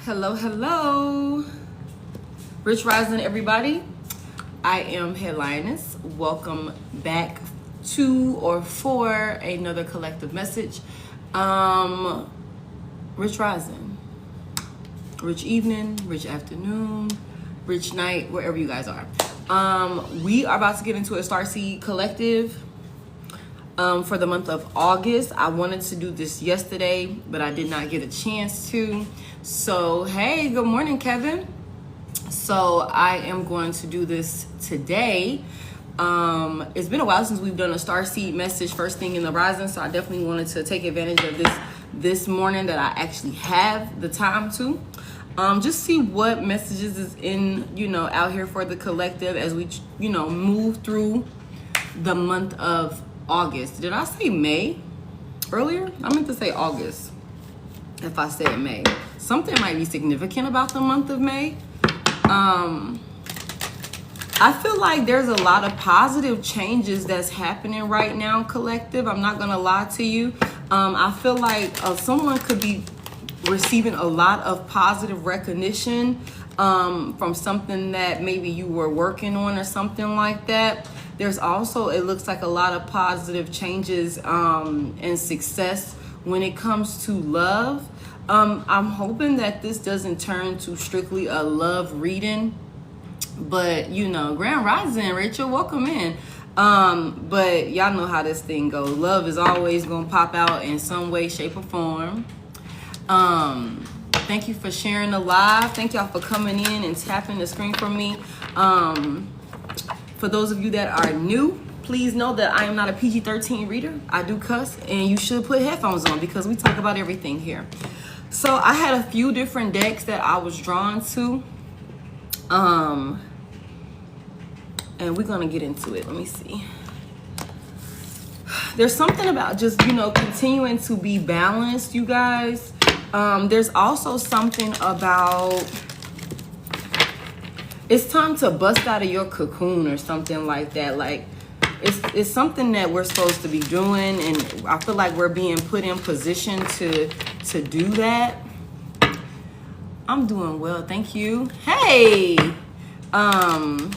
Hello, hello. Rich Rising, everybody. I am Head.Lioness. Welcome back to or for another collective message. Rich Rising, rich evening, rich afternoon, rich night, wherever you guys are. We are about to get into a Starseed collective for the month of August. I wanted to do this yesterday, but I did not get a chance to. So, hey, good morning, Kevin. So I am going to do this today. It's been a while since we've done a Starseed message first thing in the rising, so I definitely wanted to take advantage of this morning that I actually have the time to. Just see what messages is in, out here for the collective as we, move through the month of August. Did I say May earlier? I meant to say August. If I said May, something might be significant about the month of May. I feel like there's a lot of positive changes that's happening right now, collective. I'm not gonna lie to you. I feel like someone could be receiving a lot of positive recognition from something that maybe you were working on or something like that. There's also, it looks like a lot of positive changes and success when it comes to love. I'm hoping that this doesn't turn to strictly a love reading, but Grand Rising, Rachel, welcome in. But y'all know how this thing goes. Love is always gonna pop out in some way, shape, or form. Thank you for sharing the live. Thank y'all for coming in and tapping the screen for me. For those of you that are new, please know that I am not a PG-13 reader. I do cuss, and you should put headphones on because we talk about everything here. So I had a few different decks that I was drawn to. And we're gonna get into it. Let me see. There's something about just, continuing to be balanced, you guys. There's also something about it's time to bust out of your cocoon or something like that. Like it's something that we're supposed to be doing, and I feel like we're being put in position to do that. I'm doing well, thank you. Hey, I'm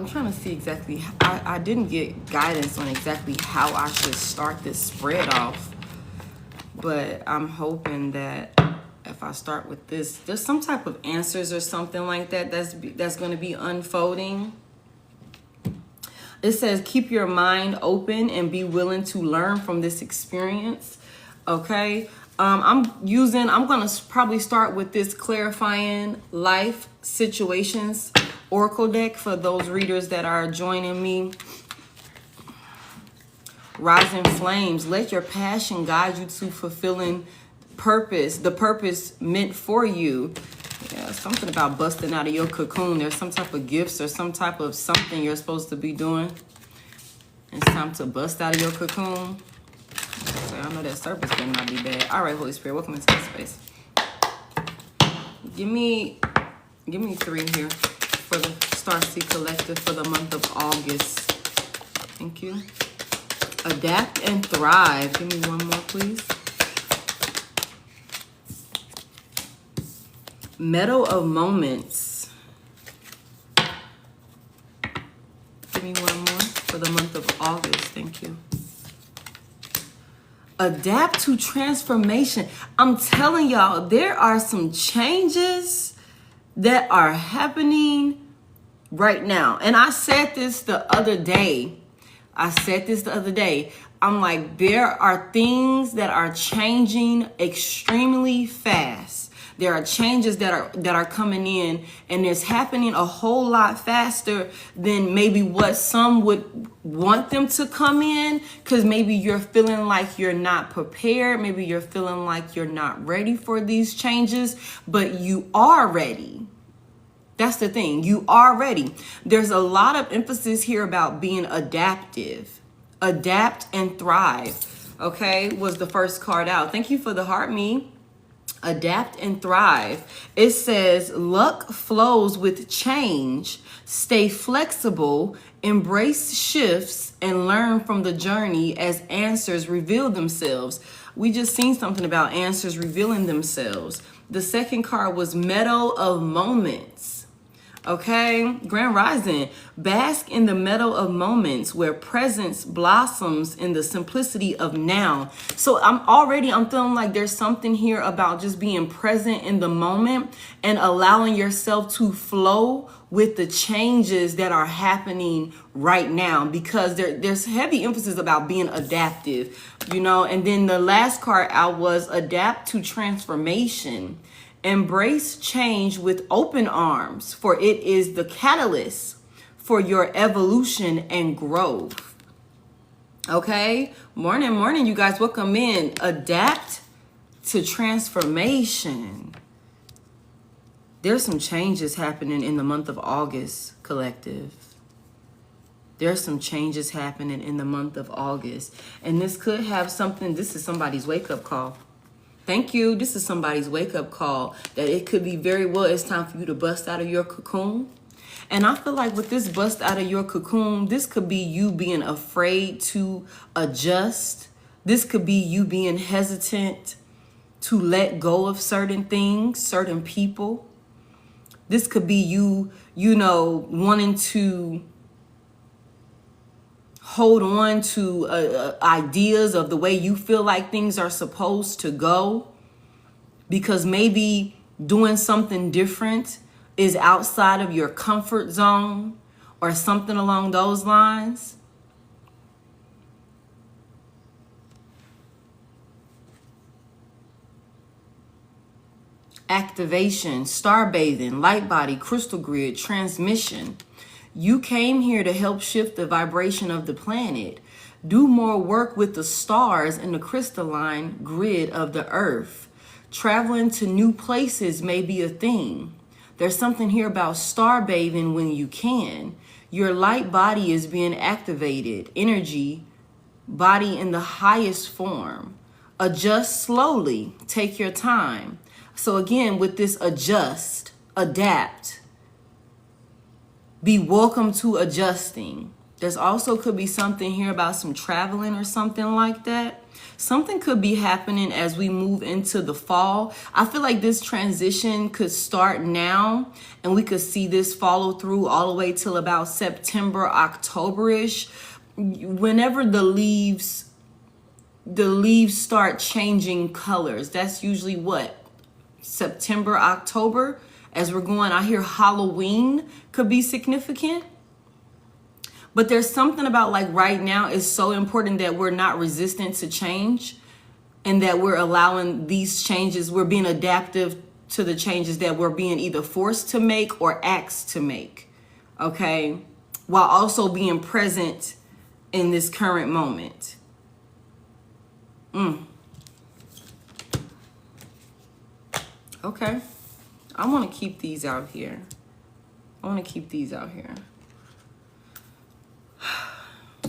trying to see exactly. I didn't get guidance on exactly how I should start this spread off, but I'm hoping that if I start with this, there's some type of answers or something like that that's going to be unfolding. It says, keep your mind open and be willing to learn from this experience. Okay. I'm going to probably start with this clarifying life situations oracle deck for those readers that are joining me. Rising flames, let your passion guide you to fulfilling purpose, the purpose meant for you. Yeah, something about busting out of your cocoon. There's some type of gifts or some type of something you're supposed to be doing. It's time to bust out of your cocoon. So I know that service better not be bad. All right, Holy Spirit, welcome into this space. Give me 3 here for the Starseed Collective for the month of August. Thank you. Adapt and thrive. Give me 1 more, please. Meadow of Moments. Give me 1 more for the month of August. Thank you. Adapt to transformation. I'm telling y'all, there are some changes that are happening right now. And I said this the other day. I'm like, there are things that are changing extremely fast. There are changes that are coming in, and it's happening a whole lot faster than maybe what some would want them to come in, because maybe you're feeling like you're not prepared. Maybe you're feeling like you're not ready for these changes, but you are ready. That's the thing. You are ready. There's a lot of emphasis here about being adaptive. Adapt and thrive. Okay, was the first card out. Thank you for the heart, me. Adapt and thrive. It says luck flows with change. Stay flexible, embrace shifts, and learn from the journey as answers reveal themselves. We just seen something about answers revealing themselves. The second card was Meadow of Moments. Okay, Grand Rising, bask in the meadow of moments where presence blossoms in the simplicity of now. So I'm feeling like there's something here about just being present in the moment and allowing yourself to flow with the changes that are happening right now, because there's heavy emphasis about being adaptive, and then the last card out was Adapt to Transformation. Embrace change with open arms, for it is the catalyst for your evolution and growth. Okay, morning, you guys. Welcome in. Adapt to transformation. There's some changes happening in the month of August, collective. There's some changes happening in the month of August. And this could have something, this is somebody's wake-up call. Thank you. This is somebody's wake-up call that it could be very well it's time for you to bust out of your cocoon. And I feel like with this bust out of your cocoon, this could be you being afraid to adjust. This could be you being hesitant to let go of certain things, certain people. This could be you, wanting to hold on to ideas of the way you feel like things are supposed to go, because maybe doing something different is outside of your comfort zone or something along those lines. Activation, star bathing, light body, crystal grid, transmission. You came here to help shift the vibration of the planet. Do more work with the stars and the crystalline grid of the earth. Traveling to new places may be a thing. There's something here about star bathing when you can. Your light body is being activated. Energy, body in the highest form. Adjust slowly. Take your time. So again, with this adjust, adapt. Be welcome to adjusting. There's also could be something here about some traveling or something like that. Something could be happening as we move into the fall. I feel like this transition could start now and we could see this follow through all the way till about September, October-ish. Whenever the leaves start changing colors, that's usually what? September, October. As we're going, I hear Halloween could be significant. But there's something about like right now is so important that we're not resistant to change and that we're allowing these changes. We're being adaptive to the changes that we're being either forced to make or asked to make. Okay. While also being present in this current moment. Okay. I want to keep these out here.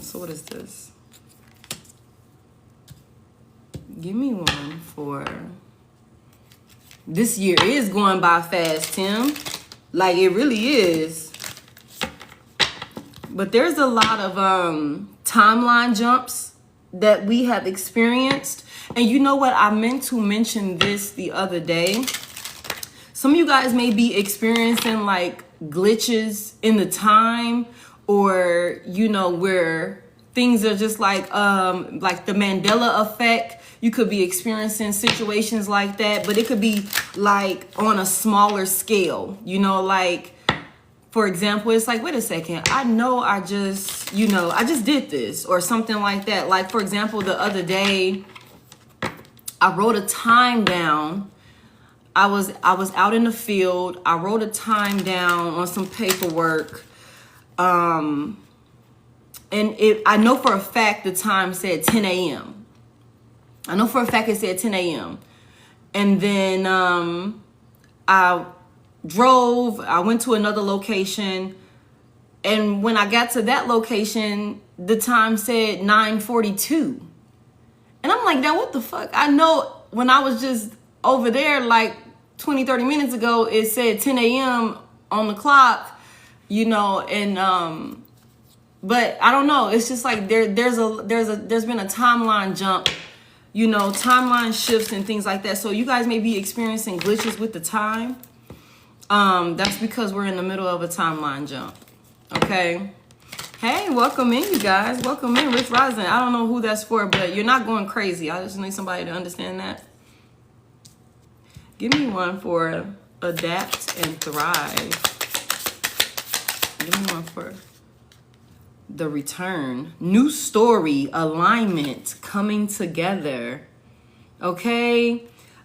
So what is this? Give me one for... This year is going by fast, Tim. Like, it really is. But there's a lot of timeline jumps that we have experienced. And you know what? I meant to mention this the other day. Some of you guys may be experiencing like glitches in the time, or, where things are just like the Mandela effect. You could be experiencing situations like that, but it could be like on a smaller scale, like, for example, it's like, wait a second, I know I just did this or something like that. Like, for example, the other day, I wrote a time down. I was out in the field. I wrote a time down on some paperwork. And I know for a fact the time said 10 a.m. I know for a fact it said 10 a.m. And then I drove. I went to another location. And when I got to that location, the time said 9:42. And I'm like, now what the fuck? I know when I was just over there like 20, 30 minutes ago, it said 10 a.m. on the clock. you know, and but I don't know. It's just like there's been a timeline jump, you know, timeline shifts and things like that. So you guys may be experiencing glitches with the time. That's because we're in the middle of a timeline jump. Okay. Hey, welcome in, you guys. Welcome in, Rich Rising. I don't know who that's for, but you're not going crazy. I just need somebody to understand that. Give me one for adapt and thrive. Give me one for the return. New story, alignment, coming together. Okay?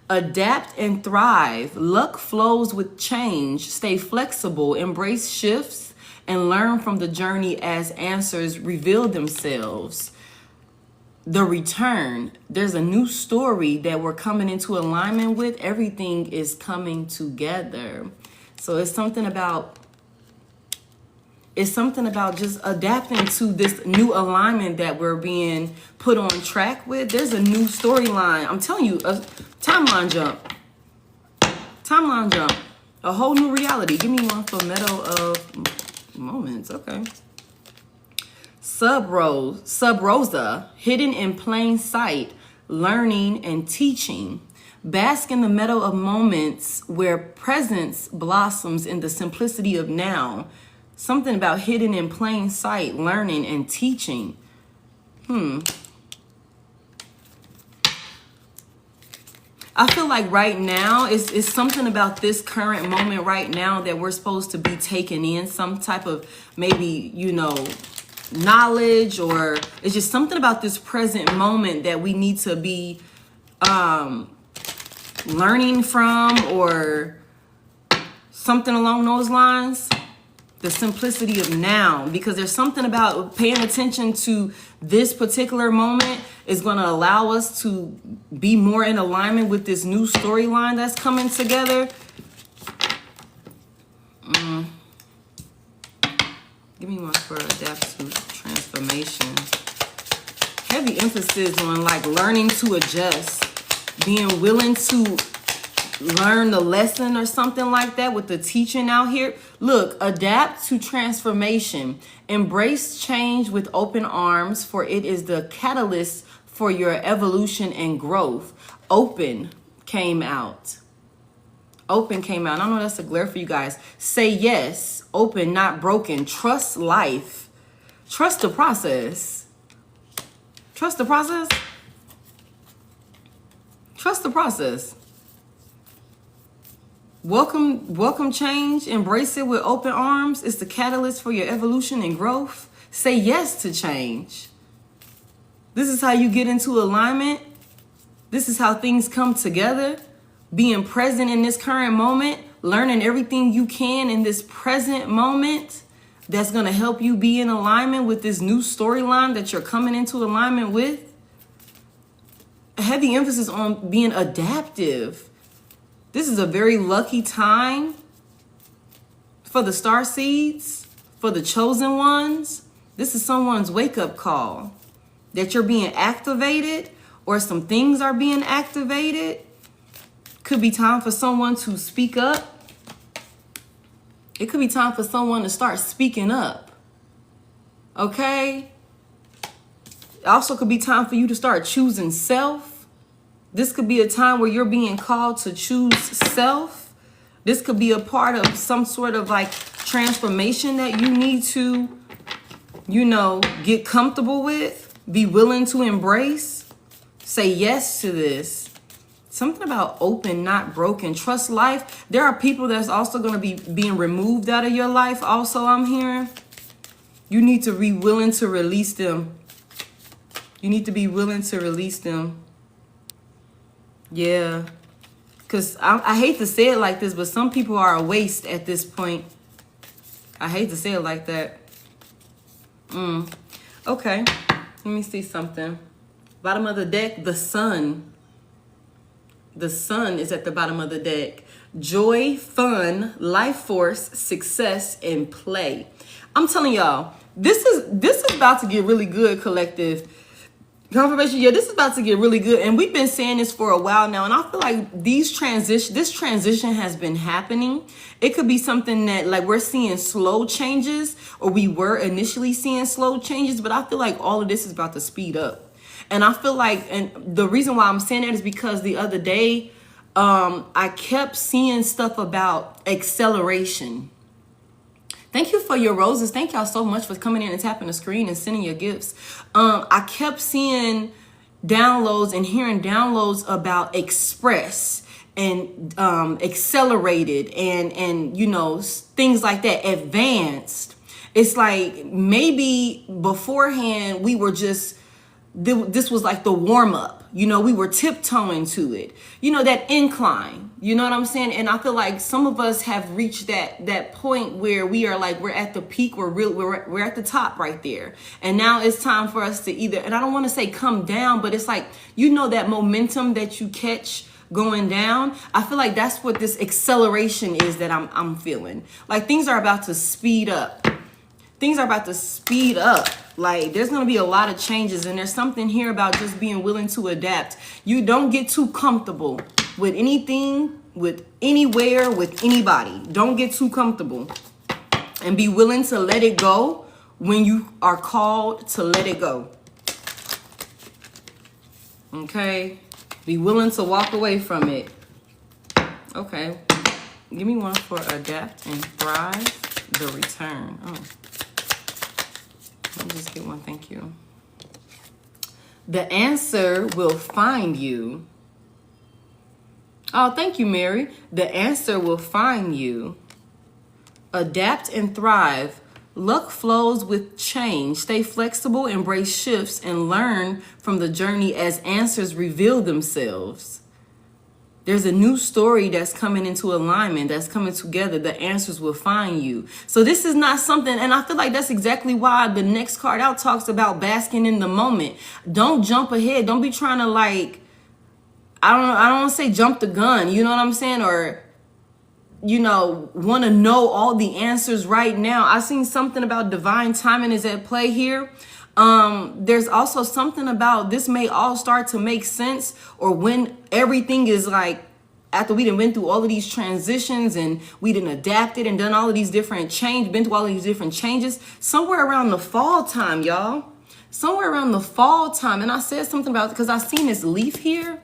Adapt and thrive. Luck flows with change. Stay flexible. Embrace shifts and learn from the journey as answers reveal themselves. The return. There's a new story that we're coming into alignment with. Everything is coming together. So it's something about just adapting to this new alignment that we're being put on track with. There's a new storyline. I'm telling you, a timeline jump. Timeline jump. A whole new reality. Give me one for Meadow of Moments. Okay. Sub Rosa, hidden in plain sight, learning and teaching. Bask in the meadow of moments where presence blossoms in the simplicity of now. Something about hidden in plain sight, learning and teaching. I feel like right now it's something about this current moment right now that we're supposed to be taking in, some type of maybe, you know, knowledge, or it's just something about this present moment that we need to be learning from, or something along those lines. The simplicity of now, because there's something about paying attention to this particular moment is going to allow us to be more in alignment with this new storyline that's coming together. Give me one for adaptive transformation. Heavy emphasis on like learning to adjust, being willing to learn the lesson or something like that with the teaching out here. Look, adapt to transformation. Embrace change with open arms, for it is the catalyst for your evolution and growth. Open came out. Open came out. I know that's a glare for you guys. Say yes. Open, not broken. Trust life. Trust the process. Trust the process. Trust the process. Welcome change. Embrace it with open arms. It's the catalyst for your evolution and growth. Say yes to change. This is how you get into alignment. This is how things come together. Being present in this current moment, learning everything you can in this present moment that's going to help you be in alignment with this new storyline that you're coming into alignment with. A heavy emphasis on being adaptive. This is a very lucky time for the star seeds, for the chosen ones. This is someone's wake-up call that you're being activated, or some things are being activated. Could be time for someone to speak up. It could be time for someone to start speaking up. Okay? It also could be time for you to start choosing self. This could be a time where you're being called to choose self. This could be a part of some sort of like transformation that you need to, you know, get comfortable with, be willing to embrace. Say yes to this. Something about open, not broken. Trust life. There are people that's also going to be being removed out of your life. Also, I'm hearing you need to be willing to release them. You need to be willing to release them. Yeah, because I hate to say it like this, but some people are a waste at this point. I hate to say it like that. Okay, let me see something. Bottom of the deck, the sun. The sun is at the bottom of the deck. Joy, fun, life force, success, and play. I'm telling y'all, this is about to get really good, collective. Confirmation, yeah, this is about to get really good. And we've been saying this for a while now. And I feel like this transition has been happening. It could be something that like we're seeing slow changes, or we were initially seeing slow changes. But I feel like all of this is about to speed up. And I feel like, and the reason why I'm saying that is because the other day, I kept seeing stuff about acceleration. Thank you for your roses. Thank y'all so much for coming in and tapping the screen and sending your gifts. I kept seeing downloads and hearing downloads about express and accelerated and you know, things like that, advanced. It's like maybe beforehand we were just, this was like the warm up. You know, we were tiptoeing to it. You know, that incline. You know what I'm saying? And I feel like some of us have reached that point where we are like, we're at the peak. We're at the top right there. And now it's time for us to either, and I don't want to say come down, but it's like, you know, that momentum that you catch going down. I feel like that's what this acceleration is that I'm feeling. Like things are about to speed up. Things are about to speed up. Like there's going to be a lot of changes, and there's something here about just being willing to adapt. You don't get too comfortable with anything, with anywhere, with anybody. Don't get too comfortable, and be willing to let it go when you are called to let it go. Okay? Be willing to walk away from it. Okay. Give me one for adapt and thrive, the return. Oh. Let me just get one. Thank you. The answer will find you. Oh, thank you, Mary. The answer will find you. Adapt and thrive. Luck flows with change. Stay flexible, embrace shifts, and learn from the journey as answers reveal themselves. There's a new story that's coming into alignment, that's coming together. The answers will find you. So this is not something, and I feel like that's exactly why the next card out talks about basking in the moment. Don't jump ahead. Don't be trying to like, I don't want to say jump the gun. You know what I'm saying? Or, you know, want to know all the answers right now. I seen something about divine timing is at play here. There's also something about this may all start to make sense, or when everything is like, after we done went through all of these transitions and we done adapted and done all of these different been through all of these different changes, somewhere around the fall time, y'all, somewhere around the fall time. And I said something about, because I seen this leaf here.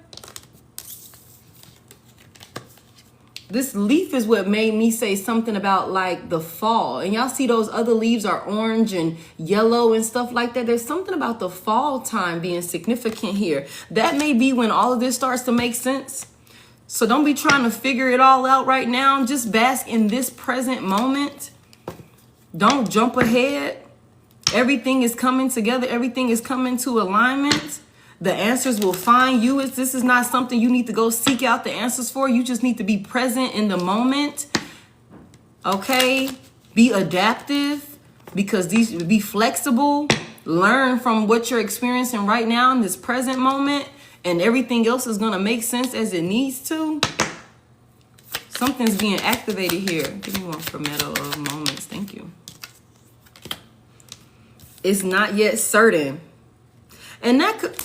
This leaf is what made me say something about like the fall. And y'all see those other leaves are orange and yellow and stuff like that. There's something about the fall time being significant here. That may be when all of this starts to make sense. So don't be trying to figure it all out right now. Just bask in this present moment. Don't jump ahead. Everything is coming together. Everything is coming to alignment. The answers will find you. This is not something you need to go seek out the answers for. You just need to be present in the moment. Okay? Be adaptive, because be flexible. Learn from what you're experiencing right now in this present moment, and everything else is going to make sense as it needs to. Something's being activated here. Give me one for Meadow of Moments. Thank you. It's not yet certain. And that could,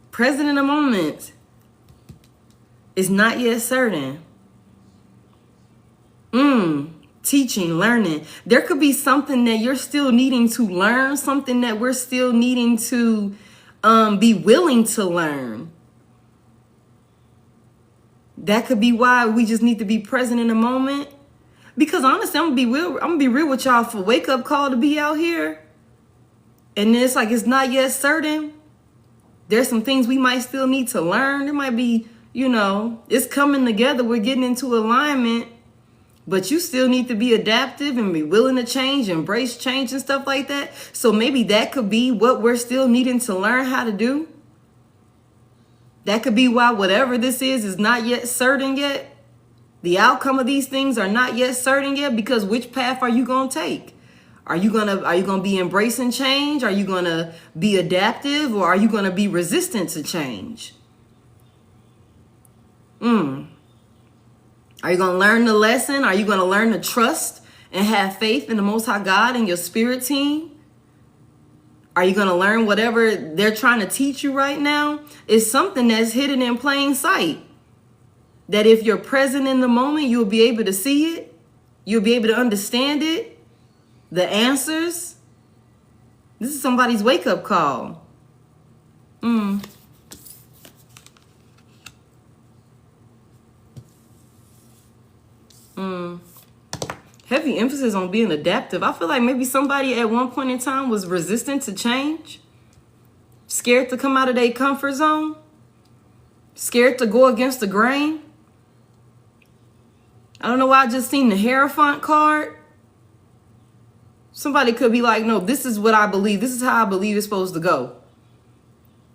present in a moment is not yet certain. Teaching, learning. There could be something that you're still needing to learn, something that we're still needing to be willing to learn. That could be why we just need to be present in the moment. Because honestly, I'm gonna be real with y'all. For wake up call to be out here, and it's like it's not yet certain. There's some things we might still need to learn. There might be, you know, it's coming together. We're getting into alignment, but you still need to be adaptive and be willing to change, embrace change and stuff like that. So maybe that could be what we're still needing to learn how to do. That could be why whatever this is not yet certain yet. The outcome of these things are not yet certain yet, because which path are you going to take? Are you gonna be embracing change? Are you gonna be adaptive, or are you gonna be resistant to change? Are you gonna learn the lesson? Are you gonna learn to trust and have faith in the Most High God and your spirit team? Are you going to learn whatever they're trying to teach you right now? It's something that's hidden in plain sight. That if you're present in the moment, you'll be able to see it. You'll be able to understand it. The answers. This is somebody's wake-up call. Heavy emphasis on being adaptive. I feel like maybe somebody at one point in time was resistant to change. Scared to come out of their comfort zone. Scared to go against the grain. I don't know why I just seen the Hierophant card. Somebody could be like, no, this is what I believe. This is how I believe it's supposed to go.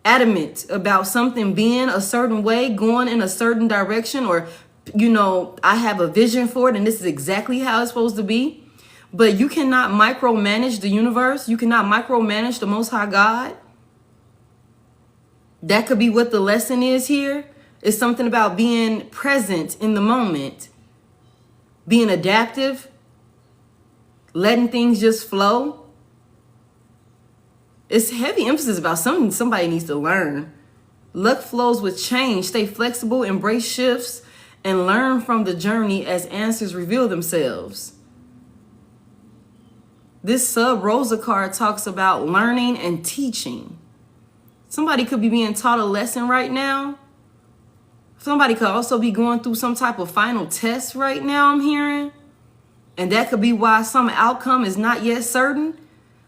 Adamant about something being a certain way, going in a certain direction, or I have a vision for it and this is exactly how it's supposed to be. But you cannot micromanage the universe. You cannot micromanage the Most High God. That could be what the lesson is here. It's something about being present in the moment, being adaptive, letting things just flow. It's heavy emphasis about something somebody needs to learn. Luck flows with change. Stay flexible, embrace shifts, and learn from the journey as answers reveal themselves. This Sub Rosa card talks about learning and teaching. Somebody could be being taught a lesson right now. Somebody could also be going through some type of final test right now, I'm hearing. And that could be why some outcome is not yet certain.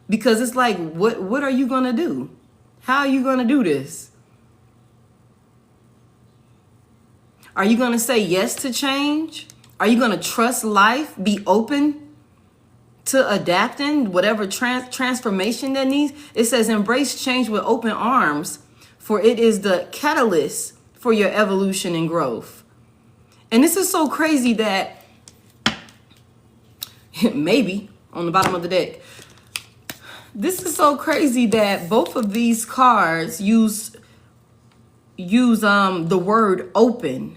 Because it's like, what are you going to do? How are you going to do this? Are you going to say yes to change? Are you going to trust life? Be open to adapting whatever transformation that needs? It says embrace change with open arms, for it is the catalyst for your evolution and growth. And this is so crazy that maybe on the bottom of the deck, this is so crazy that both of these cards use the word open.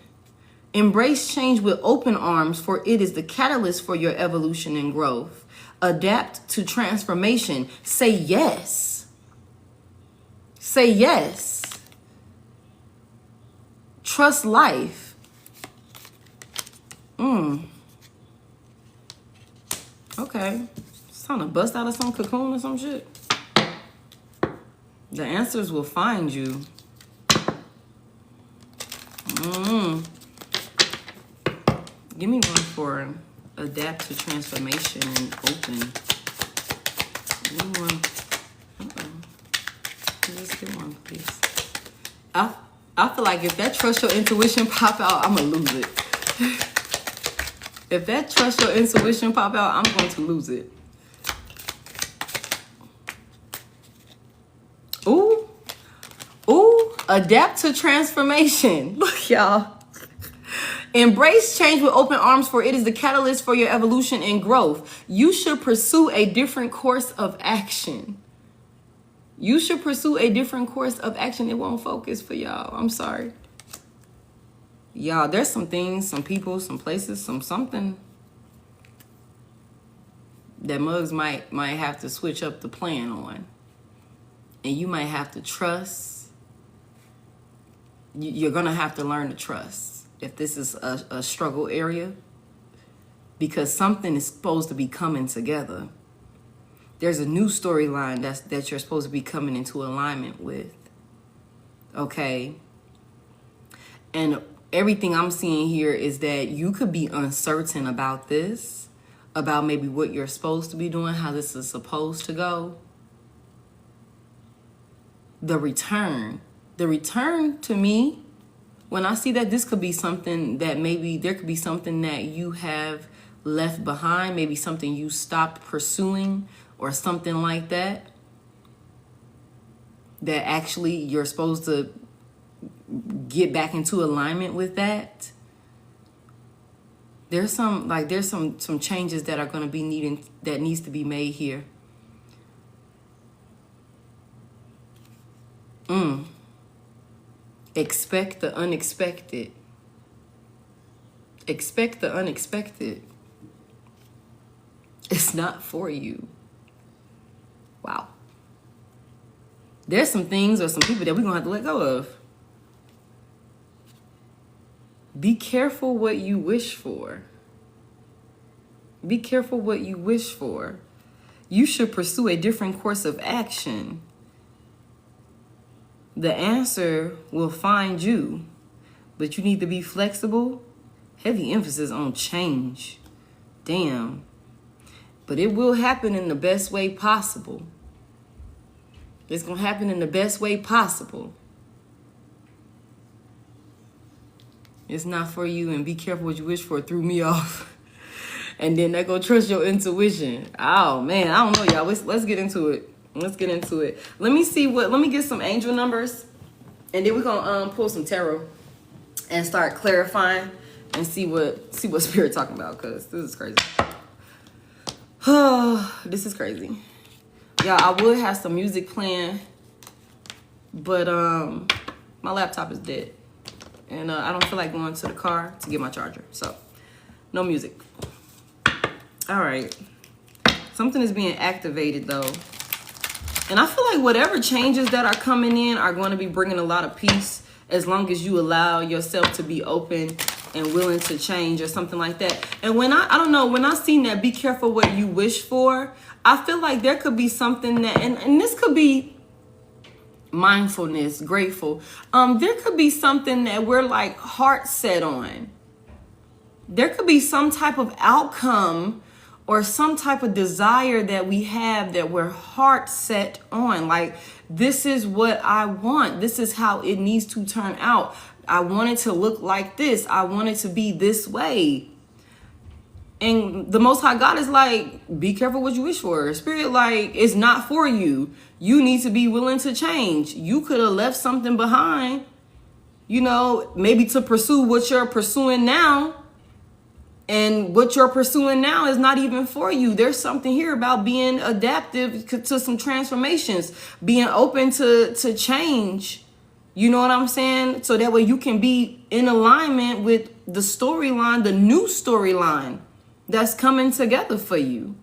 Embrace change with open arms, for it is the catalyst for your evolution and growth. Adapt to transformation. Say yes. Say yes. Trust life. Okay. It's time to bust out of some cocoon or some shit. The answers will find you. Give me one for adapt to transformation and open. Give me one. Just get one, please. I feel like if that trust your intuition pop out, I'm gonna lose it. If that trust your intuition pop out, I'm going to lose it. Ooh. Adapt to transformation. Look, y'all. Embrace change with open arms, for it is the catalyst for your evolution and growth. You should pursue a different course of action. You should pursue a different course of action. It won't focus for y'all. I'm sorry. Y'all, there's some things, some people, some places, something that Muggs might have to switch up the plan on. And you might have to trust. You're going to have to learn to trust if this is a struggle area, because something is supposed to be coming together. There's a new storyline that you're supposed to be coming into alignment with. Okay? And everything I'm seeing here is that you could be uncertain about this, about maybe what you're supposed to be doing, how this is supposed to go. The return to me, when I see that this could be something that maybe there could be something that you have left behind, maybe something you stopped pursuing or something like that, that actually you're supposed to get back into alignment with that. There's some changes that are going to be that needs to be made here. Expect the unexpected. Expect the unexpected. It's not for you. Wow. There's some things or some people that we're going to have to let go of. Be careful what you wish for. Be careful what you wish for. You should pursue a different course of action. The answer will find you, but you need to be flexible. Heavy emphasis on change. Damn. But it will happen in the best way possible. It's going to happen in the best way possible. It's not for you, and be careful what you wish for. Threw me off. And then they go trust your intuition. Oh, man. I don't know, y'all. Let's get into it. Let's get into it. Let me get some angel numbers. And then we're going to pull some tarot and start clarifying and see what Spirit talking about, because this is crazy. This is crazy. Y'all, I would have some music playing, but my laptop is dead. And I don't feel like going to the car to get my charger. So, no music. All right. Something is being activated, though. And I feel like whatever changes that are coming in are going to be bringing a lot of peace, as long as you allow yourself to be open and willing to change or something like that. And when I don't know, when I seen that, be careful what you wish for, I feel like there could be something that, and this could be mindfulness, grateful. There could be something that we're like heart set on. There could be some type of outcome or some type of desire that we have that we're heart set on. Like, this is what I want. This is how it needs to turn out. I want it to look like this. I want it to be this way. And the Most High God is like, be careful what you wish for. Spirit, like, it's not for you. You need to be willing to change. You could have left something behind, you know, maybe to pursue what you're pursuing now. And what you're pursuing now is not even for you. There's something here about being adaptive to some transformations, being open to change. You know what I'm saying? So that way you can be in alignment with the storyline, the new storyline that's coming together for you.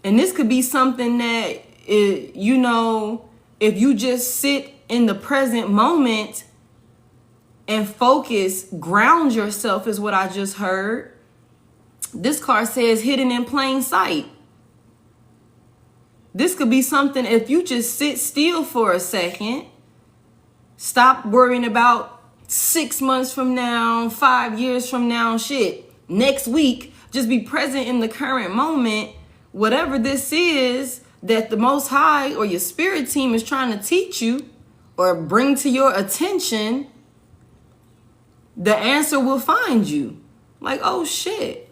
And this could be something that, you know, if you just sit in the present moment and focus, ground yourself, is what I just heard. This card says hidden in plain sight. This could be something, if you just sit still for a second, stop worrying about 6 months from now, 5 years from now, shit, next week, just be present in the current moment. Whatever this is that the Most High or your spirit team is trying to teach you or bring to your attention, the answer will find you. Like, oh shit.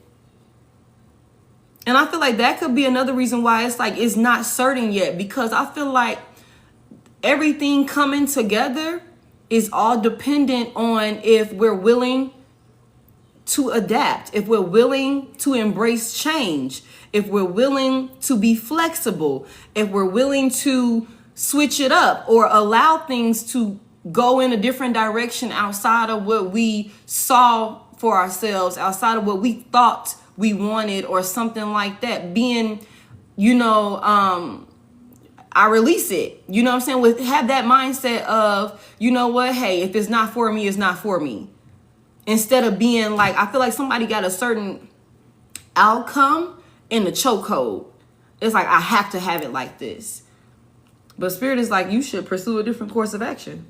And I feel like that could be another reason why it's like it's not certain yet, because I feel like everything coming together is all dependent on if we're willing to adapt, if we're willing to embrace change, if we're willing to be flexible, if we're willing to switch it up or allow things to go in a different direction outside of what we saw for ourselves, outside of what we thought we wanted or something like that. Being, you know, I release it. You know what I'm saying? Have that mindset of, you know what? Hey, if it's not for me, it's not for me. Instead of being like, I feel like somebody got a certain outcome in the chokehold. It's like, I have to have it like this. But Spirit is like, you should pursue a different course of action.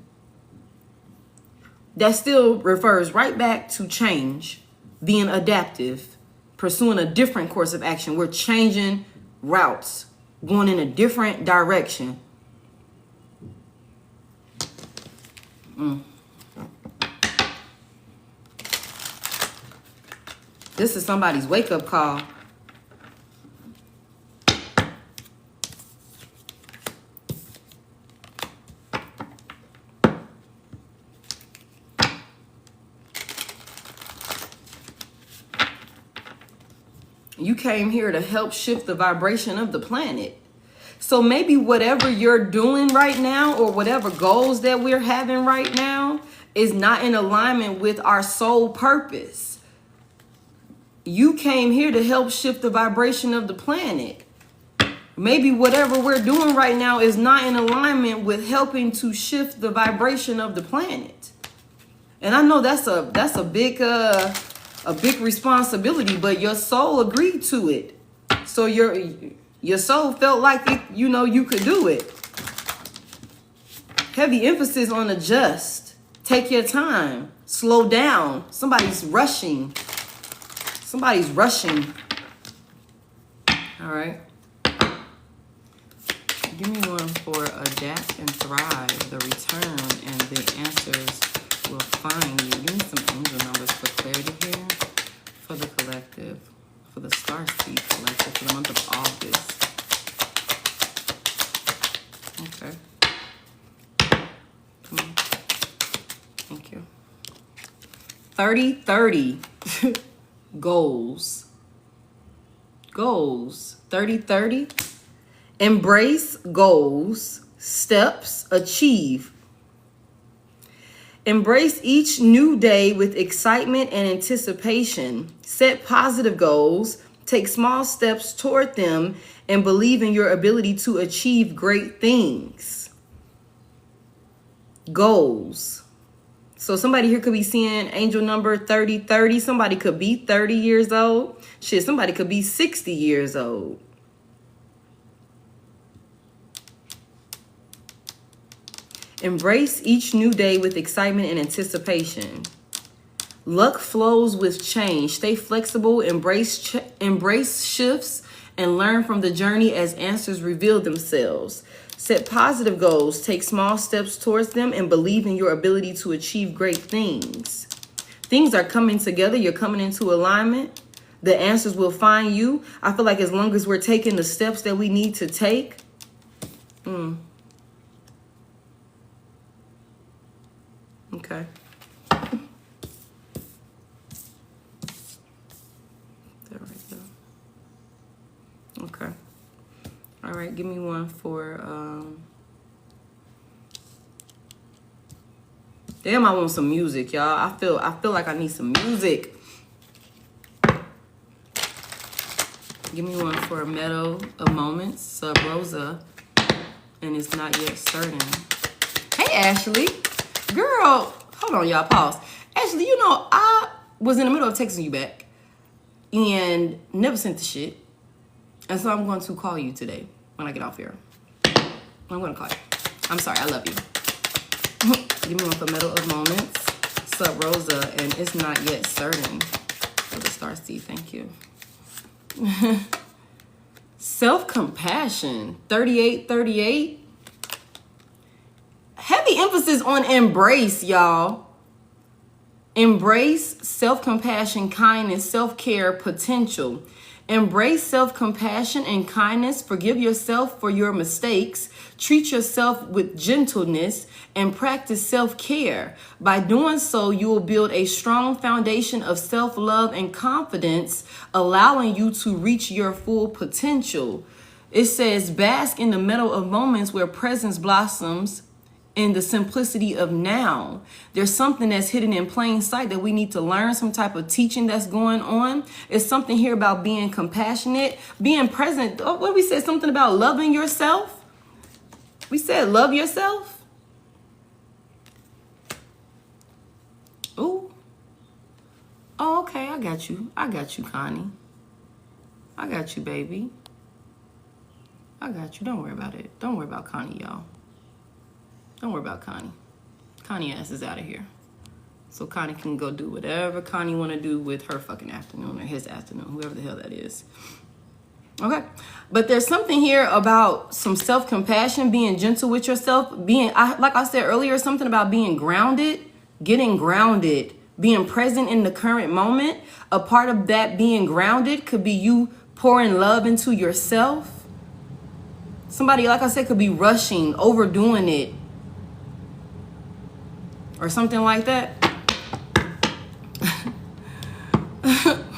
That still refers right back to change, being adaptive, pursuing a different course of action. We're changing routes, going in a different direction. This is somebody's wake-up call. You came here to help shift the vibration of the planet. So maybe whatever you're doing right now or whatever goals that we're having right now is not in alignment with our soul purpose. You came here to help shift the vibration of the planet. Maybe whatever we're doing right now is not in alignment with helping to shift the vibration of the planet. And I know that's a big responsibility, but your soul agreed to it. So your soul felt like it, you could do it. Heavy emphasis on adjust. Take your time. Slow down. Somebody's rushing. All right. Give me one for adapt and thrive, the return, and the answers will find you. Give me some angel numbers for clarity here, for the collective, for the Starseed collective, for the month of August. Okay. Come on. Thank you. 30-30 goals. 30-30. Embrace goals, steps, achieve. Embrace each new day with excitement and anticipation. Set positive goals, take small steps toward them, and believe in your ability to achieve great things. Goals. So somebody here could be seeing angel number 30-30. Somebody could be 30 years old. Shit, somebody could be 60 years old. Embrace each new day with excitement and anticipation. Luck flows with change. Stay flexible, embrace shifts, and learn from the journey as answers reveal themselves. Set positive goals, take small steps towards them, and believe in your ability to achieve great things. Things are coming together. You're coming into alignment. The answers will find you. I feel like as long as we're taking the steps that we need to take. Okay. There we go. Okay. All right, give me one for damn, I want some music, y'all. I feel like I need some music. Give me one for a Meadow of Moments, Sub Rosa, and it's not yet certain. Hey, Ashley. Girl, hold on, y'all. Pause. Ashley, I was in the middle of texting you back and never sent the shit. And so I'm going to call you today when I get off here. I'm going to call you. I'm sorry. I love you. Give me one for Meadow of Moments, Sub Rosa, and it's not yet certain for the Starseed. Thank you. Self-compassion, 38-38. Heavy emphasis on embrace, y'all. Embrace self-compassion, kindness, self-care, potential. Embrace self-compassion and kindness. Forgive yourself for your mistakes. Treat yourself with gentleness and practice self-care. By doing so, you will build a strong foundation of self-love and confidence, allowing you to reach your full potential. It says, bask in the meadow of moments where presence blossoms in the simplicity of now. There's something that's hidden in plain sight that we need to learn, some type of teaching that's going on. It's something here about being compassionate, being present. Oh, what we said, something about loving yourself. We said love yourself. Ooh. Oh, okay, I got you, Connie. I got you, baby. I got you. Don't worry about it. Don't worry about Connie, y'all. Don't worry about Connie. Connie ass is out of here. So Connie can go do whatever Connie want to do with her fucking afternoon or his afternoon, whoever the hell that is. Okay. But there's something here about some self-compassion, being gentle with yourself, like I said earlier, something about being grounded, getting grounded, being present in the current moment. A part of that being grounded could be you pouring love into yourself. Somebody, like I said, could be rushing, overdoing it, or something like that.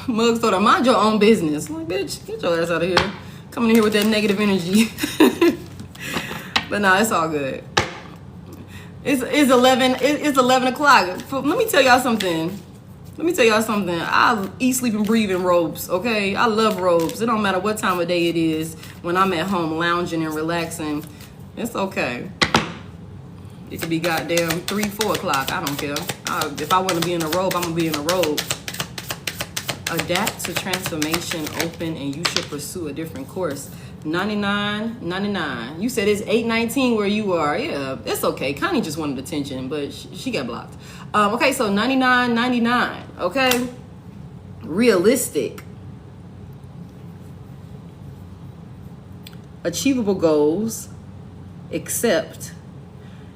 Mugs told her, mind your own business. I'm like, bitch, get your ass out of here. Coming in here with that negative energy. But no, it's all good. It's 11 o'clock. Let me tell y'all something. I eat, sleep, and breathe in robes, okay? I love robes. It don't matter what time of day it is. when I'm at home lounging and relaxing, it's okay. It could be goddamn 3, 4 o'clock. I don't care. If I want to be in a robe, I'm going to be in a robe. Adapt to transformation, open, and you should pursue a different course. 99.99. You said it's 8.19 where you are. Yeah, it's okay. Connie just wanted attention, but she got blocked. Okay, so 99.99. Okay, realistic, achievable goals. Accept.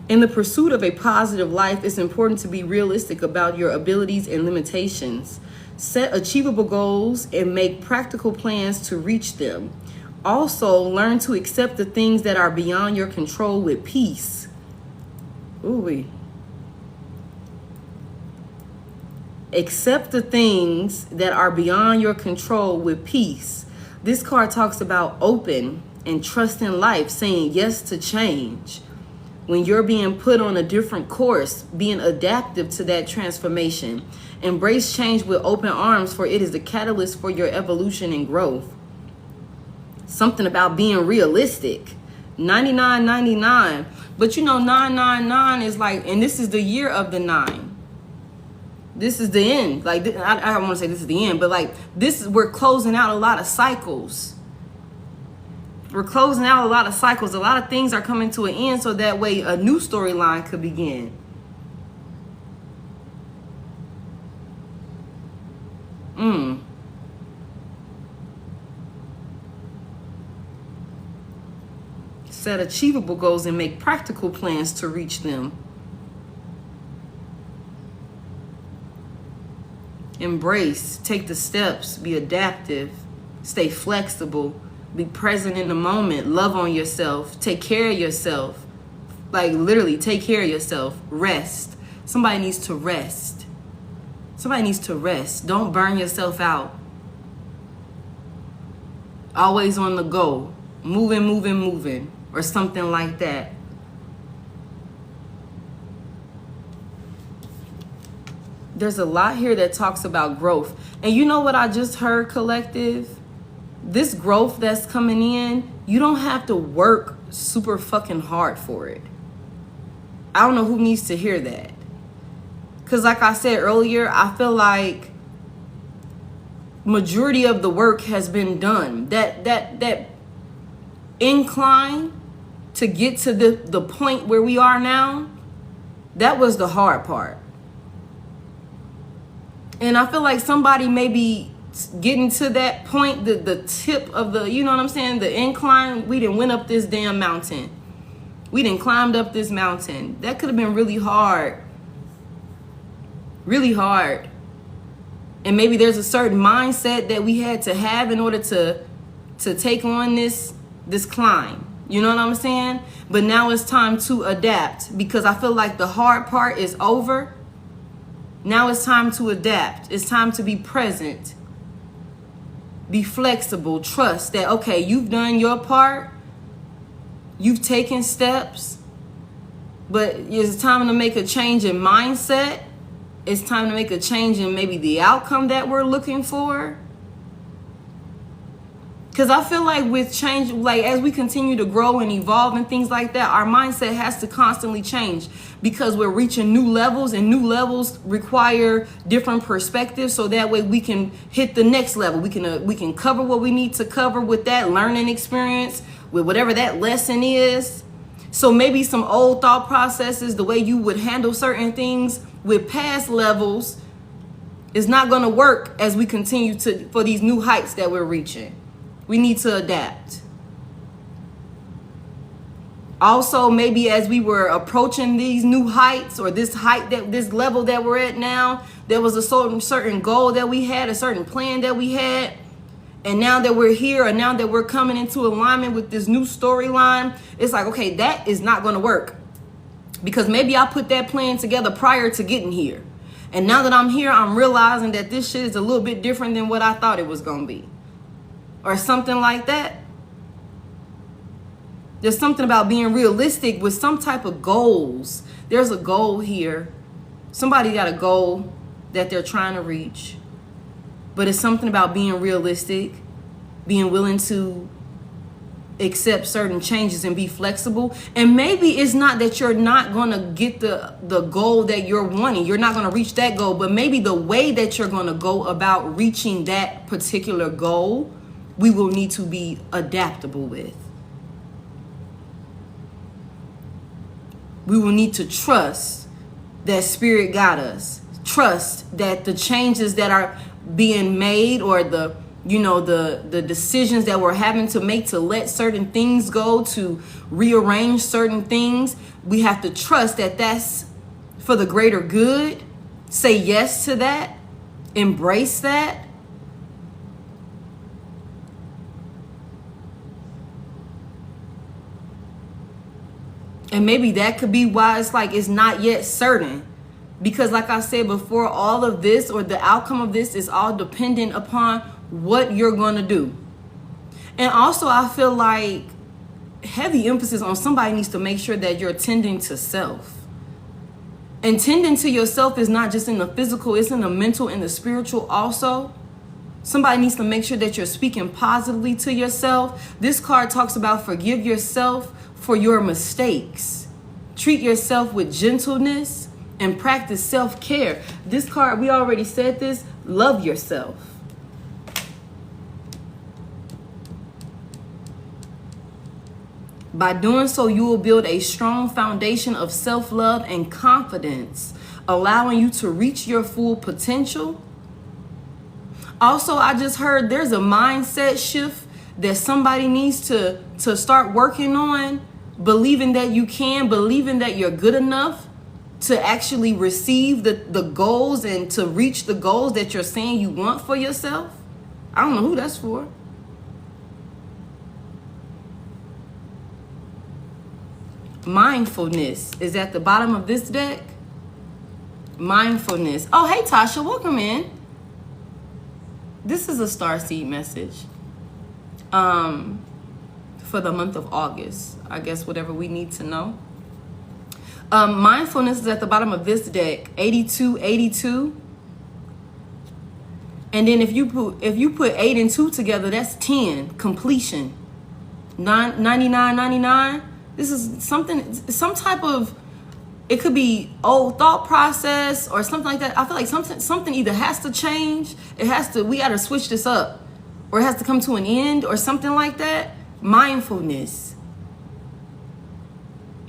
In the pursuit of a positive life, it's important to be realistic about your abilities and limitations. Set achievable goals and make practical plans to reach them. Also, learn to accept the things that are beyond your control with peace. Ooh-wee. Accept the things that are beyond your control with peace. This card talks about open and trust in life, saying yes to change. When you're being put on a different course, being adaptive to that transformation. Embrace change with open arms, for it is the catalyst for your evolution and growth. Something about being realistic. 99.99. But you know, 999 is like, and this is the year of the 9. This is the end. Like, I don't want to say this is the end, but like, we're closing out a lot of cycles. We're closing out a lot of cycles. A lot of things are coming to an end, so that way a new storyline could begin. Set achievable goals and make practical plans to reach them. Embrace, take the steps, be adaptive, stay flexible, be present in the moment, love on yourself, take care of yourself. Like literally take care of yourself, rest. Somebody needs to rest. Somebody needs to rest. Don't burn yourself out. Always on the go, moving, or something like that. There's a lot here that talks about growth. And you know what I just heard, collective? This growth that's coming in, you don't have to work super fucking hard for it. I don't know who needs to hear that. Because like I said earlier, I feel like majority of the work has been done. That incline to get to the point where we are now, that was the hard part. And I feel like somebody may be getting to that point, the tip of the, you know what I'm saying, the incline. We done went up this damn mountain. We done climbed up this mountain. That could have been really hard. Really hard. And maybe there's a certain mindset that we had to have in order to take on this climb. You know what I'm saying? But now it's time to adapt, because I feel like the hard part is over. Now it's time to adapt. It's time to be present. Be flexible. Trust that, okay, you've done your part. You've taken steps. But it's time to make a change in mindset. It's time to make a change in maybe the outcome that we're looking for. Because I feel like with change, like as we continue to grow and evolve and things like that, our mindset has to constantly change, because we're reaching new levels, and new levels require different perspectives. So that way we can hit the next level. We can cover what we need to cover with that learning experience, with whatever that lesson is. So maybe some old thought processes, the way you would handle certain things with past levels, is not going to work as we continue for these new heights that we're reaching. We need to adapt. Also, maybe as we were approaching these new heights, or this level that we're at now, there was a certain goal that we had, a certain plan that we had. And now that we're here, and now that we're coming into alignment with this new storyline, it's like, okay, that is not going to work. Because maybe I put that plan together prior to getting here. And now that I'm here, I'm realizing that this shit is a little bit different than what I thought it was going to be. Or something like that. There's something about being realistic with some type of goals. There's a goal here. Somebody got a goal that they're trying to reach. But it's something about being realistic, being willing to accept certain changes and be flexible. And maybe it's not that you're not going to get the goal that you're wanting. You're not going to reach that goal, but maybe the way that you're going to go about reaching that particular goal, we will need to be adaptable with. We will need to trust that Spirit got us. Trust that the changes that are being made, or the decisions that we're having to make to let certain things go, to rearrange certain things, we have to trust that that's for the greater good. Say yes to that. Embrace that. And maybe that could be why it's like it's not yet certain. Because like I said before, all of this, or the outcome of this, is all dependent upon what you're going to do. And also, I feel like heavy emphasis on somebody needs to make sure that you're tending to self. And tending to yourself is not just in the physical, it's in the mental and the spiritual also. Somebody needs to make sure that you're speaking positively to yourself. This card talks about forgive yourself for your mistakes. Treat yourself with gentleness and practice self-care. This card, we already said this, love yourself. By doing so, you will build a strong foundation of self-love and confidence, allowing you to reach your full potential. Also, I just heard there's a mindset shift that somebody needs to start working on, believing that you can, believing that you're good enough to actually receive the goals and to reach the goals that you're saying you want for yourself. I don't know who that's for. Mindfulness is at the bottom of this deck. Mindfulness. Oh, hey, Tasha, welcome in. This is a starseed message for the month of August. I guess whatever we need to know. Mindfulness is at the bottom of this deck, 8282. And then if you put 8 and 2 together, that's 10, completion. 99.99. This is some type of, it could be old thought process or something like that. I feel like something either has to change, we got to switch this up, or it has to come to an end or something like that. Mindfulness.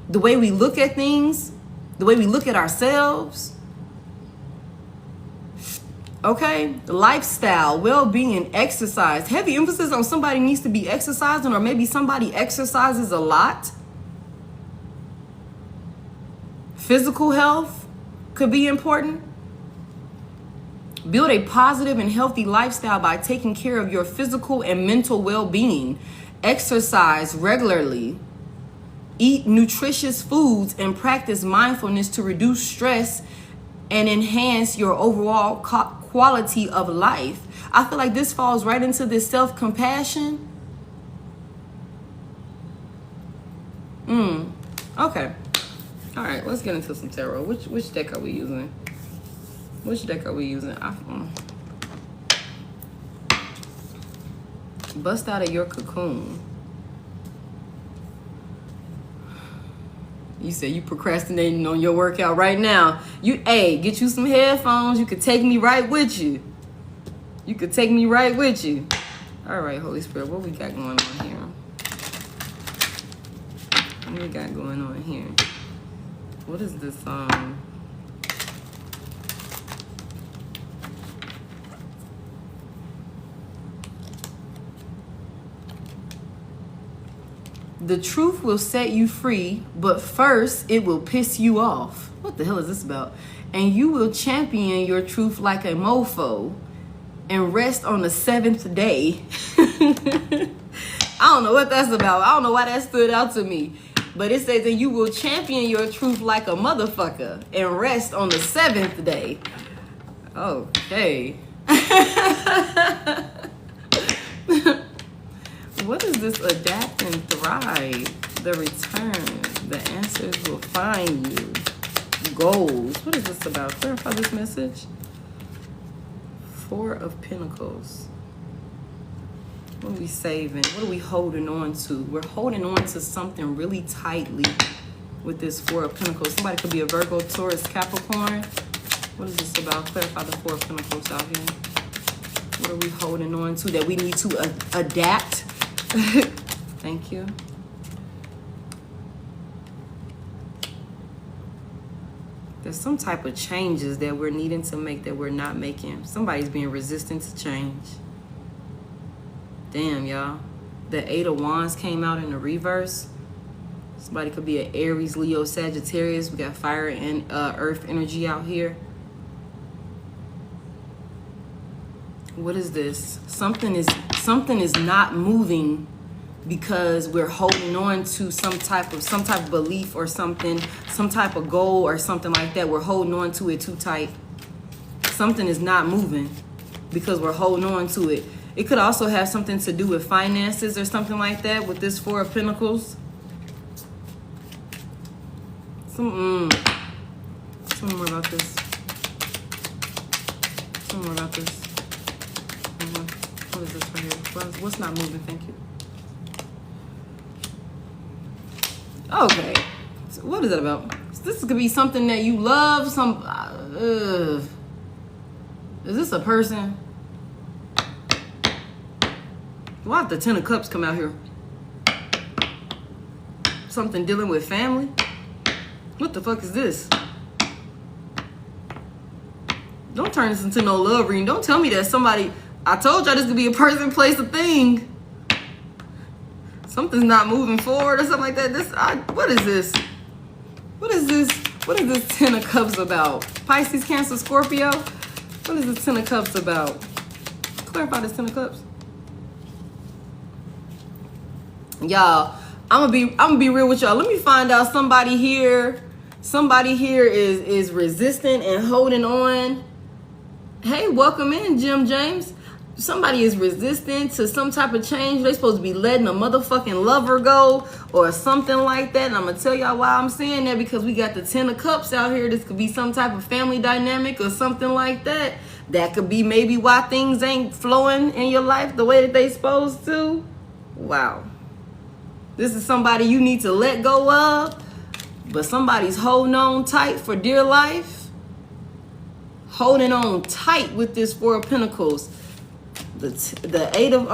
The way we look at things, the way we look at ourselves. Okay, lifestyle, well-being, exercise. Heavy emphasis on somebody needs to be exercising, or maybe somebody exercises a lot. Physical health could be important. Build a positive and healthy lifestyle by taking care of your physical and mental well-being. Exercise regularly. Eat nutritious foods and practice mindfulness to reduce stress and enhance your overall quality of life. I feel like this falls right into this self-compassion. Okay. All right, let's get into some tarot. Which deck are we using? Which deck are we using? Bust out of your cocoon. You said you procrastinating on your workout right now. Get you some headphones. You could take me right with you. All right, Holy Spirit, what we got going on here? What we got going on here? What is this? The truth will set you free, but first it will piss you off. What the hell is this about? And you will champion your truth like a mofo and rest on the 7th day. I don't know what that's about. I don't know why that stood out to me. But it says that you will champion your truth like a motherfucker and rest on the 7th day. Okay. What is this? Adapt and thrive. The return. The answers will find you. Goals. What is this about? Clarify this message. 4 of Pentacles. What are we saving? What are we holding on to? We're holding on to something really tightly with this Four of Pentacles. Somebody could be a Virgo, Taurus, Capricorn. What is this about? Clarify the Four of Pentacles out here. What are we holding on to that we need to adapt? Thank you. There's some type of changes that we're needing to make that we're not making. Somebody's being resistant to change. Damn, y'all. The Eight of Wands came out in the reverse. Somebody could be an Aries, Leo, Sagittarius. We got fire and earth energy out here. What is this? Something is not moving because we're holding on to some type of belief or something, some type of goal or something like that. We're holding on to it too tight. Something is not moving because we're holding on to it. It could also have something to do with finances or something like that with this Four of Pentacles. Tell me more about this. Tell me more about this. What is this right here? What's not moving? Thank you. Okay. So what is that about? This could be something that you love. Is this a person? Why did the Ten of Cups come out here? Something dealing with family? What the fuck is this? Don't turn this into no love reading. Don't tell me that somebody... I told y'all this could be a person, place, a thing. Something's not moving forward or something like that. What is this? What is this? What is this Ten of Cups about? Pisces, Cancer, Scorpio? What is this Ten of Cups about? Clarify this Ten of Cups. Y'all, I'm gonna be real with y'all. Let me find out somebody here is resistant and holding on. Hey, welcome in, Jim James. Somebody is resistant to some type of change. They're supposed to be letting a motherfucking lover go or something like that. And I'm going to tell y'all why I'm saying that, because we got the Ten of Cups out here. This could be some type of family dynamic or something like that. That could be maybe why things ain't flowing in your life the way that they supposed to. Wow. This is somebody you need to let go of, but somebody's holding on tight for dear life. Holding on tight with this Four of Pentacles. The Eight of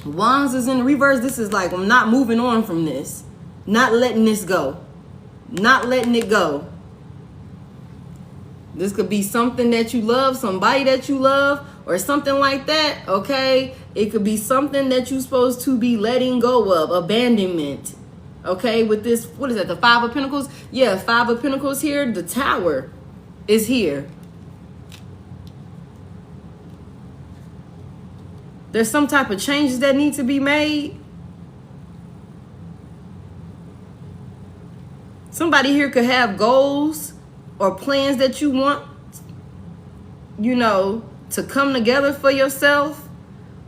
Wands is in the reverse. This is like, I'm not moving on from this. Not letting this go. Not letting it go. This could be something that you love, somebody that you love, or something like that, okay? It could be something that you're supposed to be letting go of, abandonment, okay? With this, what is that, the Five of Pentacles? Yeah, Five of Pentacles here, the Tower is here. There's some type of changes that need to be made. Somebody here could have goals or plans that you want, you know, to come together for yourself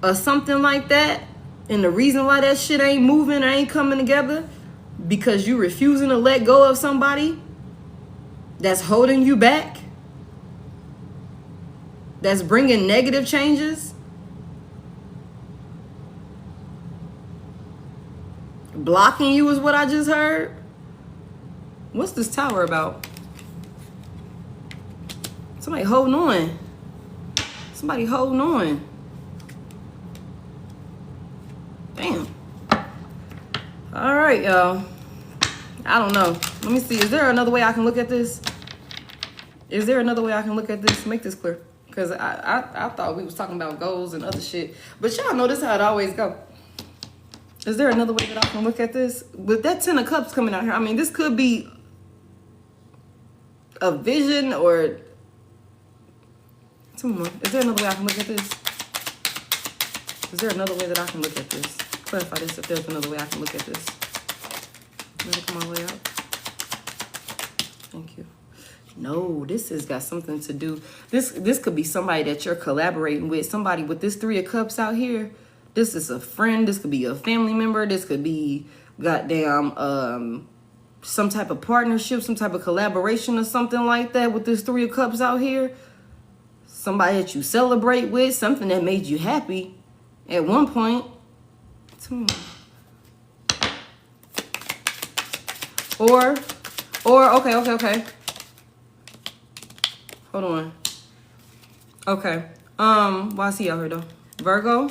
or something like that. And the reason why that shit ain't moving or ain't coming together, because you refusing to let go of somebody that's holding you back, that's bringing negative changes. Blocking you is what I just heard. What's this Tower about? Somebody holding on. Somebody holding on. Damn. All right, y'all. I don't know. Let me see. Is there another way I can look at this? Is there another way I can look at this? Make this clear. Because I thought we was talking about goals and other shit. But y'all know this is how it always go. Is there another way that I can look at this? With that Ten of Cups coming out here, I mean, this could be a vision or... Is there another way I can look at this? Is there another way that I can look at this? Clarify this if there's another way I can look at this. Let it come all the way out. Thank you. No, this has got something to do. This could be somebody that you're collaborating with. Somebody with this Three of Cups out here. This is a friend. This could be a family member. This could be goddamn some type of partnership, some type of collaboration or something like that with this Three of Cups out here. Somebody that you celebrate with, something that made you happy. at one point. Or, okay. Hold on. Okay. Why is he out here though? Virgo.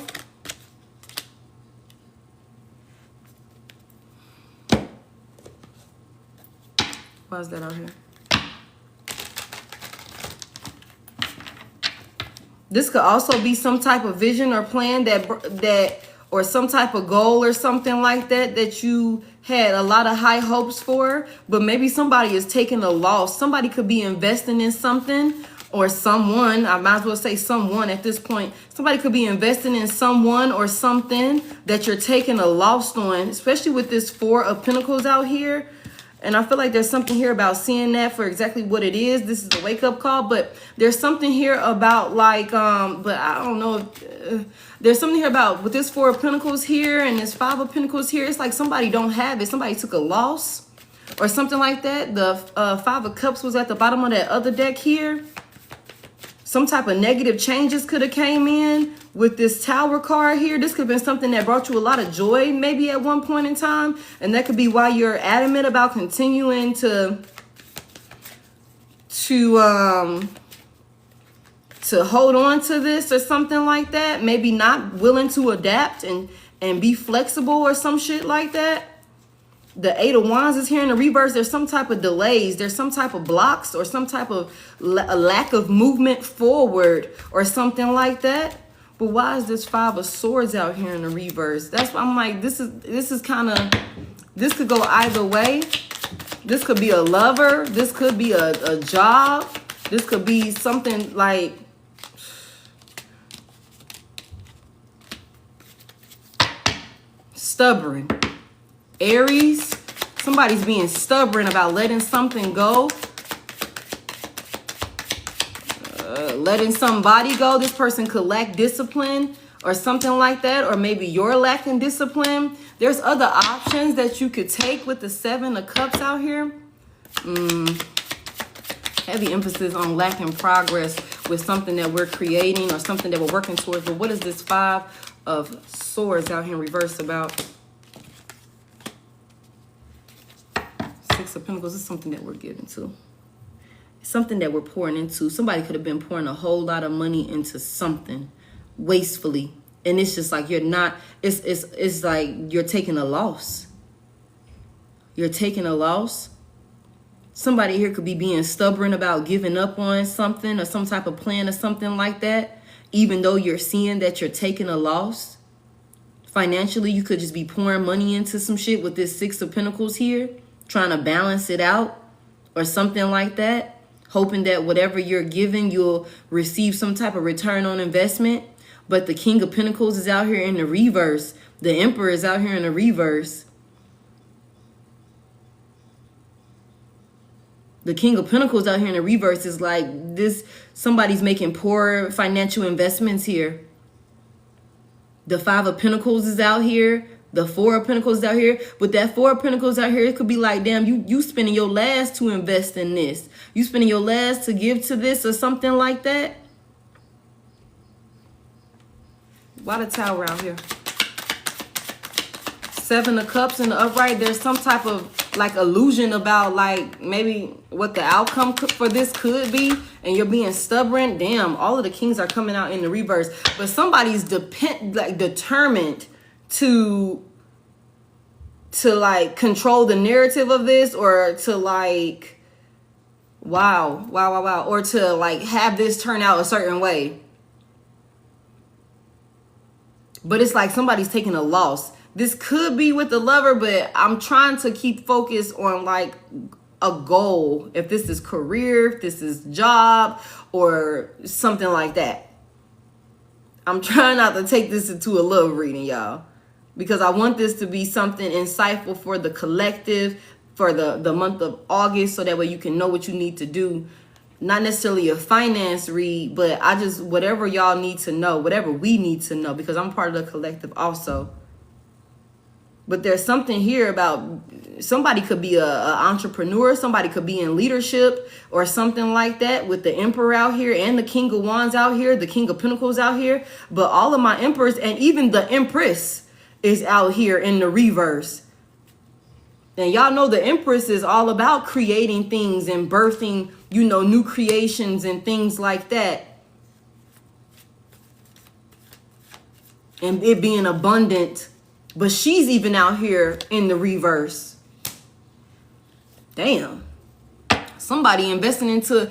Why is that out here? This could also be some type of vision or plan that or some type of goal or something like that you had a lot of high hopes for, but maybe somebody is taking a loss. Somebody could be investing in something or someone. I might as well say someone at this point. Somebody could be investing in someone or something that you're taking a loss on, especially with this Four of Pentacles out here. And I feel like there's something here about seeing that for exactly what it is. This is a wake-up call, but there's something here about like, but I don't know. There's something here about with this Four of Pentacles here and this Five of Pentacles here. It's like somebody don't have it. Somebody took a loss or something like that. The Five of Cups was at the bottom of that other deck here. Some type of negative changes could have came in with this Tower card here. This could have been something that brought you a lot of joy maybe at one point in time. And that could be why you're adamant about continuing to hold on to this or something like that. Maybe not willing to adapt and be flexible or some shit like that. The Eight of Wands is here in the reverse. There's some type of delays. There's some type of blocks or some type of lack of movement forward or something like that. But why is this Five of Swords out here in the reverse? That's why I'm like, this is kind of, this could go either way. This could be a lover. This could be a job. This could be something like, stubborn. Aries, somebody's being stubborn about letting something go. Letting somebody go. This person could lack discipline or something like that. Or maybe you're lacking discipline. There's other options that you could take with the Seven of Cups out here. Heavy emphasis on lacking progress with something that we're creating or something that we're working towards. But what is this Five of Swords out here in reverse about? Six of Pentacles is something that we're giving to. Something that we're pouring into. Somebody could have been pouring a whole lot of money into something wastefully. And it's just like you're not, it's like you're taking a loss. You're taking a loss. Somebody here could be being stubborn about giving up on something or some type of plan or something like that. Even though you're seeing that you're taking a loss. Financially, you could just be pouring money into some shit with this Six of Pentacles here. Trying to balance it out or something like that. Hoping that whatever you're giving, you'll receive some type of return on investment. But the King of Pentacles is out here in the reverse. The Emperor is out here in the reverse. The King of Pentacles out here in the reverse is like this. Somebody's making poor financial investments here. The Five of Pentacles is out here. The Four of Pentacles out here. With that Four of Pentacles out here, it could be like, damn, you spending your last to invest in this. You spending your last to give to this or something like that. Why the Tower out here? Seven of Cups in the upright. There's some type of like illusion about like maybe what the outcome for this could be. And you're being stubborn. Damn, all of the Kings are coming out in the reverse. But somebody's determined to like control the narrative of this or to like wow or to like have this turn out a certain way. But it's like somebody's taking a loss. This could be with the lover, but I'm trying to keep focus on like a goal. If this is career, if this is job or something like that. I'm trying not to take this into a love reading, y'all. Because I want this to be something insightful for the collective, for the month of August, so that way you can know what you need to do. Not necessarily a finance read, but whatever y'all need to know, whatever we need to know, because I'm part of the collective also. But there's something here about somebody could be a entrepreneur, somebody could be in leadership or something like that, with the Emperor out here and the King of Wands out here, the King of Pentacles out here. But all of my Emperors and even the Empress is out here in the reverse. And y'all know the Empress is all about creating things and birthing, you know, new creations and things like that. And it being abundant. But she's even out here in the reverse. Damn. Somebody investing into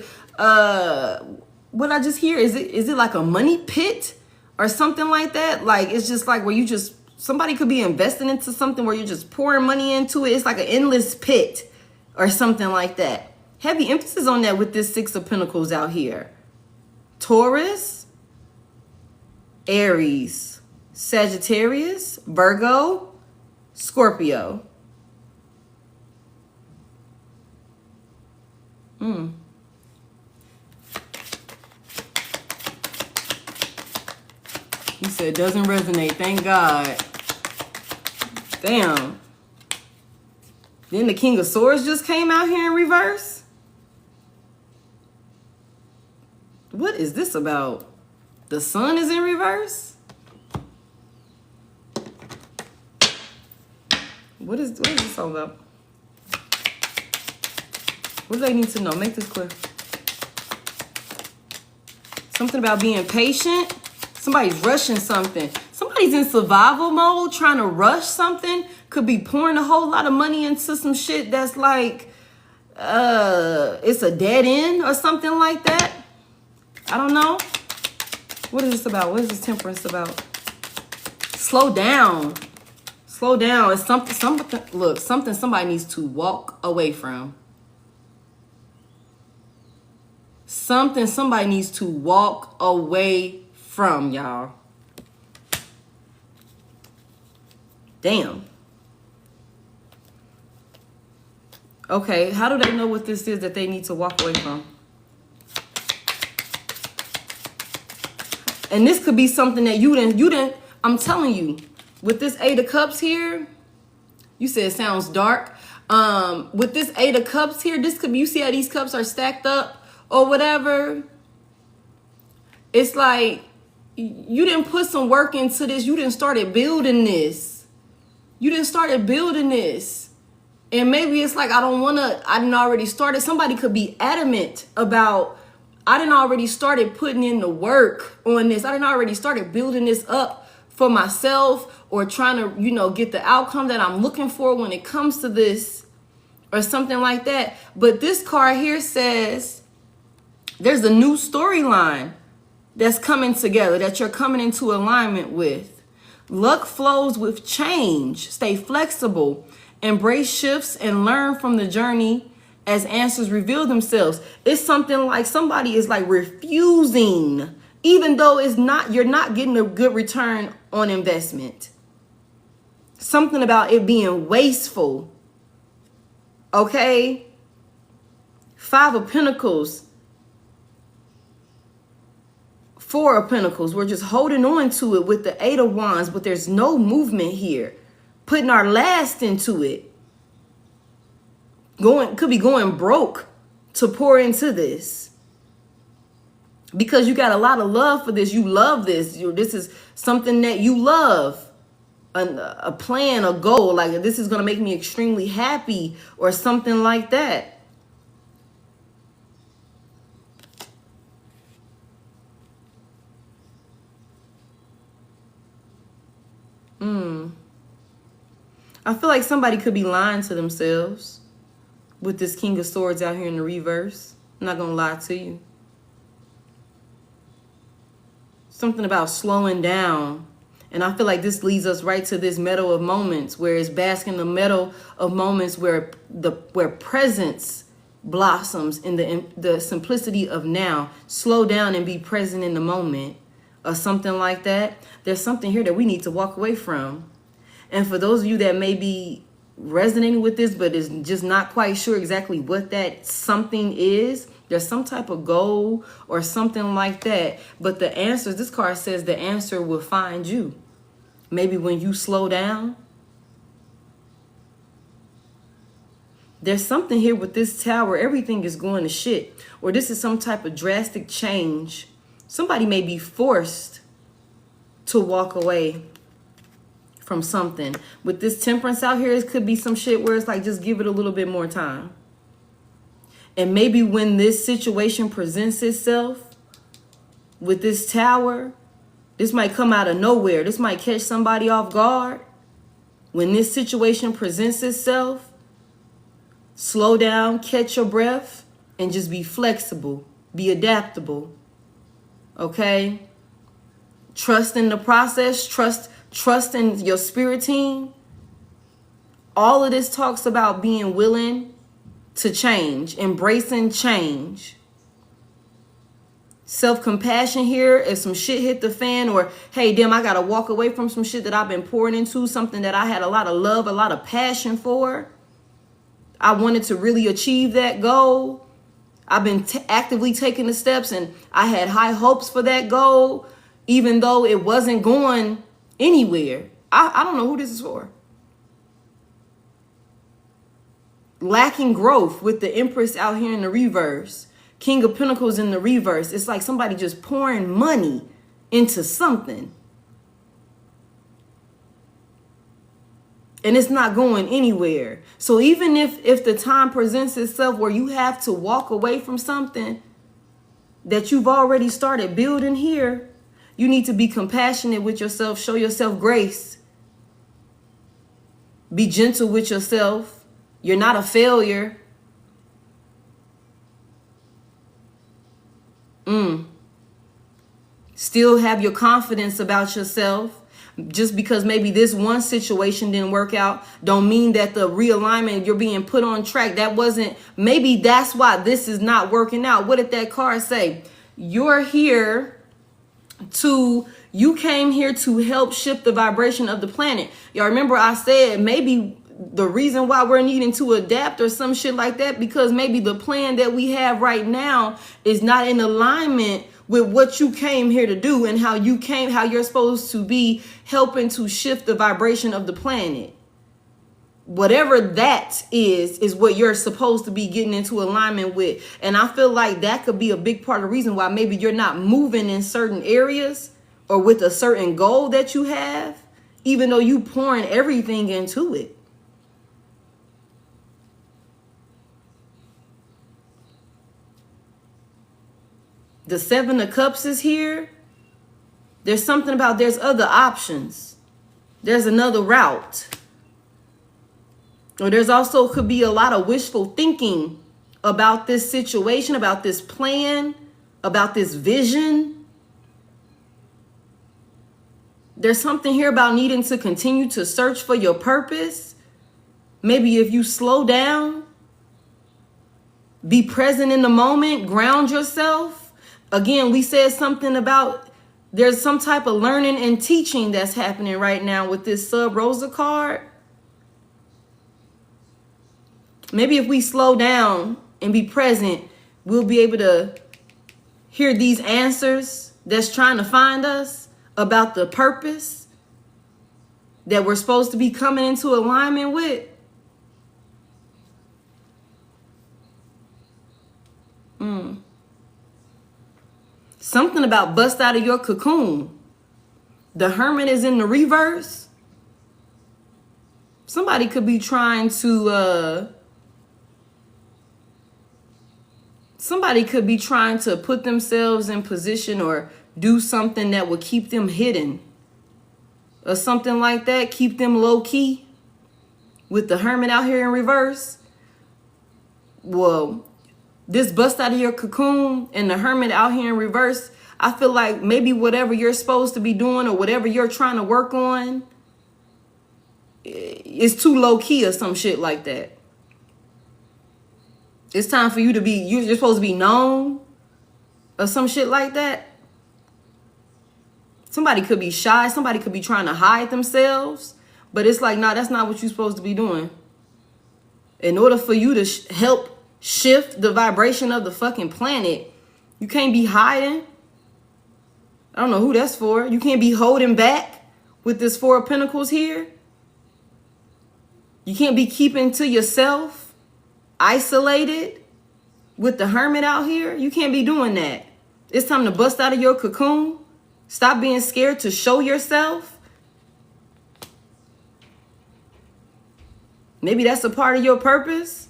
what I just hear, is it like a money pit or something like that? Like, it's just like where you just, somebody could be investing into something where you're just pouring money into it. It's like an endless pit or something like that. Heavy emphasis on that with this Six of Pentacles out here. Taurus, Aries, Sagittarius, Virgo, Scorpio. He said, doesn't resonate. Thank God. Damn. Then the King of Swords just came out here in reverse. What is this about? The Sun is in reverse? What is this all about? What do they need to know? Make this clear. Something about being patient. Somebody's rushing something. Somebody's in survival mode trying to rush something. Could be pouring a whole lot of money into some shit that's like, it's a dead end or something like that. I don't know. What is this about? What is this Temperance about? Slow down. Slow down. It's something, look, something somebody needs to walk away from. Something somebody needs to walk away from, y'all. Damn. Okay, how do they know what this is that they need to walk away from? And this could be something that you didn't, I'm telling you, with this Eight of Cups here, you said it sounds dark. With this Eight of Cups here, this could be, you see how these cups are stacked up or whatever. It's like you didn't put some work into this. You didn't started building this. You didn't started building this. And maybe it's like, I didn't already started. Somebody could be adamant about, I didn't already started putting in the work on this. I didn't already started building this up for myself, or trying to, you know, get the outcome that I'm looking for when it comes to this or something like that. But this card here says there's a new storyline that's coming together, that you're coming into alignment with. Luck flows with change. Stay flexible. Embrace shifts and learn from the journey as answers reveal themselves. It's something like somebody is like refusing, even though it's not, you're not getting a good return on investment. Something about it being wasteful. Okay? Five of Pentacles. Four of Pentacles. We're just holding on to it with the Eight of Wands, but there's no movement here. Putting our last into it. Could be going broke to pour into this. Because you got a lot of love for this. You love this. This is something that you love. A plan, a goal. Like, this is going to make me extremely happy or something like that. I feel like somebody could be lying to themselves with this King of Swords out here in the reverse. I'm not going to lie to you. Something about slowing down. And I feel like this leads us right to this meadow of moments, where it's basking the meadow of moments where presence blossoms in the simplicity of now. Slow down and be present in the moment or something like that. There's something here that we need to walk away from. And for those of you that may be resonating with this, but is just not quite sure exactly what that something is, there's some type of goal or something like that. But the answer, this card says the answer will find you. Maybe when you slow down. There's something here with this Tower. Everything is going to shit. Or this is some type of drastic change. Somebody may be forced to walk away from something. With this Temperance out here, it could be some shit where it's like, just give it a little bit more time. And maybe when this situation presents itself with this Tower, this might come out of nowhere. This might catch somebody off guard. When this situation presents itself, slow down, catch your breath, and just be flexible. Be adaptable. Okay? Trust in the process. Trust in your spirit team. All of this talks about being willing to change, embracing change. Self-compassion here. If some shit hit the fan, or hey, damn, I gotta walk away from some shit that I've been pouring into, something that I had a lot of love, a lot of passion for. I wanted to really achieve that goal. I've been actively taking the steps, and I had high hopes for that goal, even though it wasn't going anywhere. I don't know who this is for. Lacking growth with the Empress out here in the reverse. King of Pentacles in the reverse. It's like somebody just pouring money into something. And it's not going anywhere. So even if the time presents itself where you have to walk away from something that you've already started building here, you need to be compassionate with yourself. Show yourself grace. Be gentle with yourself. You're not a failure. Still have your confidence about yourself. Just because maybe this one situation didn't work out, don't mean that the realignment, you're being put on track. That wasn't, maybe that's why this is not working out. What did that card say? You came here to help shift the vibration of the planet. Y'all remember I said maybe the reason why we're needing to adapt or some shit like that, because maybe the plan that we have right now is not in alignment with what you came here to do and how you're supposed to be helping to shift the vibration of the planet. Whatever that is what you're supposed to be getting into alignment with. And I feel like that could be a big part of the reason why maybe you're not moving in certain areas or with a certain goal that you have, even though you pouring everything into it. The Seven of Cups is here. There's something about there's other options. There's another route. Or there's also could be a lot of wishful thinking about this situation, about this plan, about this vision. There's something here about needing to continue to search for your purpose. Maybe if you slow down, be present in the moment, ground yourself. Again, we said something about there's some type of learning and teaching that's happening right now with this Sub Rosa card. Maybe if we slow down and be present, we'll be able to hear these answers that's trying to find us about the purpose that we're supposed to be coming into alignment with. Something about bust out of your cocoon. The Hermit is in the reverse. Somebody could be trying to put themselves in position or do something that would keep them hidden or something like that. Keep them low key with the Hermit out here in reverse. Well, this bust out of your cocoon and the Hermit out here in reverse, I feel like maybe whatever you're supposed to be doing or whatever you're trying to work on is too low key or some shit like that. It's time for you to be, you're supposed to be known or some shit like that. Somebody could be shy. Somebody could be trying to hide themselves. But it's like, nah, that's not what you're supposed to be doing. In order for you to help shift the vibration of the fucking planet, you can't be hiding. I don't know who that's for. You can't be holding back with this Four of Pentacles here. You can't be keeping to yourself isolated with the hermit out here. You can't be doing that. It's time to bust out of your cocoon. Stop being scared to show yourself. Maybe that's a part of your purpose.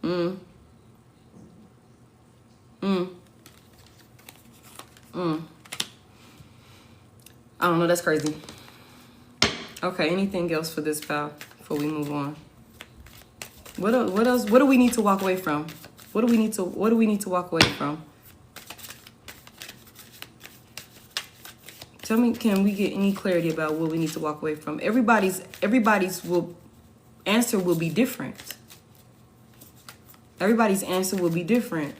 I don't know, that's crazy. Okay, anything else for this pal before we move on? What else? What do we need to walk away from? What do we need to walk away from? Tell me, can we get any clarity about what we need to walk away from? Everybody's answer will be different. Everybody's answer will be different.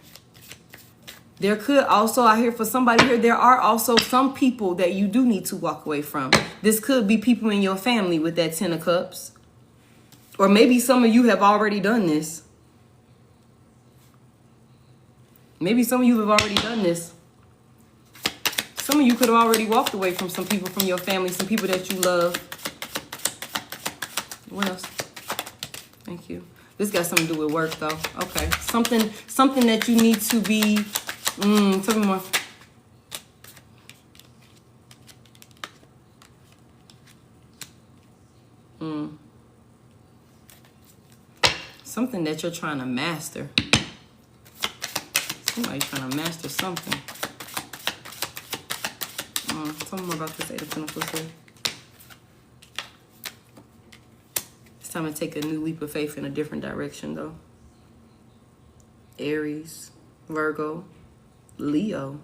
There could also, I hear for somebody here, there are also some people that you do need to walk away from. This could be people in your family with that 10 of Cups. Or maybe some of you have already done this. Maybe some of you have already done this. Some of you could have already walked away from some people from your family, some people that you love. What else? Thank you. This got something to do with work, though. Okay. Something that you need to be... tell me more. Something that you're trying to master. Somebody's trying to master something. Tell me more about this 8 of Pentacles here. It's time to take a new leap of faith in a different direction, though. Aries, Virgo, Leo.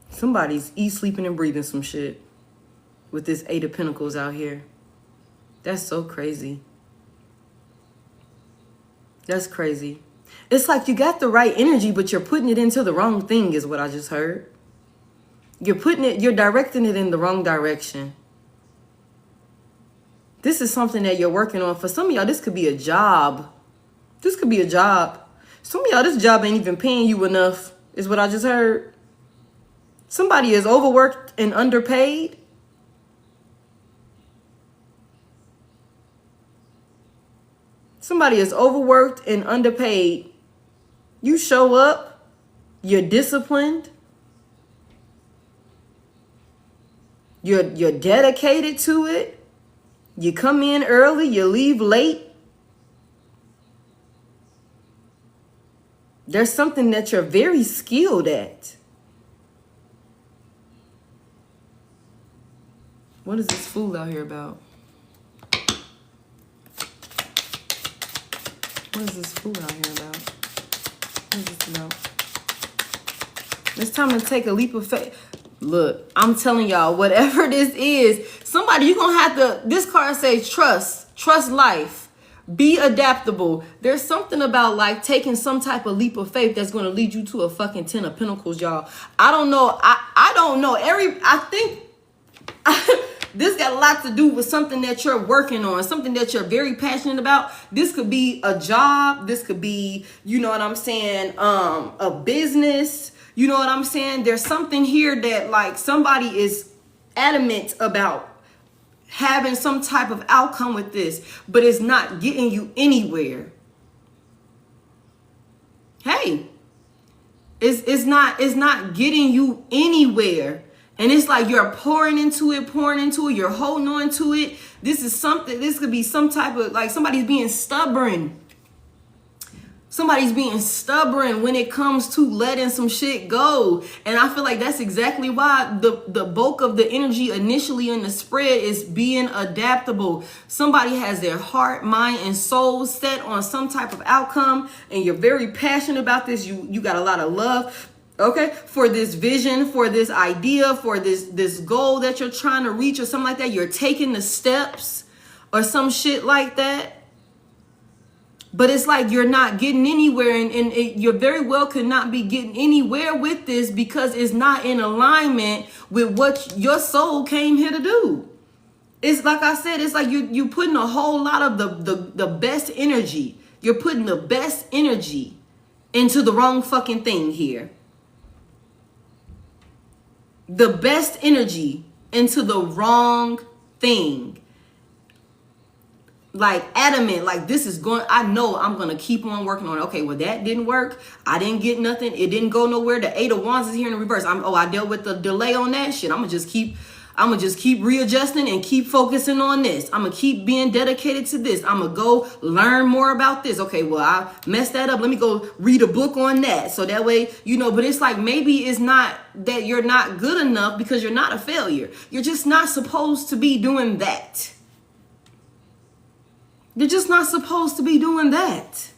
Somebody's sleeping and breathing some shit with this 8 of Pentacles out here. That's so crazy. That's crazy. It's like you got the right energy, but you're putting it into the wrong thing, is what I just heard. You're directing it in the wrong direction. This is something that you're working on. For some of y'all, this could be a job. This could be a job. Some of y'all, this job ain't even paying you enough, is what I just heard. Somebody is overworked and underpaid. Somebody is overworked and underpaid. You show up, you're disciplined, you're dedicated to it, you come in early, you leave late. There's something that you're very skilled at. What is this fool out here about? What is this fool out here about? What is this about? It's time to take a leap of faith. Look, I'm telling y'all, whatever this is, somebody, you're going to have to, this card says trust life, be adaptable. There's something about like taking some type of leap of faith that's going to lead you to a fucking 10 of Pentacles, y'all. I don't know. I don't know. I think this got a lot to do with something that you're working on, something that you're very passionate about. This could be a job. This could be, you know what I'm saying, a business. You know what I'm saying? There's something here that like somebody is adamant about having some type of outcome with this, but it's not getting you anywhere. Hey, it's not getting you anywhere. And it's like you're pouring into it, you're holding on to it. This could be some type of, like somebody's being stubborn. Somebody's being stubborn when it comes to letting some shit go. And I feel like that's exactly why the bulk of the energy initially in the spread is being adaptable. Somebody has their heart, mind, and soul set on some type of outcome, and you're very passionate about this. You got a lot of love. Okay, for this vision, for this idea, for this goal that you're trying to reach or something like that. You're taking the steps or some shit like that. But it's like you're not getting anywhere, and you very well could not be getting anywhere with this because it's not in alignment with what your soul came here to do. It's like I said, it's like you putting a whole lot of the best energy. You're putting the best energy into the wrong fucking thing here. The best energy into the wrong thing. like adamant, like this is going, I know I'm going to keep on working on it. Okay, well that didn't work. I didn't get nothing. It didn't go nowhere. The 8 of Wands is here in the reverse. I dealt with the delay on that shit. I'm going to just keep readjusting and keep focusing on this. I'm going to keep being dedicated to this. I'm going to go learn more about this. Okay, well, I messed that up. Let me go read a book on that. So that way, but it's like, maybe it's not that you're not good enough because you're not a failure. You're just not supposed to be doing that. You're just not supposed to be doing that.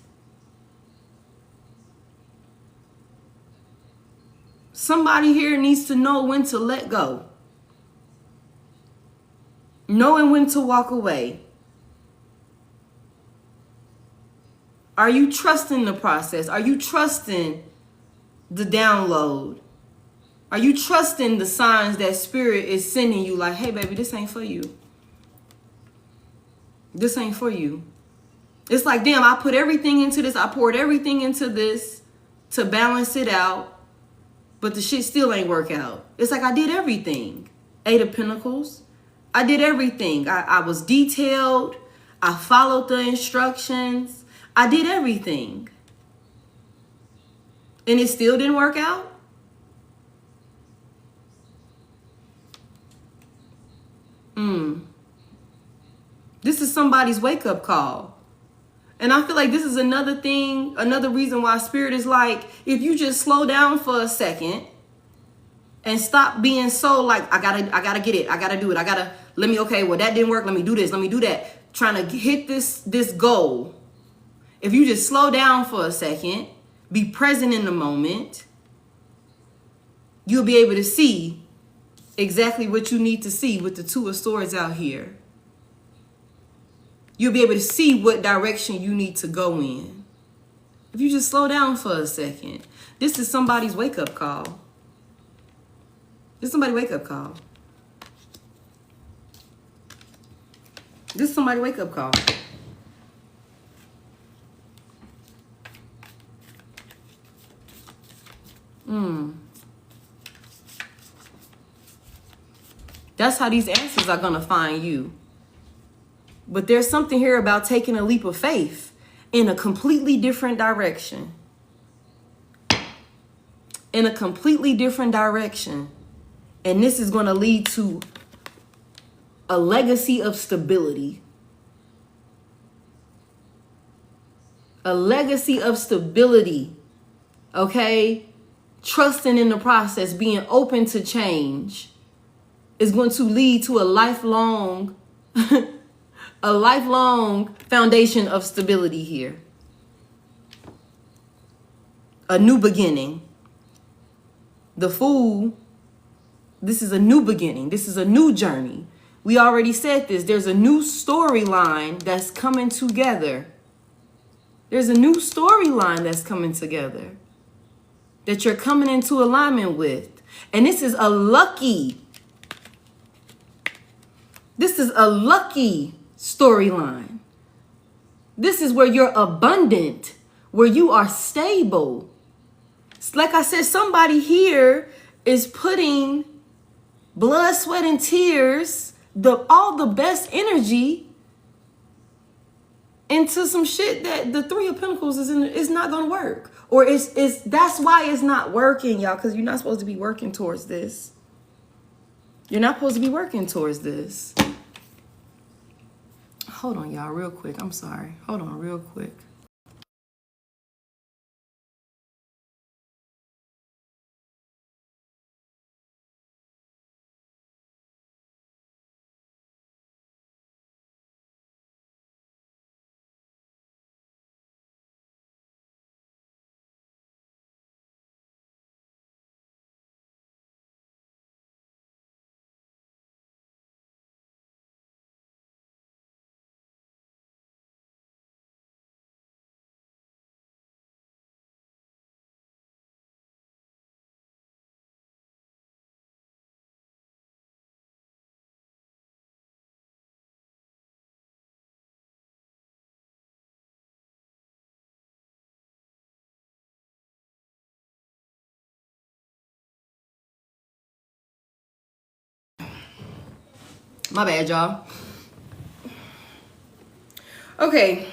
Somebody here needs to know when to let go. Knowing when to walk away. Are you trusting the process? Are you trusting the download? Are you trusting the signs that spirit is sending you like, hey, baby, this ain't for you. This ain't for you. It's like, damn, I put everything into this. I poured everything into this to balance it out. But the shit still ain't work out. It's like I did everything. 8 of Pentacles. I did everything. I was detailed. I followed the instructions. I did everything. And it still didn't work out? This is somebody's wake-up call. And I feel like this is another thing, another reason why spirit is like, if you just slow down for a second and stop being so like, I gotta get it. I gotta do it. Okay, well, that didn't work. Let me do this. Let me do that. Trying to hit this goal. If you just slow down for a second, be present in the moment, you'll be able to see exactly what you need to see with the 2 of Swords out here. You'll be able to see what direction you need to go in. If you just slow down for a second. This is somebody's wake-up call. This is somebody's wake-up call. This is somebody's wake-up call. That's how these answers are going to find you. But there's something here about taking a leap of faith in a completely different direction. In a completely different direction. And this is going to lead to a legacy of stability. A legacy of stability. Okay? Trusting in the process, being open to change is going to lead to a lifelong foundation of stability here. A new beginning. The Fool, this is a new beginning. This is a new journey. We already said this. There's a new storyline that's coming together. There's a new storyline that's coming together that you're coming into alignment with. And this is a lucky storyline. This is where you're abundant, where you are stable. Like I said, somebody here is putting blood, sweat, and tears, all the best energy into some shit that the 3 of Pentacles is not going to work. Or that's why it's not working, y'all, because you're not supposed to be working towards this. You're not supposed to be working towards this. Hold on, y'all, real quick. I'm sorry. Hold on, real quick. My bad, y'all. Okay.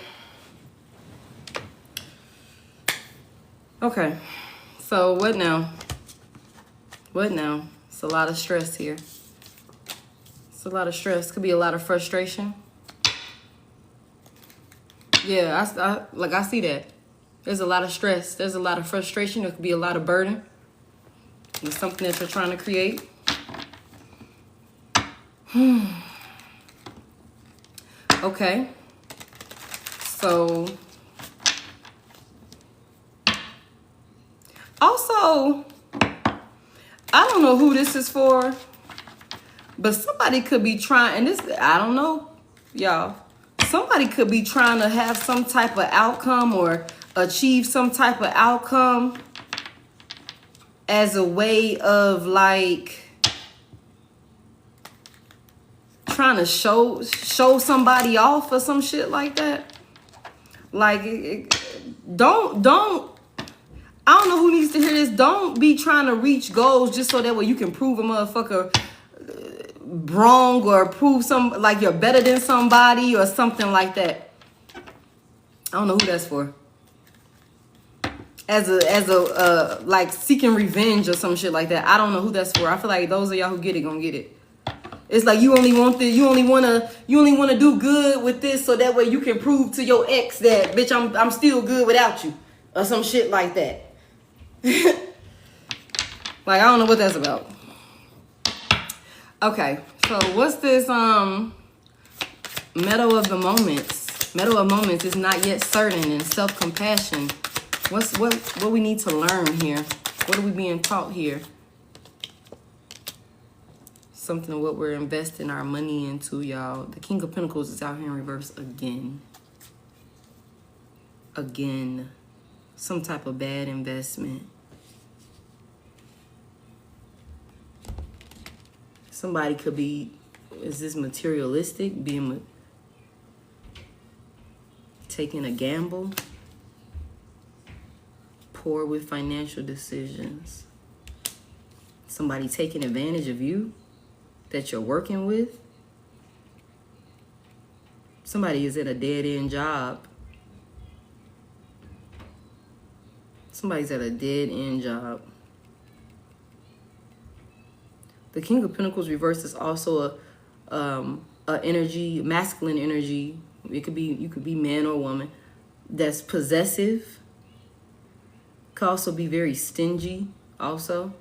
Okay. So what now? What now? It's a lot of stress here. It's a lot of stress. Could be a lot of frustration. Yeah, I see that. There's a lot of stress. There's a lot of frustration. There could be a lot of burden. It's something that you're trying to create. Okay. So, also, I don't know who this is for, but somebody could be trying, and this, I don't know, y'all. Somebody could be trying to have some type of outcome or achieve some type of outcome as a way of like trying to show somebody off or some shit like that. Like, don't, I don't know who needs to hear this. Don't be trying to reach goals just so that way you can prove a motherfucker wrong or prove like you're better than somebody or something like that. I don't know who that's for. As a like seeking revenge or some shit like that. I don't know who that's for. I feel like those of y'all who get it gonna get it. It's like you only wanna do good with this so that way you can prove to your ex that bitch I'm still good without you or some shit like that. Like I don't know what that's about. Okay, so what's this Medal of the Moments? Medal of Moments is not yet certain and self-compassion. What we need to learn here? What are we being taught here? Something of what we're investing our money into, y'all. The King of Pentacles is out here in reverse again. Again. Some type of bad investment. Somebody could be, is this materialistic? Taking a gamble? Poor with financial decisions. Somebody taking advantage of you that you're working with. Somebody is at a dead-end job. Somebody's at a dead-end job. The King of Pentacles reverse is also a energy, masculine energy. You could be man or woman that's possessive. Could also be very stingy also.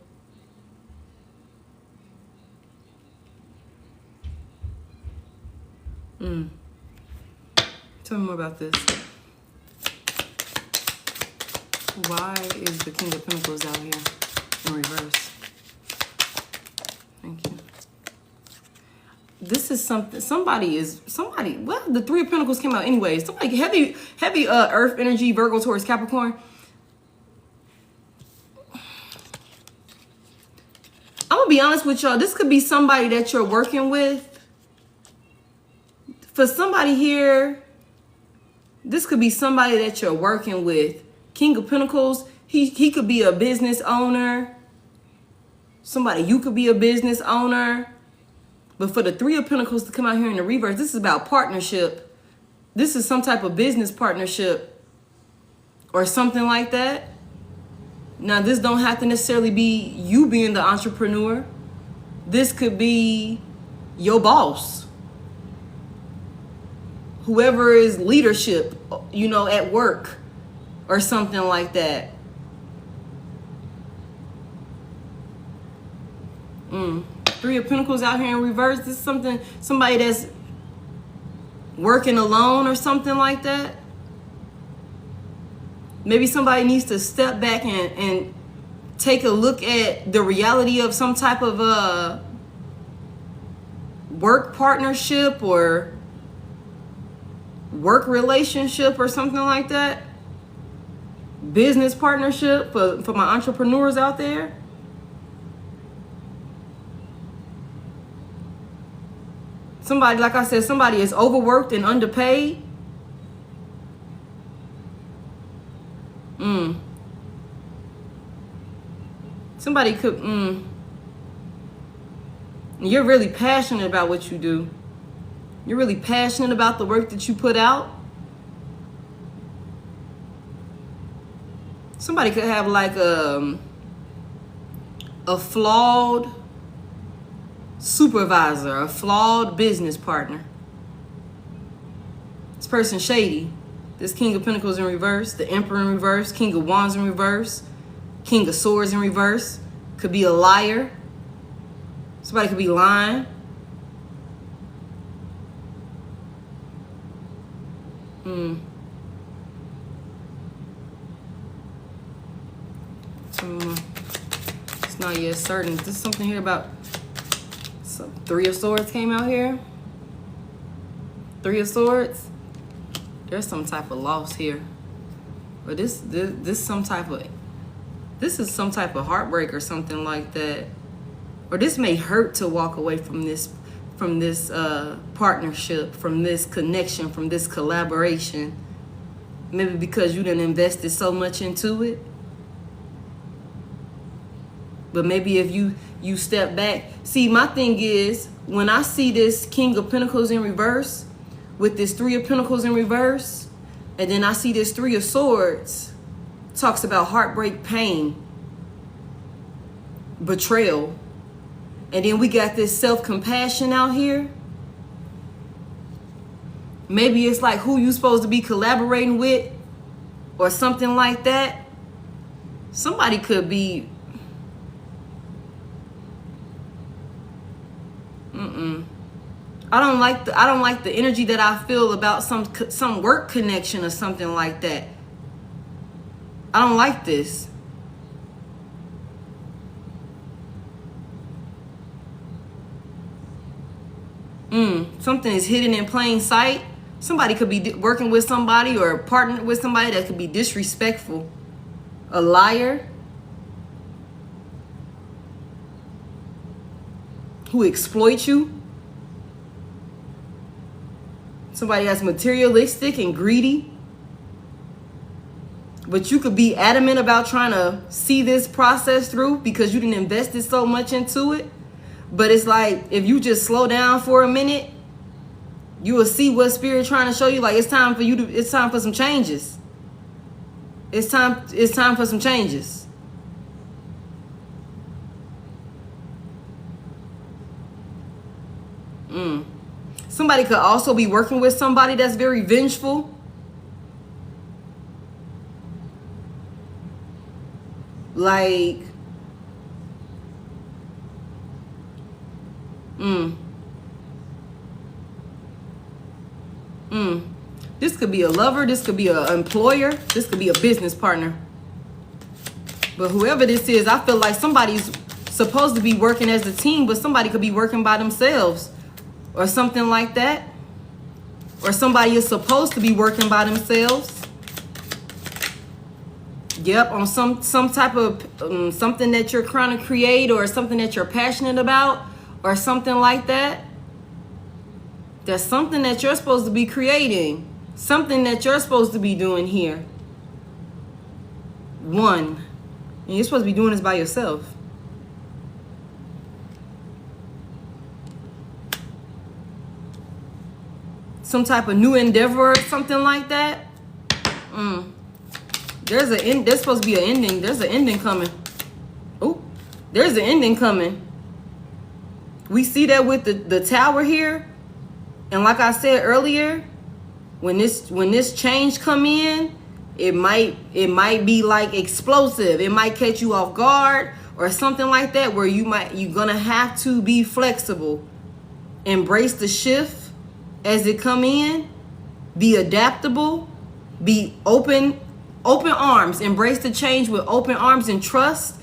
Tell me more about this. Why is the King of Pentacles out here in reverse? Thank you. This is something, well, the Three of Pentacles came out anyway. Somebody heavy earth energy, Virgo, Taurus, Capricorn. I'm gonna be honest with y'all. This could be somebody that you're working with. For somebody here, this could be somebody that you're working with. King of Pentacles, he could be a business owner. Somebody, you could be a business owner. But for the Three of Pentacles to come out here in the reverse, this is about partnership. This is some type of business partnership or something like that. Now, this don't have to necessarily be you being the entrepreneur. This could be your boss. Whoever is leadership, at work or something like that. Three of Pentacles out here in reverse. This is somebody that's working alone or something like that. Maybe somebody needs to step back and take a look at the reality of some type of work partnership or work relationship or something like that. Business partnership for my entrepreneurs out there. Somebody, like I said, somebody is overworked and underpaid. Somebody could, you're really passionate about what you do. You're really passionate about the work that you put out. Somebody could have like a flawed supervisor, a flawed business partner. This person shady. This King of Pentacles in reverse, the Emperor in reverse, King of Wands in reverse, King of Swords in reverse. Could be a liar. Somebody could be lying. It's not yet certain. Is this something here about Three of Swords came out here? Three of Swords? There's some type of loss here. Or this some type of, this is some type of heartbreak or something like that. Or this may hurt to walk away from this partnership, from this connection, from this collaboration. Maybe because you done invested so much into it. But maybe if you step back. See, my thing is, when I see this King of Pentacles in reverse with this Three of Pentacles in reverse, and then I see this Three of Swords, talks about heartbreak, pain, betrayal. And then we got this self-compassion out here. Maybe it's like who you supposed to be collaborating with or something like that. Somebody could be... I don't like the energy that I feel about some work connection or something like that. I don't like this. Something is hidden in plain sight. Somebody could be working with somebody or partnering with somebody that could be disrespectful. A liar. Who exploits you. Somebody that's materialistic and greedy. But you could be adamant about trying to see this process through because you didn't invested so much into it. But it's like, if you just slow down for a minute, you will see what Spirit trying to show you. Like, it's time for some changes. It's time for some changes. Somebody could also be working with somebody that's very vengeful. Like, this could be a lover, this could be an employer, this could be a business partner. But whoever this is, I feel like somebody's supposed to be working as a team, but somebody could be working by themselves or something like that. Or somebody is supposed to be working by themselves. Yep, on some type of something that you're trying to create or something that you're passionate about or something like that. There's something that you're supposed to be creating. Something that you're supposed to be doing here. And you're supposed to be doing this by yourself. Some type of new endeavor or something like that. There's supposed to be an ending. There's an ending coming. Oh, there's an ending coming. We see that with the tower here. And like I said earlier, when this change come in, it might be like explosive. It might catch you off guard or something like that, where you're gonna have to be flexible. Embrace the shift as it come in. Be adaptable. Be open arms. Embrace the change with open arms and trust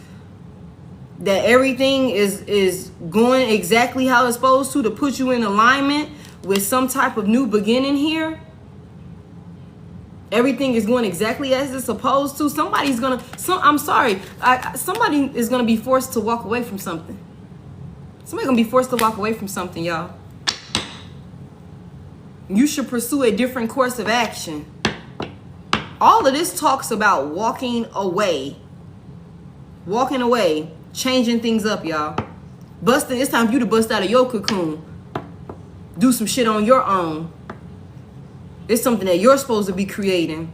that everything is going exactly how it's supposed to put you in alignment with some type of new beginning here. Everything is going exactly as it's supposed to. Somebody is gonna be forced to walk away from something. Somebody's gonna be forced to walk away from something, y'all. You should pursue a different course of action. All of this talks about walking away. Walking away. Changing things up, y'all. It's time for you to bust out of your cocoon. Do some shit on your own. It's something that you're supposed to be creating.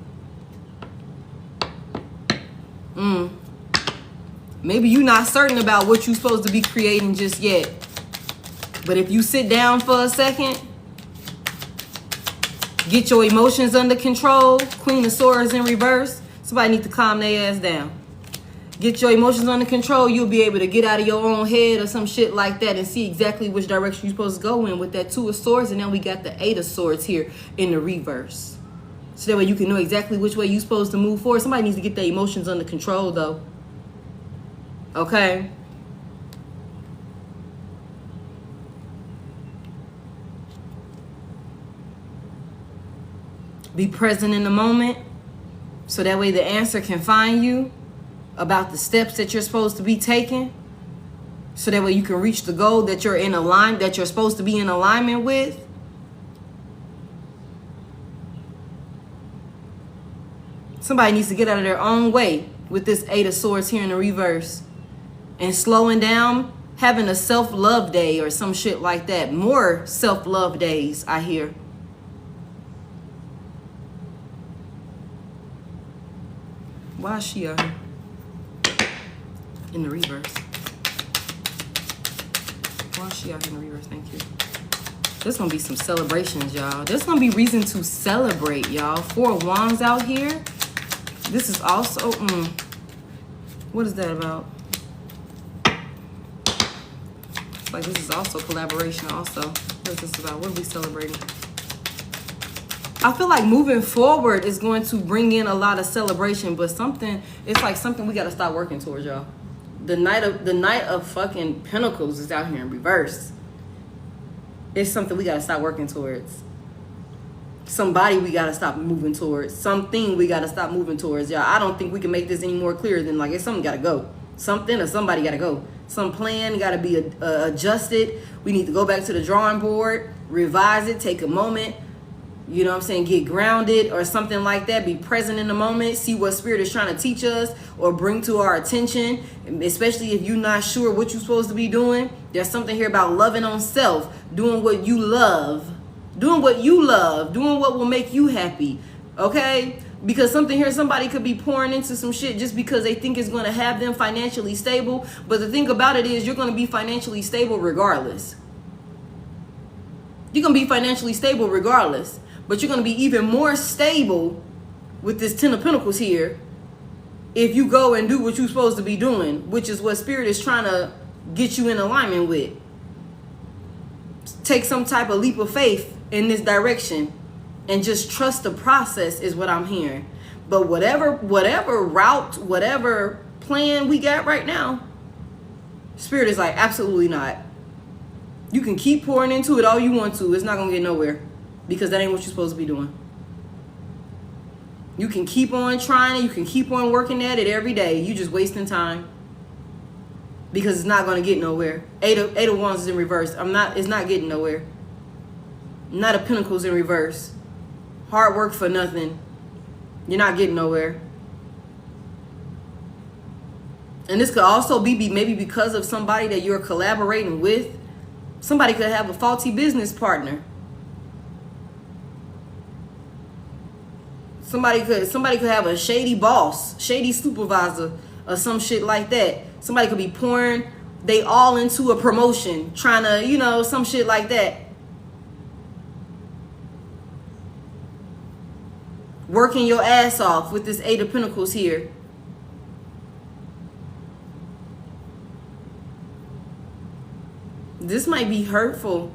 Maybe you're not certain about what you're supposed to be creating just yet. But if you sit down for a second, get your emotions under control. Queen of Swords in reverse. Somebody need to calm their ass down. Get your emotions under control. You'll be able to get out of your own head or some shit like that and see exactly which direction you're supposed to go in with that Two of Swords. And then we got the Eight of Swords here in the reverse. So that way you can know exactly which way you're supposed to move forward. Somebody needs to get their emotions under control though. Okay? Be present in the moment. So that way the answer can find you about the steps that you're supposed to be taking. So that way you can reach the goal that you're that you're supposed to be in alignment with. Somebody needs to get out of their own way with this Eight of Swords here in the reverse. And slowing down, having a self-love day or some shit like that. More self-love days, I hear. Why is she out here? In the reverse. Why is she out here in the reverse? Thank you. There's gonna be some celebrations, y'all. There's gonna be reason to celebrate, y'all. Four of Wands out here. This is also, what is that about? It's like this is also collaboration also. What is this about? What are we celebrating? I feel like moving forward is going to bring in a lot of celebration, but it's like something we got to stop working towards, y'all. The Knight of fucking Pentacles is out here in reverse. It's something we got to stop working towards. Somebody we got to stop moving towards. Something we got to stop moving towards, y'all. I don't think we can make this any more clear than like it's something got to go. Something or somebody got to go. Some plan got to be adjusted. We need to go back to the drawing board, revise it, take a moment. You know what I'm saying? Get grounded or something like that. Be present in the moment. See what spirit is trying to teach us or bring to our attention. Especially if you're not sure what you're supposed to be doing. There's something here about loving on self. Doing what you love. Doing what you love. Doing what will make you happy. Okay? Because something here, somebody could be pouring into some shit just because they think it's going to have them financially stable. But the thing about it is you're going to be financially stable regardless. You're going to be financially stable regardless. But you're going to be even more stable with this Ten of Pentacles here if you go and do what you're supposed to be doing, which is what Spirit is trying to get you in alignment with. Take some type of leap of faith in this direction and just trust the process is what I'm hearing. But whatever route, whatever plan we got right now, Spirit is like, absolutely not. You can keep pouring into it all you want to. It's not going to get nowhere. Because that ain't what you're supposed to be doing. You can keep on trying it. You can keep on working at it every day. You just wasting time. Because it's not going to get nowhere. Eight of Wands is in reverse. It's not getting nowhere. Knight of Pentacles in reverse. Hard work for nothing. You're not getting nowhere. And this could also be maybe because of somebody that you're collaborating with. Somebody could have a faulty business partner. Somebody could have a shady boss, shady supervisor, or some shit like that. Somebody could be pouring they all into a promotion, trying to, some shit like that. Working your ass off with this Eight of Pentacles here. This might be hurtful.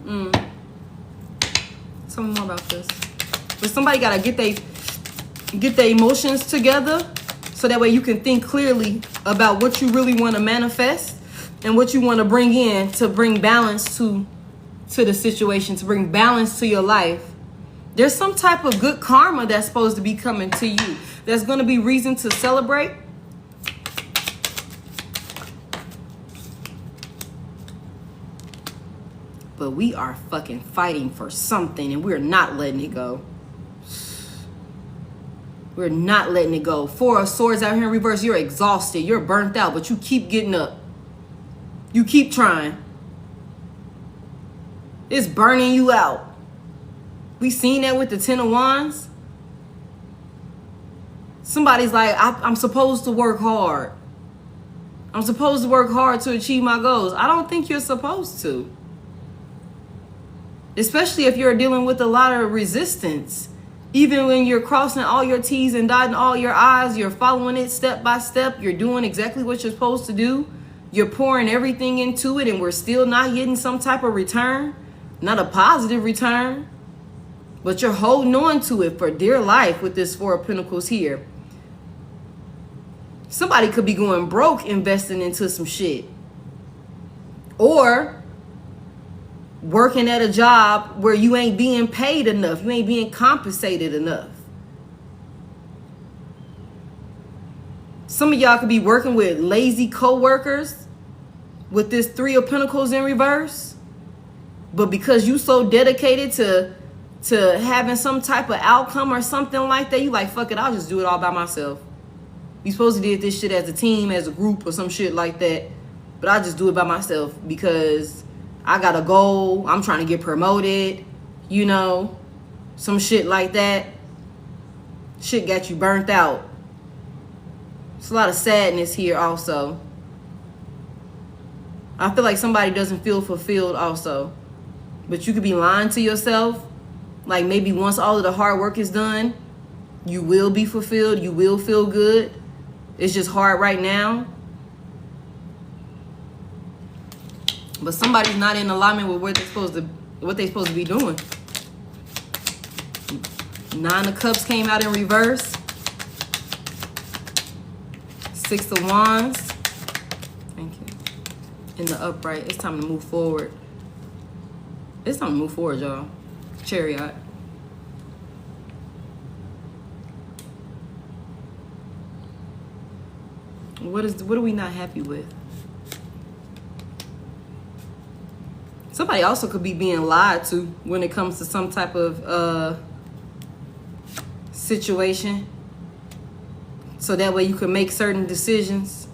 Tell me more about this. But somebody gotta get their emotions together so that way you can think clearly about what you really want to manifest and what you want to bring in to bring balance to the situation, to bring balance to your life. There's some type of good karma that's supposed to be coming to you. There's going to be reason to celebrate. But we are fucking fighting for something and we're not letting it go. We're not letting it go. Four of Swords out here in reverse. You're exhausted. You're burnt out, but you keep getting up. You keep trying. It's burning you out. We seen that with the Ten of Wands. Somebody's like, I'm supposed to work hard. I'm supposed to work hard to achieve my goals. I don't think you're supposed to. Especially if you're dealing with a lot of resistance. Even when you're crossing all your T's and dotting all your I's, you're following it step by step. You're doing exactly what you're supposed to do. You're pouring everything into it, and we're still not getting some type of return. Not a positive return. But you're holding on to it for dear life with this Four of Pentacles here. Somebody could be going broke investing into some shit. Or working at a job where you ain't being paid enough. You ain't being compensated enough. Some of y'all could be working with lazy co-workers with this Three of Pentacles in reverse. But because you so dedicated to having some type of outcome or something like that, you like, fuck it, I'll just do it all by myself. We supposed to did this shit as a team, as a group or some shit like that. But I just do it by myself because I got a goal. I'm trying to get promoted, you know, some shit like that. Shit got you burnt out. It's a lot of sadness here also. I feel like somebody doesn't feel fulfilled also. But you could be lying to yourself. Like maybe once all of the hard work is done, you will be fulfilled. You will feel good. It's just hard right now. But somebody's not in alignment with what they're supposed to be doing. Nine of Cups came out in reverse. Six of Wands. Thank you. In the upright. It's time to move forward. It's time to move forward, y'all. Chariot. What are we not happy with? Somebody also could be being lied to when it comes to some type of situation. So that way you can make certain decisions.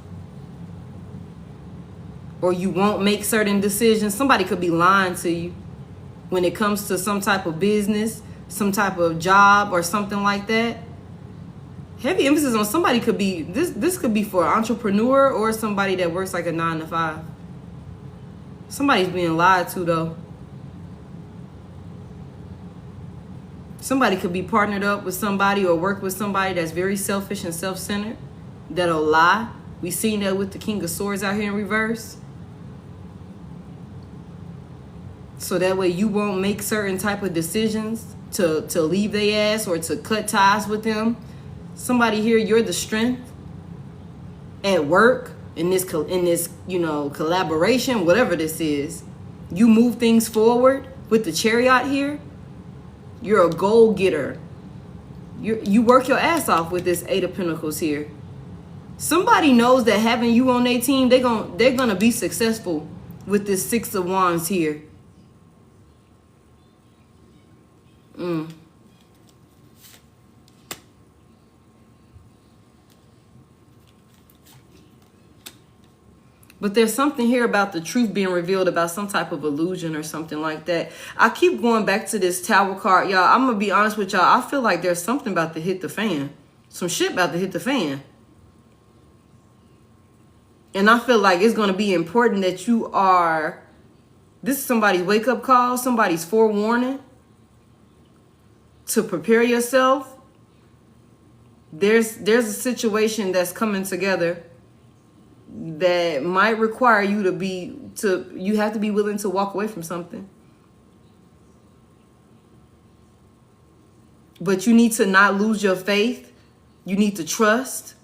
Or you won't make certain decisions. Somebody could be lying to you when it comes to some type of business, some type of job or something like that. Heavy emphasis on somebody could be, this could be for an entrepreneur or somebody that works like a 9 to 5. Somebody's being lied to though. Somebody could be partnered up with somebody or work with somebody that's very selfish and self-centered, that'll lie. We seen that with the King of Swords out here in reverse. So that way you won't make certain type of decisions to leave their ass or to cut ties with them. Somebody here, you're the strength at work in this you know, collaboration, whatever this is. You move things forward with the Chariot here. You're a goal getter. You work your ass off with this Eight of Pentacles here. Somebody knows that having you on their team, they're gonna be successful with this Six of Wands here. But there's something here about the truth being revealed about some type of illusion or something like that. I keep going back to this Tower card, y'all. I'm gonna be honest with y'all. I feel like there's something about to hit the fan. Some shit about to hit the fan. And I feel like it's gonna be important that you are, this is somebody's wake-up call, somebody's forewarning to prepare yourself. There's a situation that's coming together that might require you you have to be willing to walk away from something. But you need to not lose your faith. You need to trust.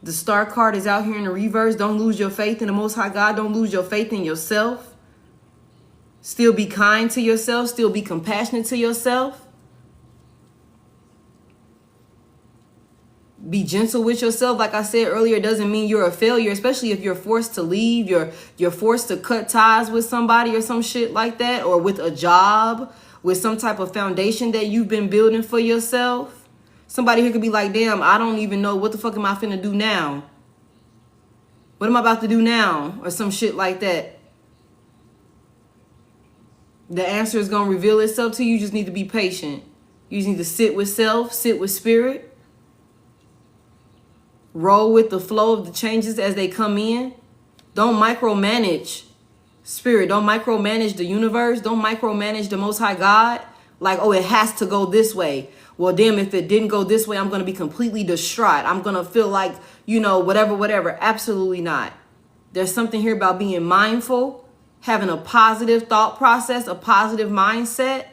The Star card is out here in the reverse. Don't lose your faith in the Most High God. Don't lose your faith in yourself. Still be kind to yourself. Still be compassionate to yourself. Be gentle with yourself. Like I said earlier, it doesn't mean you're a failure, especially if you're forced to leave. You're forced to cut ties with somebody or some shit like that, or with a job, with some type of foundation that you've been building for yourself. Somebody here could be like, damn, I don't even know what the fuck am I finna do now? What am I about to do now? Or some shit like that. The answer is going to reveal itself to you. You just need to be patient. You just need to sit with self, sit with spirit. Roll with the flow of the changes as they come in. Don't micromanage spirit. Don't micromanage the universe. Don't micromanage the Most High God. Like, oh, it has to go this way. Well, damn, if it didn't go this way, I'm going to be completely distraught. I'm going to feel like, whatever. Absolutely not. There's something here about being mindful, having a positive thought process, a positive mindset,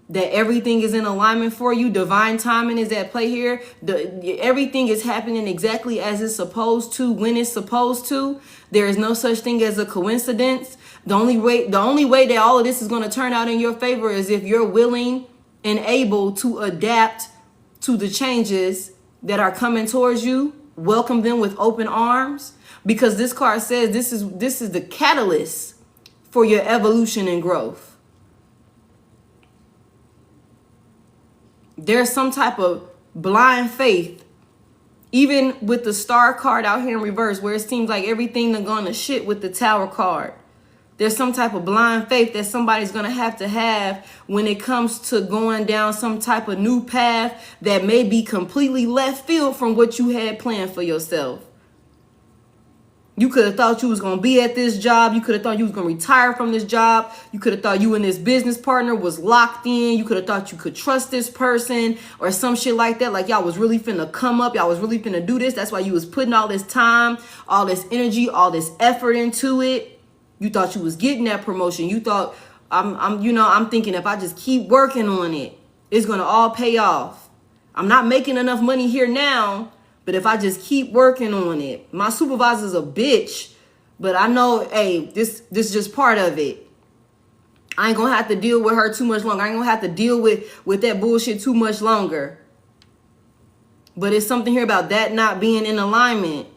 that everything is in alignment for you. Divine timing is at play here. Everything is happening exactly as it's supposed to, when it's supposed to. There is no such thing as a coincidence. The only way that all of this is going to turn out in your favor is if you're willing and able to adapt to the changes that are coming towards you. Welcome them with open arms, because this card says this is the catalyst for your evolution and growth. There's some type of blind faith, even with the star card out here in reverse, where it seems like everything done gone to shit with the tower card. There's some type of blind faith that somebody's going to have when it comes to going down some type of new path that may be completely left field from what you had planned for yourself. You could have thought you was going to be at this job. You could have thought you was going to retire from this job. You could have thought you and this business partner was locked in. You could have thought you could trust this person or some shit like that. Like y'all was really finna come up. Y'all was really finna do this. That's why you was putting all this time, all this energy, all this effort into it. You thought you was getting that promotion. You thought, I'm thinking if I just keep working on it, it's going to all pay off. I'm not making enough money here now, but if I just keep working on it, my supervisor's a bitch, but I know, hey, this is just part of it. I ain't gonna have to deal with her too much longer. I ain't gonna have to deal with that bullshit too much longer. But it's something here about that not being in alignment.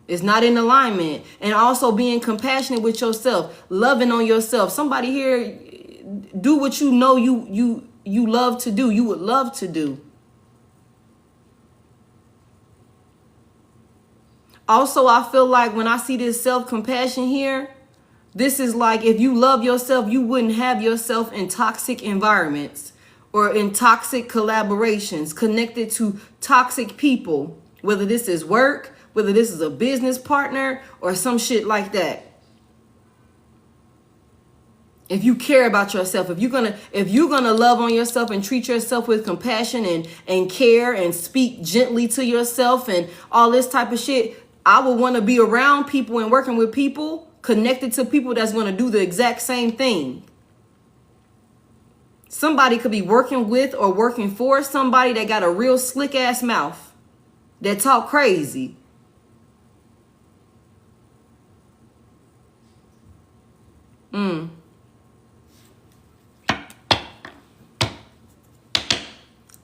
It's not in alignment. And also being compassionate with yourself, loving on yourself. Somebody here, do what you know you love to do, you would love to do. Also, I feel like when I see this self-compassion here, this is like if you love yourself, you wouldn't have yourself in toxic environments or in toxic collaborations connected to toxic people, whether this is work, whether this is a business partner or some shit like that. If you care about yourself, if you're gonna love on yourself and treat yourself with compassion and care and speak gently to yourself and all this type of shit, I would want to be around people and working with people, connected to people that's going to do the exact same thing. Somebody could be working with or working for somebody that got a real slick ass mouth, that talk crazy.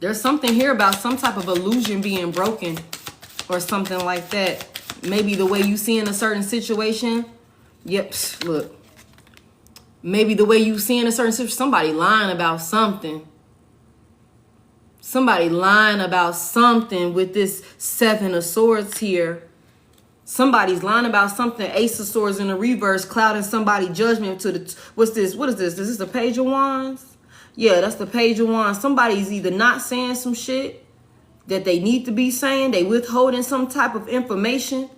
There's something here about some type of illusion being broken or something like that. Maybe the way you see in a certain situation. Yep, look. Maybe the way you see in a certain situation, somebody lying about something. Somebody lying about something with this 7 of Swords here. Somebody's lying about something. Ace of Swords in the reverse, clouding somebody's judgment to the, what's this? What is this? Is this the Page of Wands? Yeah, that's the Page of Wands. Somebody's either not saying some shit that they need to be saying, they withholding some type of information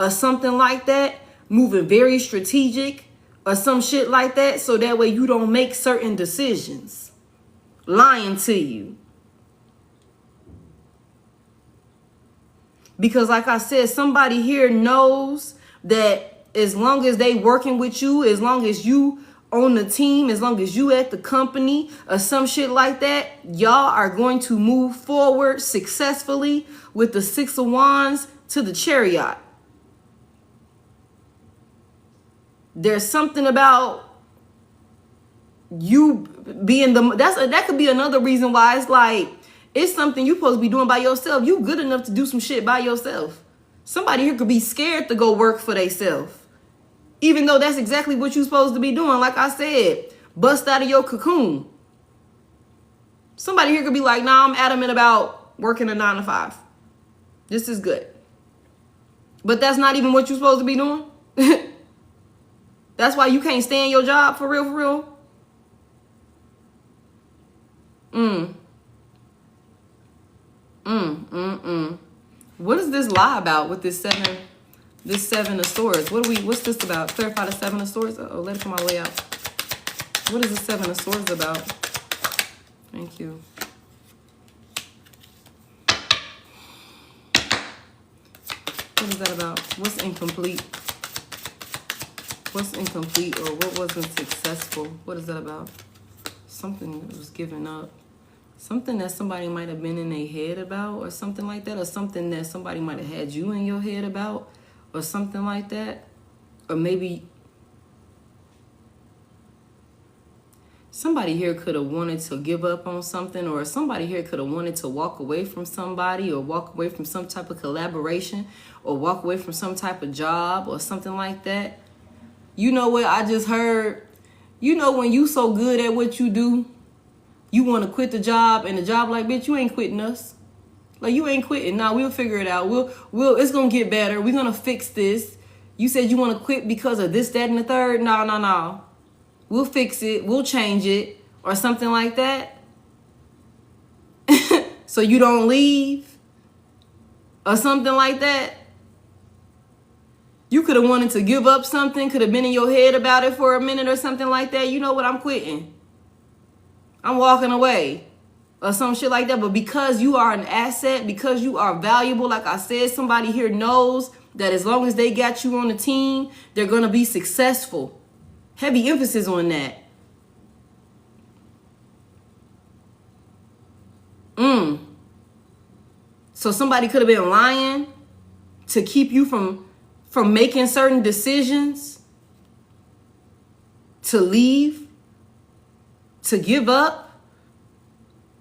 or something like that, moving very strategic or some shit like that, so that way you don't make certain decisions, lying to you. Because like I said, somebody here knows that as long as they working with you, as long as you on the team, as long as you at the company or some shit like that, y'all are going to move forward successfully with the 6 of Wands to the Chariot. There's something about you being that could be another reason why it's like, it's something you're supposed to be doing by yourself. You good enough to do some shit by yourself. Somebody here could be scared to go work for themselves, even though that's exactly what you're supposed to be doing. Like I said, bust out of your cocoon. Somebody here could be like, nah, I'm adamant about working a 9 to 5. This is good. But that's not even what you're supposed to be doing. That's why you can't stay in your job for real, for real. What is this lie about with this seven of swords? What's this about? Clarify the seven of swords. Uh-oh, let it come all the way out. What is the seven of swords about? Thank you. What is that about? What's incomplete? What's incomplete or what wasn't successful? What is that about? Something that was given up. Something that somebody might have been in their head about or something like that. Or something that somebody might have had you in your head about or something like that. Or maybe somebody here could have wanted to give up on something, or somebody here could have wanted to walk away from somebody, or walk away from some type of collaboration, or walk away from some type of job or something like that. You know what I just heard? You know when you so good at what you do, you want to quit the job, and the job like, bitch, you ain't quitting us. Like, you ain't quitting. Nah, we'll figure it out. It's going to get better. We're going to fix this. You said you want to quit because of this, that, and the third. No. We'll fix it. We'll change it. Or something like that. So you don't leave. Or something like that. You could have wanted to give up something. Could have been in your head about it for a minute or something like that. You know what? I'm quitting. I'm walking away. Or some shit like that. But because you are an asset, because you are valuable, like I said, somebody here knows that as long as they got you on the team, they're going to be successful. Heavy emphasis on that. So somebody could have been lying to keep you from making certain decisions, to leave, to give up,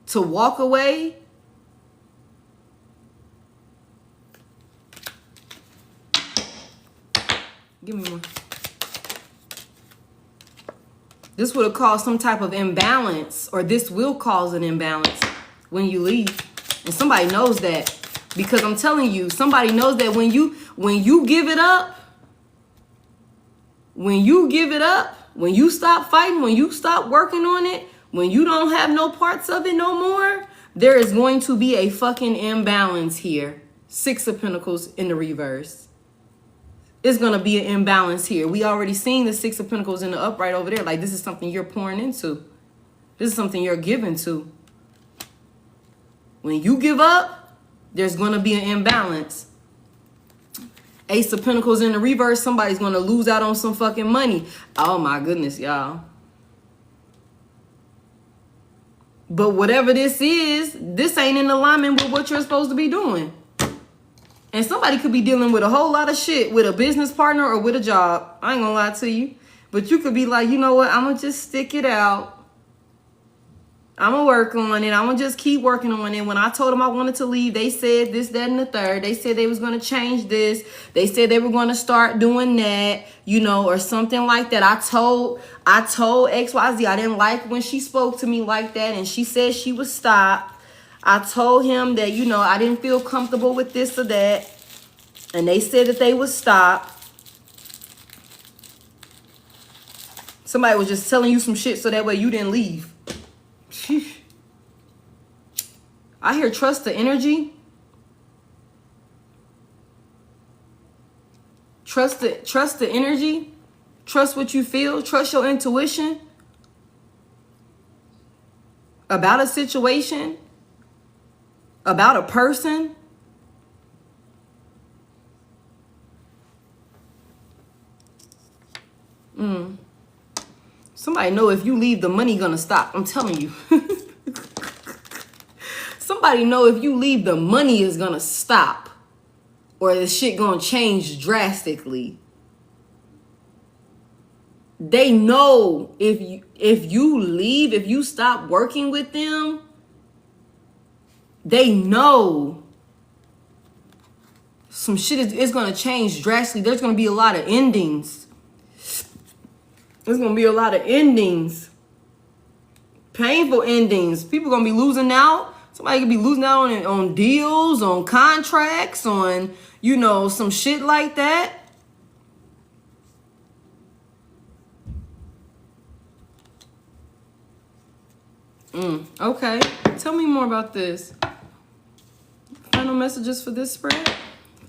to walk away. Give me more. This would have caused some type of imbalance, or this will cause an imbalance when you leave. And somebody knows that, because I'm telling you, somebody knows that when you give it up, when you stop fighting, when you stop working on it, when you don't have no parts of it no more, there is going to be a fucking imbalance here. 6 of Pentacles in the reverse. It's going to be an imbalance here. We already seen the 6 of Pentacles in the upright over there. Like, this is something you're pouring into. This is something you're giving to. When you give up, there's going to be an imbalance. Ace of Pentacles in the reverse. Somebody's going to lose out on some fucking money. Oh my goodness, y'all. But whatever this is, this ain't in alignment with what you're supposed to be doing. And somebody could be dealing with a whole lot of shit with a business partner or with a job. I ain't gonna lie to you. But you could be like, you know what? I'm gonna just stick it out. I'm gonna work on it. I'm gonna just keep working on it. When I told them I wanted to leave, they said this, that, and the third. They said they was gonna change this. They said they were gonna start doing that, you know, or something like that. I told XYZ I didn't like when she spoke to me like that, and she said she would stop. I told him that, you know, I didn't feel comfortable with this or that, and they said that they would stop. Somebody was just telling you some shit so that way you didn't leave. I hear trust the energy. Trust the energy. Trust what you feel. Trust your intuition about a situation, about a person. Somebody know if you leave, the money gonna stop. I'm telling you. Somebody know if you leave, the money is gonna stop, or the shit gonna change drastically. They know if you leave, if you stop working with them, they know some shit is gonna change drastically. There's gonna be a lot of endings. There's gonna be a lot of endings. Painful endings. People gonna be losing out. Somebody could be losing out on deals, on contracts, on, you know, some shit like that. Okay. Tell me more about this. messages for this spread?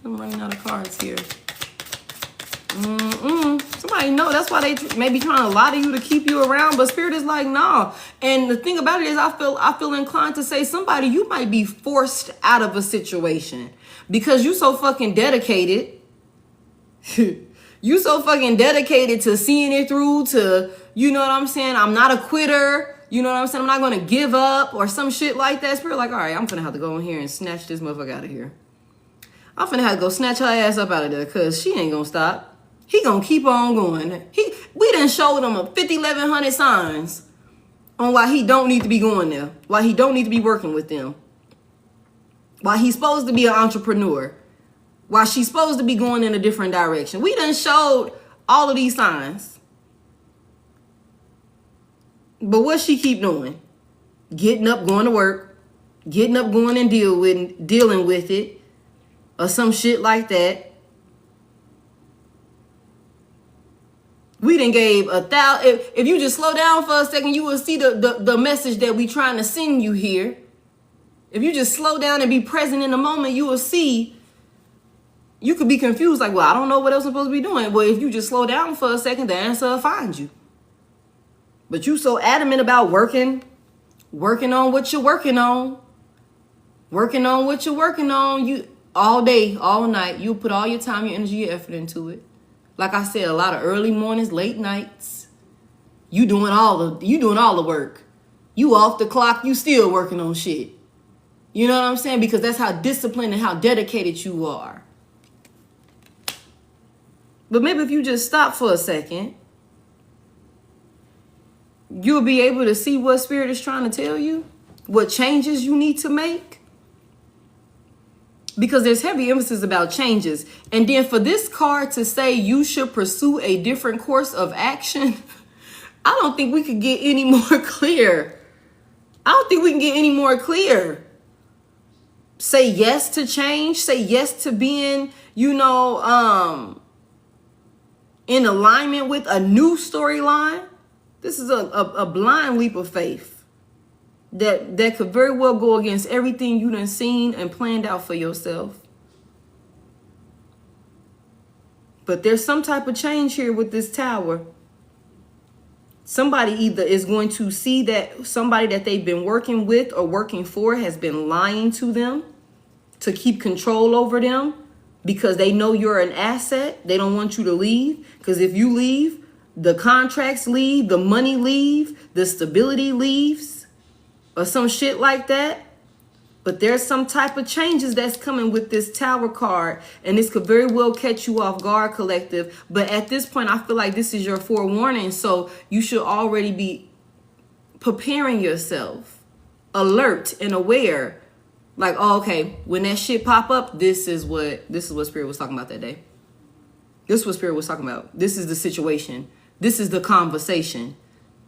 I'm running out of cards here. Somebody know that's why they may be trying to lie to you to keep you around, but Spirit is like, no. And the thing about it is, I feel inclined to say, somebody, you might be forced out of a situation because you so fucking dedicated. You so fucking dedicated to seeing it through, to, you know what I'm saying? I'm not a quitter. You know what I'm saying? I'm not going to give up or some shit like that. Spirit like, all right, I'm finna have to go in here and snatch this motherfucker out of here. I'm finna have to go snatch her ass up out of there because she ain't going to stop. He gonna keep on going. We done showed him a 1,100 signs on why he don't need to be going there, why he don't need to be working with them, why he's supposed to be an entrepreneur, why she's supposed to be going in a different direction. We done showed all of these signs. But what she keep doing? Getting up, going to work, getting up, going and dealing with it, or some shit like that. We done gave 1,000. If you just slow down for a second, you will see the message that we trying to send you here. If you just slow down and be present in the moment, you will see. You could be confused, like, well, I don't know what else I'm supposed to be doing. Well, if you just slow down for a second, the answer will find you. But you so adamant about working on what you're working on, you all day, all night, you put all your time, your energy, your effort into it. Like I said, a lot of early mornings, late nights. You doing all the work. You off the clock, you still working on shit. You know what I'm saying? Because that's how disciplined and how dedicated you are. But maybe if you just stop for a second, you'll be able to see what Spirit is trying to tell you, what changes you need to make. Because there's heavy emphasis about changes. And then for this card to say you should pursue a different course of action, I don't think we could get any more clear. Say yes to change. Say yes to being, in alignment with a new storyline. This is a blind leap of faith. That could very well go against everything you done seen and planned out for yourself. But there's some type of change here with this tower. Somebody either is going to see that somebody that they've been working with or working for has been lying to them to keep control over them because they know you're an asset. They don't want you to leave, because if you leave, the contracts leave, the money leave, the stability leaves. Or some shit like that. But there's some type of changes that's coming with this Tower card. And this could very well catch you off guard, collective. But at this point, I feel like this is your forewarning. So you should already be preparing yourself. Alert and aware. Like, oh, okay, when that shit pop up, this is what Spirit was talking about that day. This is what Spirit was talking about. This is the situation. This is the conversation.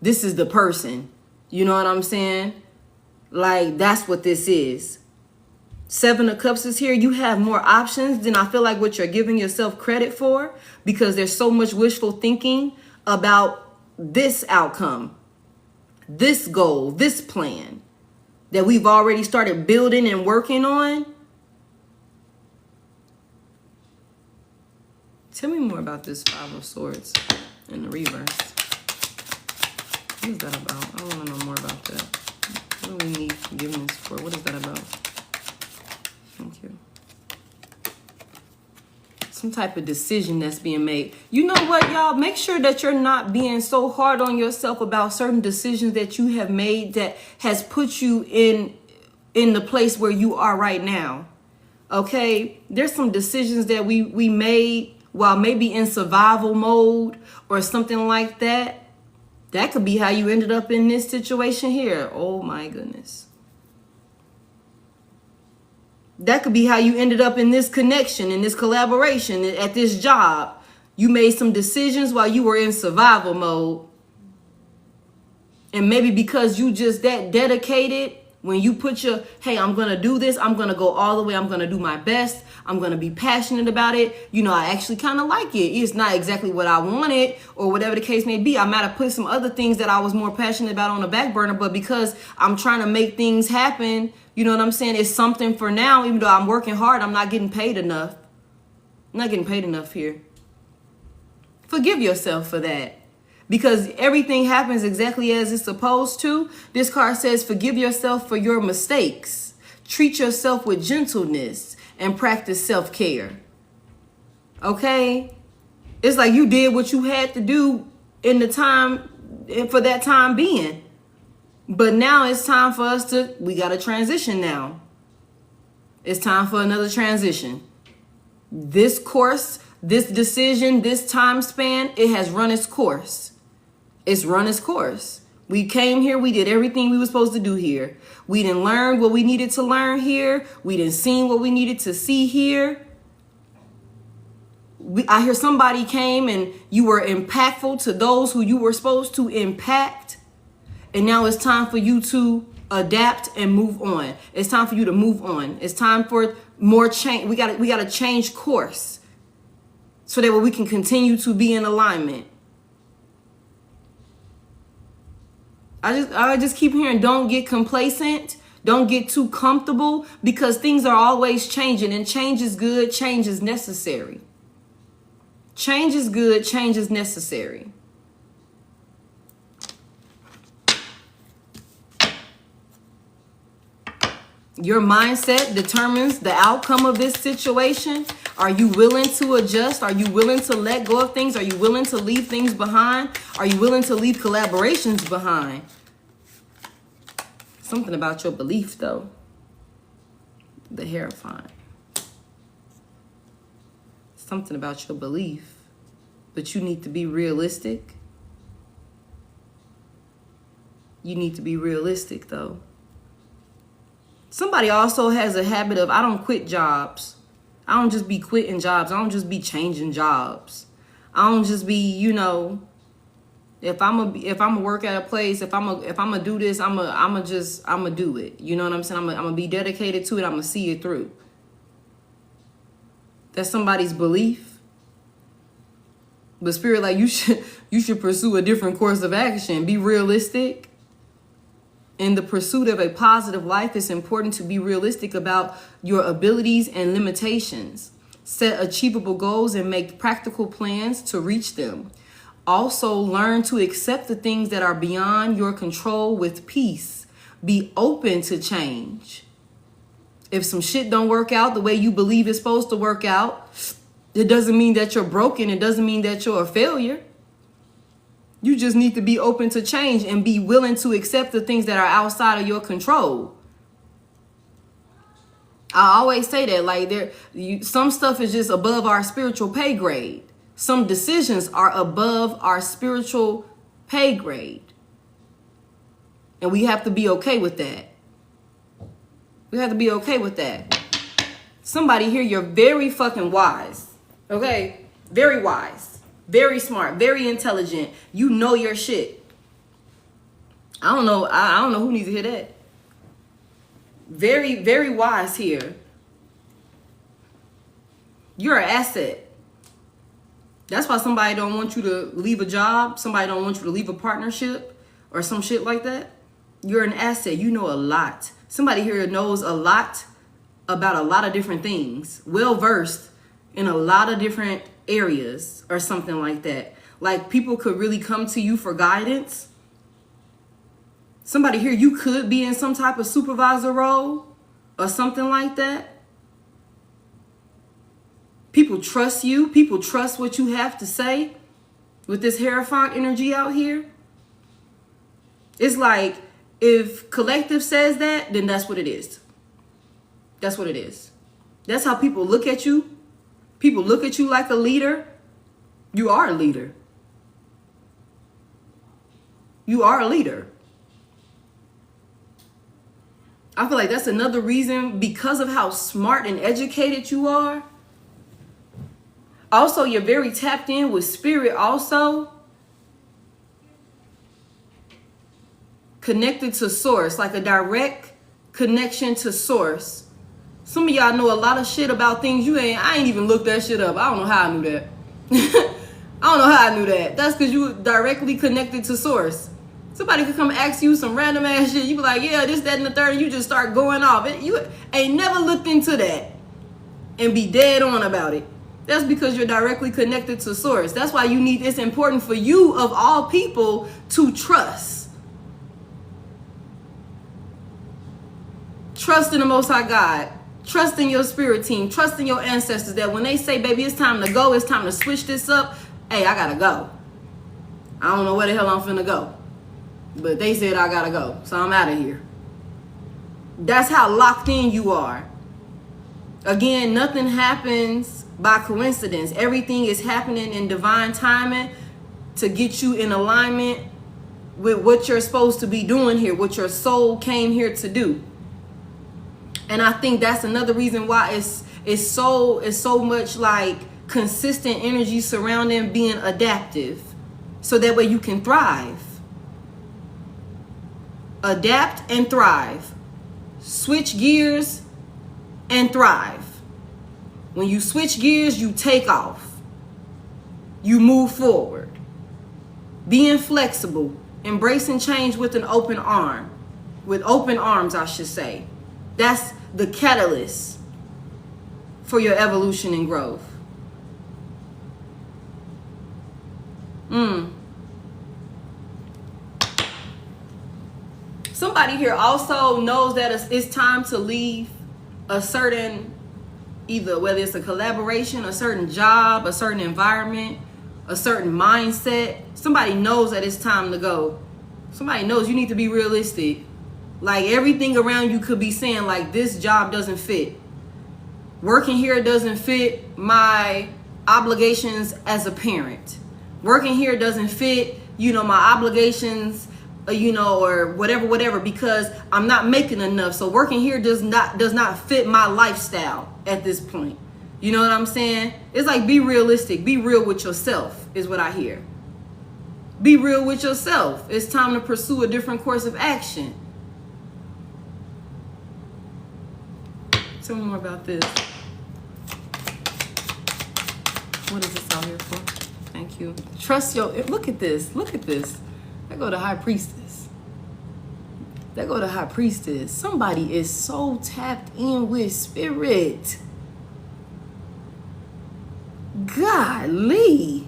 This is the person. You know what I'm saying? Like, that's what this is. 7 of Cups is here. You have more options than I feel like what you're giving yourself credit for, because there's so much wishful thinking about this outcome, this goal, this plan that we've already started building and working on. Tell me more about this 5 of Swords in the reverse. What is that about? I want to know more about that. What do we need forgiveness for? What is that about? Thank you. Some type of decision that's being made. You know what, y'all? Make sure that you're not being so hard on yourself about certain decisions that you have made that has put you in the place where you are right now. Okay? There's some decisions that we made while maybe in survival mode or something like that. That could be how you ended up in this situation here. Oh my goodness. That could be how you ended up in this connection, in this collaboration, at this job. You made some decisions while you were in survival mode. And maybe because you just that dedicated When you put your, hey, I'm going to do this. I'm going to go all the way. I'm going to do my best. I'm going to be passionate about it. You know, I actually kind of like it. It's not exactly what I wanted or whatever the case may be. I might have put some other things that I was more passionate about on the back burner, but because I'm trying to make things happen, you know what I'm saying? It's something for now, even though I'm working hard, I'm not getting paid enough. I'm not getting paid enough here. Forgive yourself for that. Because everything happens exactly as it's supposed to. This card says, forgive yourself for your mistakes. Treat yourself with gentleness and practice self-care. Okay? It's like you did what you had to do in the time, for that time being. But now it's time for us to, we got to transition now. It's time for another transition. This course, this decision, this time span, it has run its course. It's run its course. We came here. We did everything we were supposed to do here. We didn't learn what we needed to learn here. We didn't see what we needed to see here. I hear somebody came and you were impactful to those who you were supposed to impact. And now it's time for you to adapt and move on. It's time for you to move on. It's time for more change. We got to change course so that we can continue to be in alignment. I just keep hearing, don't get complacent. Don't get too comfortable, because things are always changing, and change is good. Change is necessary. Change is good. Change is necessary. Your mindset determines the outcome of this situation. Are you willing to adjust? Are you willing to let go of things? Are you willing to leave things behind? Are you willing to leave collaborations behind? Something about your belief, though. The Hierophant. Something about your belief. But you need to be realistic. You need to be realistic, though. Somebody also has a habit of, I don't quit jobs. I don't just be quitting jobs. I don't just be changing jobs. I don't just be, you know, if I'm a work at a place, if I'm a do this, I'm a do it. You know what I'm saying? I'm gonna be dedicated to it. I'm gonna see it through. That's somebody's belief. But Spirit, like, you should pursue a different course of action. Be realistic. In the pursuit of a positive life, it's important to be realistic about your abilities and limitations. Set achievable goals and make practical plans to reach them. Also, learn to accept the things that are beyond your control with peace. Be open to change. If some shit don't work out the way you believe it's supposed to work out, it doesn't mean that you're broken. It doesn't mean that you're a failure. You just need to be open to change and be willing to accept the things that are outside of your control. I always say that, like, some stuff is just above our spiritual pay grade. Some decisions are above our spiritual pay grade. And we have to be okay with that. We have to be okay with that. Somebody here, you're very fucking wise. Okay? Very wise. Very smart, very intelligent. You know your shit. I don't know who needs to hear that. Very, very wise here. You're an asset. That's why somebody don't want you to leave a job. Somebody don't want you to leave a partnership or some shit like that. You're an asset. You know a lot. Somebody here knows a lot about a lot of different things. Well versed in a lot of different areas or something like that. Like, people could really come to you for guidance. Somebody here, you could be in some type of supervisor role or something like that. People trust you. People trust what you have to say with this Hierophant energy out here. It's like, if collective says that, then that's what it is. That's what it is. That's how people look at you. People look at you like a leader. You are a leader. You are a leader. I feel like that's another reason, because of how smart and educated you are. Also, you're very tapped in with spirit also. Connected to source, like a direct connection to source. Some of y'all know a lot of shit about things I ain't even looked that shit up. I don't know how I knew that. I don't know how I knew that. That's because you directly connected to source. Somebody could come ask you some random ass shit. You be like, yeah, this, that, and the third, and you just start going off. You ain't never looked into that and be dead on about it. That's because you're directly connected to source. That's why it's important for you, of all people, to trust. Trust in the Most High God. Trust in your spirit team. Trust in your ancestors, that when they say, baby, it's time to go, it's time to switch this up, hey, I gotta go. I don't know where the hell I'm finna go, but they said I gotta go, so I'm out of here. That's how locked in you are. Again, nothing happens by coincidence. Everything is happening in divine timing to get you in alignment with what you're supposed to be doing here, what your soul came here to do. And I think that's another reason why it's so much like consistent energy surrounding being adaptive, so that way you can thrive. Adapt and thrive. Switch gears and thrive. When you switch gears, you take off. You move forward. Being flexible, embracing change with an open arm. With open arms, I should say. That's the catalyst for your evolution and growth. Somebody here also knows that it's time to leave a certain, either whether it's a collaboration, a certain job, a certain environment, a certain mindset. Somebody knows that it's time to go. Somebody knows you need to be realistic. Like, everything around you could be saying, like, this job doesn't fit. Working here doesn't fit my obligations as a parent. Working here doesn't fit, my obligations, or whatever, because I'm not making enough. So working here does not fit my lifestyle at this point. You know what I'm saying? It's like, be realistic. Be real with yourself is what I hear. Be real with yourself. It's time to pursue a different course of action. Tell me more about this. What is this out here for? Thank you. Trust your... Look at this. Look at this. That go to High Priestess. That go to High Priestess. Somebody is so tapped in with spirit. Golly.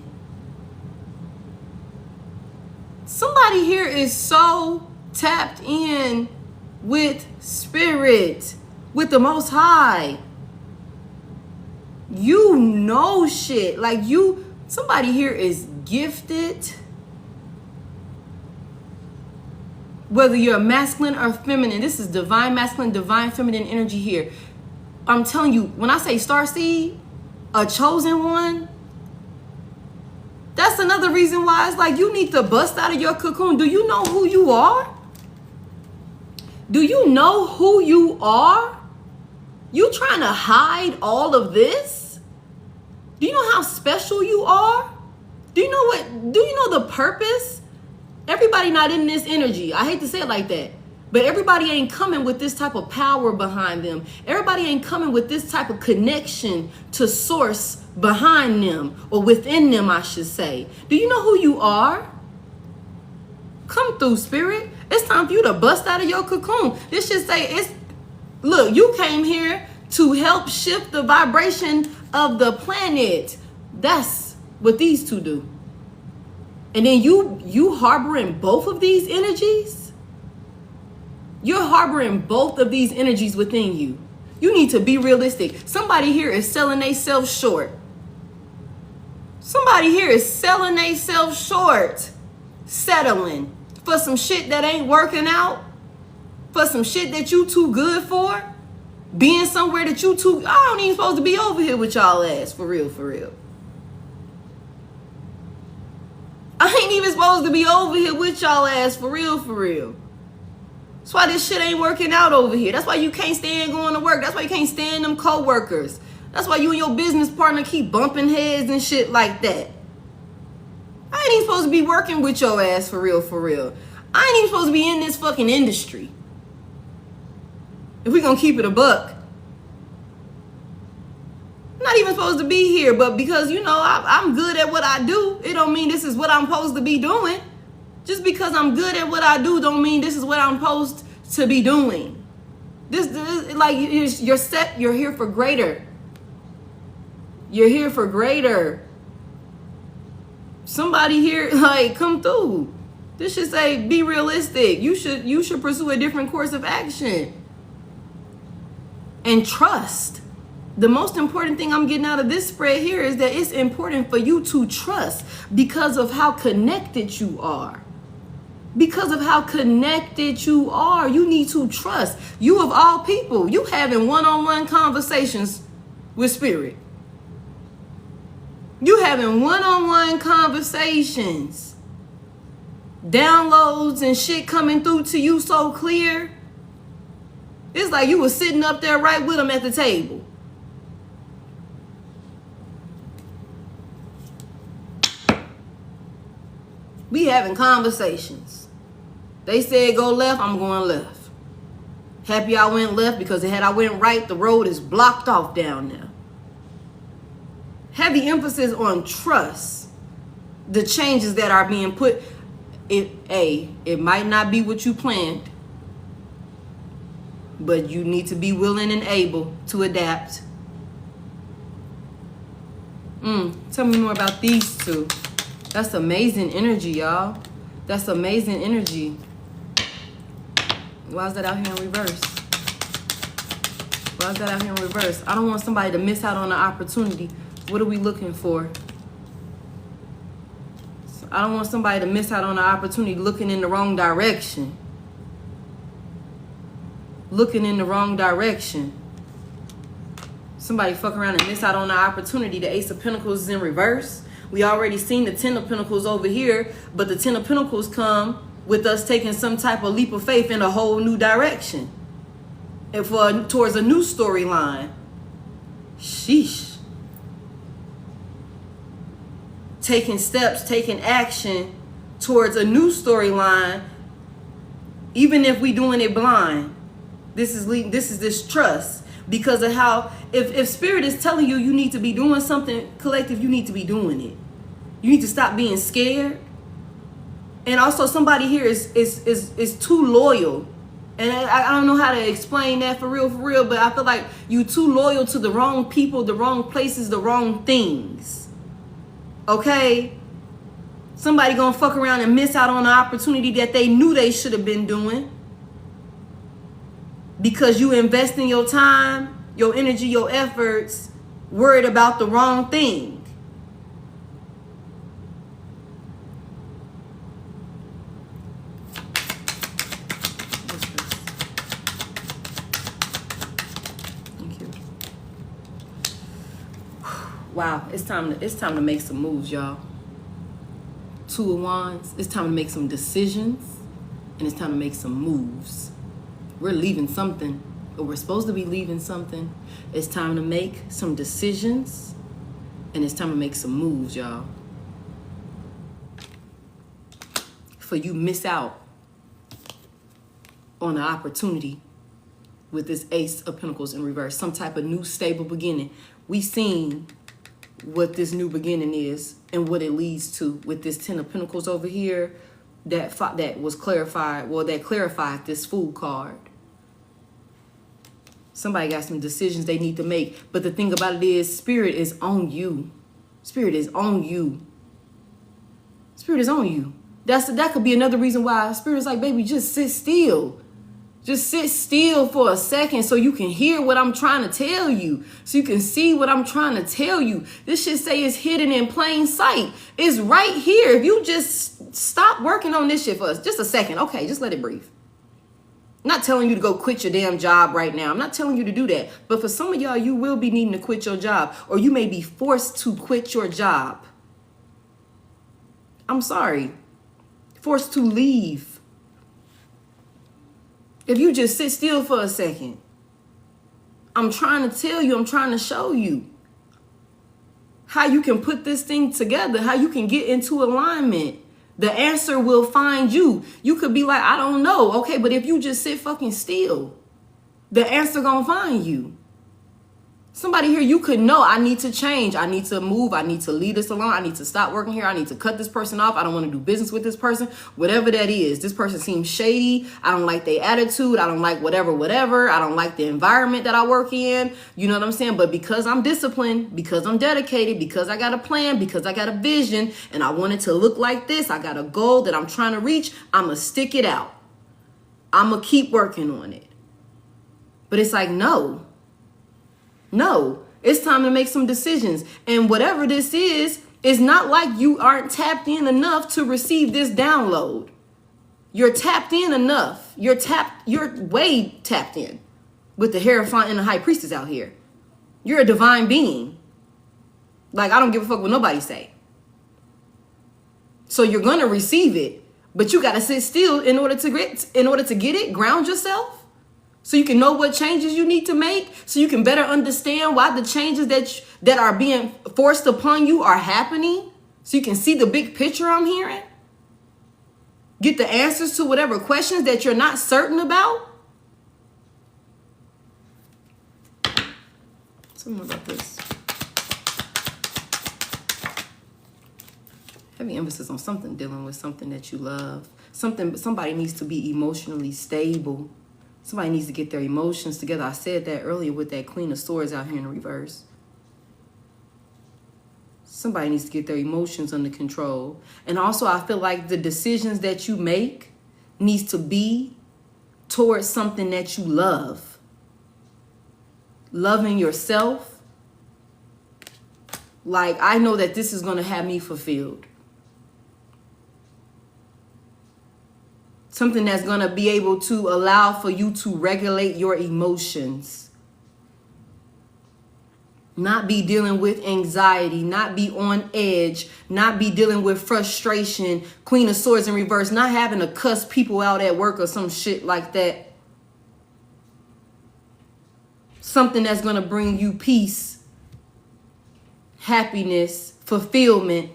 Somebody here is so tapped in with spirit, with the Most High. You know shit. Like, somebody here is gifted. Whether you're masculine or feminine, this is divine masculine, divine feminine energy here. I'm telling you, when I say starseed, a chosen one, that's another reason why it's like you need to bust out of your cocoon. Do you know who you are? Do you know who you are? You trying to hide all of this? Do you know how special you are? Do you know the purpose? Everybody not in this energy. I hate to say it like that, but everybody ain't coming with this type of power behind them. Everybody ain't coming with this type of connection to source behind them, or within them, I should say. Do you know who you are? Come through, spirit. It's time for you to bust out of your cocoon. This should say, look, you came here to help shift the vibration of the planet. That's what these two do. And then you harboring both of these energies? You're harboring both of these energies within you. You need to be realistic. Somebody here is selling themselves short. Somebody here is selling themselves short. Settling for some shit that ain't working out. For some shit that you too good for. Being somewhere that I don't even supposed to be over here with y'all ass. For real, for real. I ain't even supposed to be over here with y'all ass. For real, for real. That's why this shit ain't working out over here. That's why you can't stand going to work. That's why you can't stand them co-workers. That's why you and your business partner keep bumping heads and shit like that. I ain't even supposed to be working with your ass, for real, for real. I ain't even supposed to be in this fucking industry. If we're going to keep it a buck, I'm not even supposed to be here, but because, I'm good at what I do, it don't mean this is what I'm supposed to be doing. Just because I'm good at what I do don't mean this is what I'm supposed to be doing. This like, you're set, you're here for greater. You're here for greater. Somebody here, like, come through. This should say, be realistic. You should pursue a different course of action. And trust. The most important thing I'm getting out of this spread here is that it's important for you to trust because of how connected you are. Because of how connected you are, you need to trust. You of all people, you having one-on-one conversations with spirit. You having one-on-one conversations. Downloads and shit coming through to you so clear. It's like you were sitting up there right with them at the table. We having conversations. They said go left, I'm going left. Happy I went left because had I went right, the road is blocked off down there. Heavy emphasis on trust. The changes that are being put, it might not be what you planned, but you need to be willing and able to adapt. Tell me more about these two. That's amazing energy, y'all. That's amazing energy. Why is that out here in reverse? Why is that out here in reverse? I don't want somebody to miss out on the opportunity. What are we looking for? I don't want somebody to miss out on the opportunity looking in the wrong direction. Looking in the wrong direction. Somebody fuck around and miss out on the opportunity. The Ace of Pentacles is in reverse. We already seen the Ten of Pentacles over here, but the Ten of Pentacles come with us taking some type of leap of faith in a whole new direction. And towards a new storyline. Sheesh. Taking steps, taking action towards a new storyline, even if we doing it blind. This is this trust. Because of how, if spirit is telling you need to be doing something, collective, you need to be doing it. You need to stop being scared. And also somebody here is too loyal. And I don't know how to explain that for real, but I feel like you too loyal to the wrong people, the wrong places, the wrong things. Okay? Somebody gonna fuck around and miss out on an opportunity that they knew they should have been doing. Because you invest in your time, your energy, your efforts, worried about the wrong thing. Thank you. Wow, it's time to make some moves, y'all. Two of Wands. It's time to make some decisions, and it's time to make some moves. We're leaving something, or we're supposed to be leaving something. It's time to make some decisions, and it's time to make some moves, y'all. For you miss out on an opportunity with this Ace of Pentacles in reverse, some type of new stable beginning. We seen what this new beginning is and what it leads to with this Ten of Pentacles over here. That was clarified, well, that clarified this Fool card. Somebody got some decisions they need to make. But the thing about it is, Spirit is on you. Spirit is on you. Spirit is on you. That could be another reason why Spirit is like, baby, just sit still. Just sit still for a second so you can hear what I'm trying to tell you. So you can see what I'm trying to tell you. This should say it's hidden in plain sight. It's right here. If you just stop working on this shit for us, just a second. Okay, just let it breathe. I'm not telling you to go quit your damn job right now. I'm not telling you to do that. But for some of y'all, you will be needing to quit your job. Or you may be forced to quit your job. I'm sorry. Forced to leave. If you just sit still for a second, I'm trying to tell you, I'm trying to show you how you can put this thing together, how you can get into alignment. The answer will find you. You could be like, I don't know. Okay, but if you just sit fucking still, the answer gonna find you. Somebody here, you could know, I need to change. I need to move. I need to leave this alone. I need to stop working here. I need to cut this person off. I don't want to do business with this person. Whatever that is. This person seems shady. I don't like their attitude. I don't like whatever. I don't like the environment that I work in. You know what I'm saying? But because I'm disciplined, because I'm dedicated, because I got a plan, because I got a vision, and I want it to look like this, I got a goal that I'm trying to reach, I'm going to stick it out. I'm going to keep working on it. But it's like, no, it's time to make some decisions. And whatever this is not like you aren't tapped in enough to receive this download. You're tapped in enough. You're way tapped in with the Hierophant and the High Priestess out here. You're a divine being. Like, I don't give a fuck what nobody say. So you're going to receive it, but you got to sit still in order to get it, ground yourself. So you can know what changes you need to make, so you can better understand why the changes that are being forced upon you are happening, so you can see the big picture I'm hearing. Get the answers to whatever questions that you're not certain about. Tell me more about this. Heavy emphasis on something dealing with something that you love. Somebody needs to be emotionally stable. Somebody needs to get their emotions together. I said that earlier with that Queen of Swords out here in reverse. Somebody needs to get their emotions under control. And also, I feel like the decisions that you make needs to be towards something that you love. Loving yourself. Like, I know that this is going to have me fulfilled. Something that's going to be able to allow for you to regulate your emotions. Not be dealing with anxiety, not be on edge, not be dealing with frustration, Queen of Swords in reverse, not having to cuss people out at work or some shit like that. Something that's going to bring you peace, happiness, fulfillment.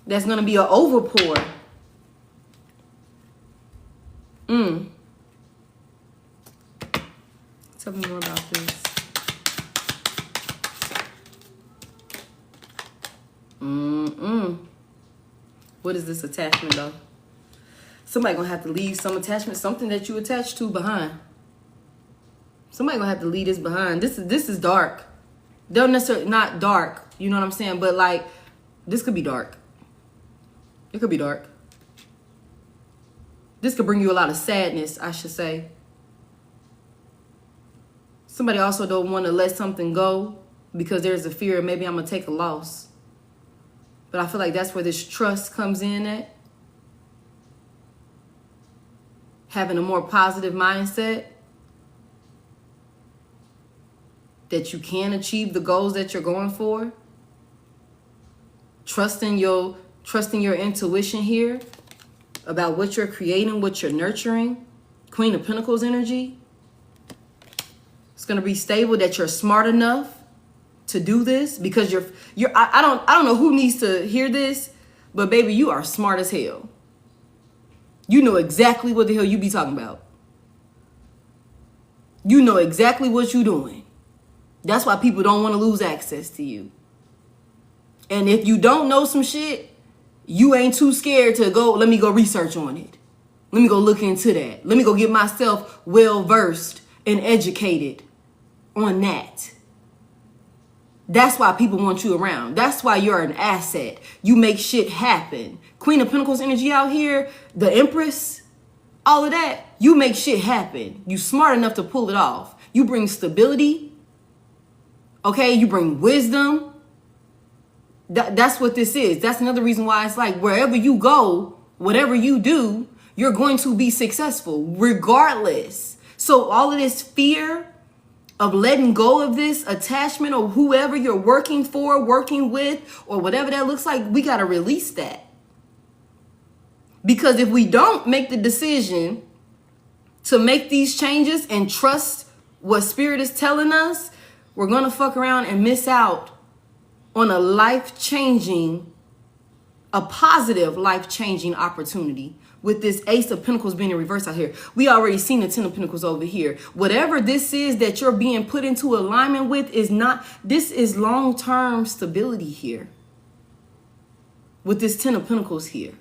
That's going to be an overpour. Tell me more about this. What is this attachment, though? Somebody going to have to leave some attachment, something that you attached to behind. Somebody going to have to leave this behind. This is dark. They're necessarily not dark. You know what I'm saying? But, like, this could be dark. It could be dark. This could bring you a lot of sadness, I should say. Somebody also don't want to let something go because there's a fear of maybe I'm going to take a loss. But I feel like that's where this trust comes in at. Having a more positive mindset. That you can achieve the goals that you're going for. Trusting your intuition here about what you're creating, what you're nurturing. Queen of Pentacles energy. It's going to be stable, that you're smart enough to do this because I don't know who needs to hear this, but baby, you are smart as hell. You know exactly what the hell you be talking about. You know exactly what you're doing. That's why people don't want to lose access to you. And if you don't know some shit, you ain't too scared to go, let me go research on it. Let me go look into that. Let me go get myself well-versed and educated on that. That's why people want you around. That's why you're an asset. You make shit happen. Queen of Pentacles energy out here, the Empress, all of that, you make shit happen. You smart enough to pull it off. You bring stability. Okay, you bring wisdom. That's what this is. That's another reason why it's like wherever you go, whatever you do, you're going to be successful regardless. So all of this fear of letting go of this attachment or whoever you're working for, working with, or whatever that looks like, we got to release that. Because if we don't make the decision to make these changes and trust what Spirit is telling us, we're going to fuck around and miss out on a life-changing a positive life-changing opportunity with this Ace of Pentacles being in reverse out here. We already seen the Ten of Pentacles over here. Whatever this is that you're being put into alignment with is not, this is long-term stability here. With this Ten of Pentacles here.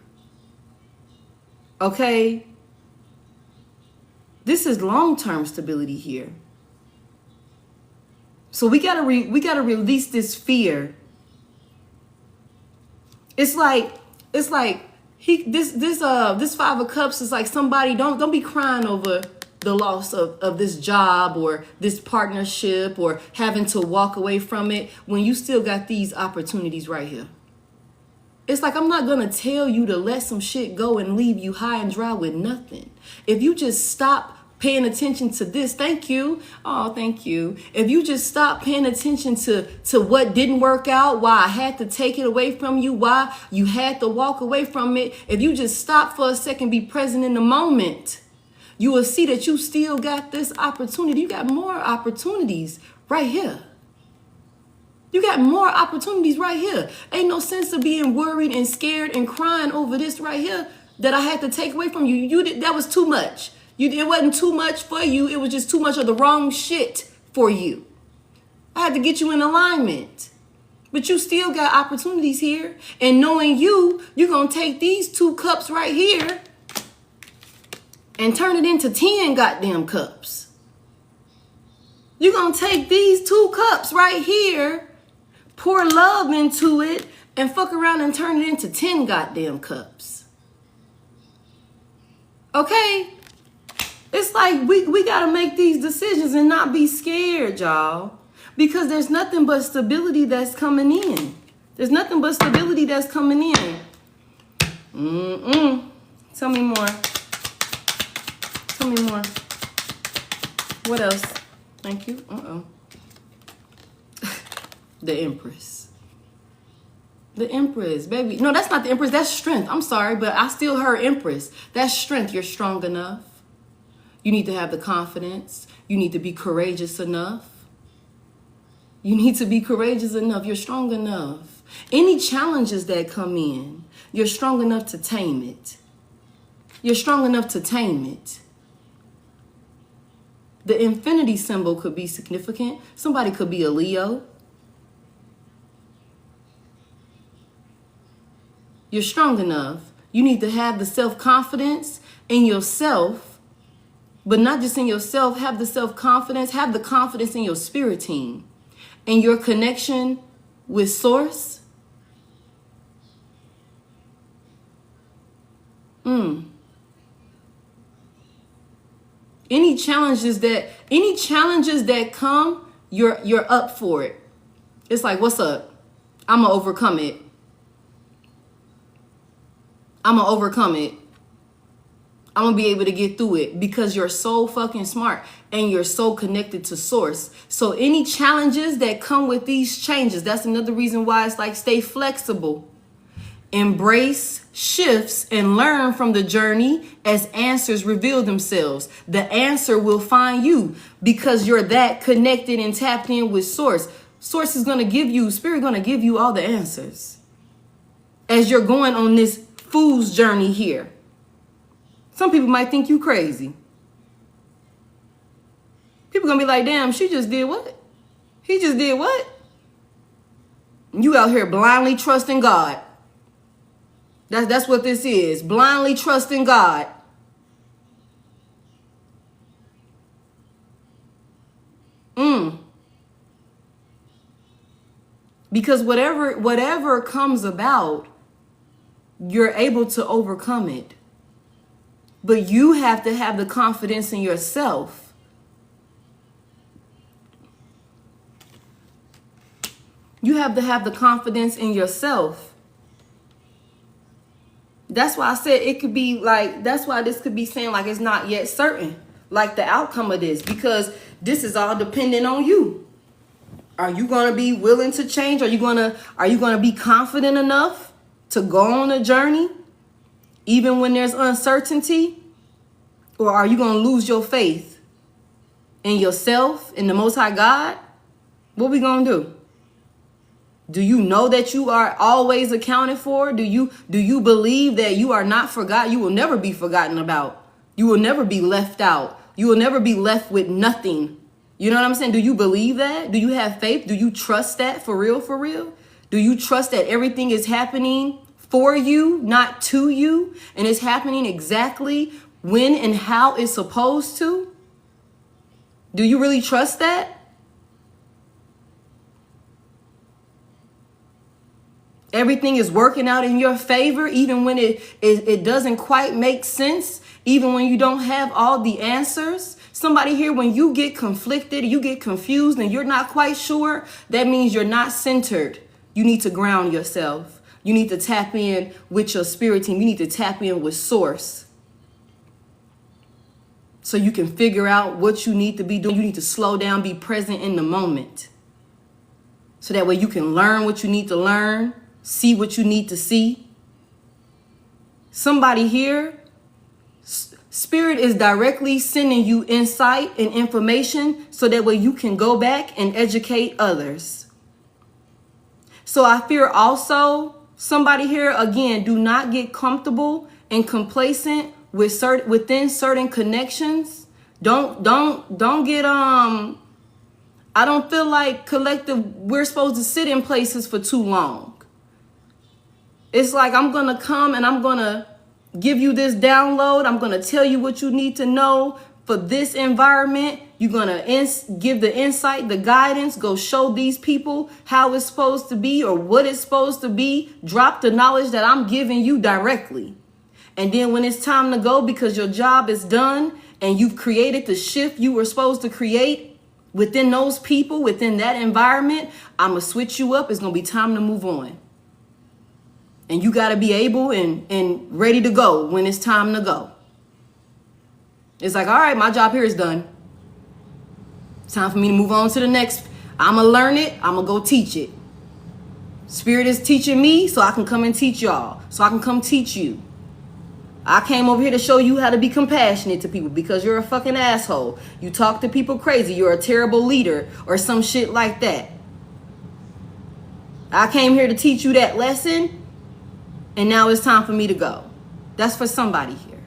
Okay? This is long-term stability here. So we gotta release this fear. It's like this Five of Cups is like somebody, don't be crying over the loss of this job or this partnership or having to walk away from it when you still got these opportunities right here. It's like, I'm not gonna tell you to let some shit go and leave you high and dry with nothing. If you just stop paying attention to this, thank you. Oh, thank you. If you just stop paying attention to what didn't work out, why I had to take it away from you, why you had to walk away from it. If you just stop for a second, be present in the moment, you will see that you still got this opportunity. You got more opportunities right here. You got more opportunities right here. Ain't no sense of being worried and scared and crying over this right here that I had to take away from you. That was too much. It wasn't too much for you. It was just too much of the wrong shit for you. I had to get you in alignment. But you still got opportunities here. And knowing you're going to take these 2 cups right here and turn it into 10 goddamn cups. You're going to take these 2 cups right here, pour love into it, and fuck around and turn it into 10 goddamn cups. Okay? It's like we got to make these decisions and not be scared, y'all. Because there's nothing but stability that's coming in. There's nothing but stability that's coming in. Tell me more. Tell me more. What else? Thank you. The Empress. The Empress, baby. No, that's not the Empress. That's strength. I'm sorry, but I still heard Empress. That's strength. You're strong enough. You need to have the confidence. You need to be courageous enough. You need to be courageous enough. You're strong enough. Any challenges that come in, you're strong enough to tame it. You're strong enough to tame it. The infinity symbol could be significant. Somebody could be a Leo. You're strong enough. You need to have the self-confidence in yourself. But not just in yourself, have the self-confidence, have the confidence in your spirit team and your connection with Source. Any challenges that come, you're up for it. It's like, what's up? I'm gonna overcome it. I'm gonna overcome it. I'm going to be able to get through it because you're so fucking smart and you're so connected to Source. So any challenges that come with these changes, that's another reason why it's like stay flexible. Embrace shifts and learn from the journey as answers reveal themselves. The answer will find you because you're that connected and tapped in with Source. Source is going to give you, Spirit going to give you all the answers as you're going on this fool's journey here. Some people might think you crazy. People gonna be like, damn, she just did what? He just did what? You out here blindly trusting God. That's what this is. Blindly trusting God. Because whatever comes about, you're able to overcome it. But you have to have the confidence in yourself. You have to have the confidence in yourself. That's why I said it could be like, that's why this could be saying like it's not yet certain, like the outcome of this, because this is all dependent on you. Are you going to be willing to change? Are you going to be confident enough to go on a journey? Even when there's uncertainty? Or are you going to lose your faith in yourself, in the Most High God? What we going to do? Do you know that you are always accounted for? Do you believe that you are not forgotten? You will never be forgotten about. You will never be left out. You will never be left with nothing. You know what I'm saying? Do you believe that? Do you have faith? Do you trust that for real, for real? Do you trust that everything is happening for you, not to you, and it's happening exactly when and how it's supposed to? Do you really trust that? Everything is working out in your favor, even when it doesn't quite make sense, even when you don't have all the answers. Somebody here, when you get conflicted, you get confused, and you're not quite sure, that means you're not centered. You need to ground yourself. You need to tap in with your spirit team. You need to tap in with source, so you can figure out what you need to be doing. You need to slow down, be present in the moment, so that way you can learn what you need to learn, see what you need to see. Somebody here, Spirit is directly sending you insight and information so that way you can go back and educate others. So I fear also, somebody here, again, do not get comfortable and complacent within certain connections. Don't get I don't feel like collective, we're supposed to sit in places for too long. It's like, I'm going to come and I'm going to give you this download. I'm going to tell you what you need to know for this environment. You're going to give the insight, the guidance, go show these people how it's supposed to be or what it's supposed to be. Drop the knowledge that I'm giving you directly. And then when it's time to go, because your job is done and you've created the shift you were supposed to create within those people, within that environment, I'm going to switch you up. It's going to be time to move on. And you got to be able and ready to go when it's time to go. It's like, all right, my job here is done. It's time for me to move on to the next. I'm going to learn it. I'm going to go teach it. Spirit is teaching me so I can come and teach y'all. So I can come teach you. I came over here to show you how to be compassionate to people because you're a fucking asshole. You talk to people crazy. You're a terrible leader or some shit like that. I came here to teach you that lesson. And now it's time for me to go. That's for somebody here.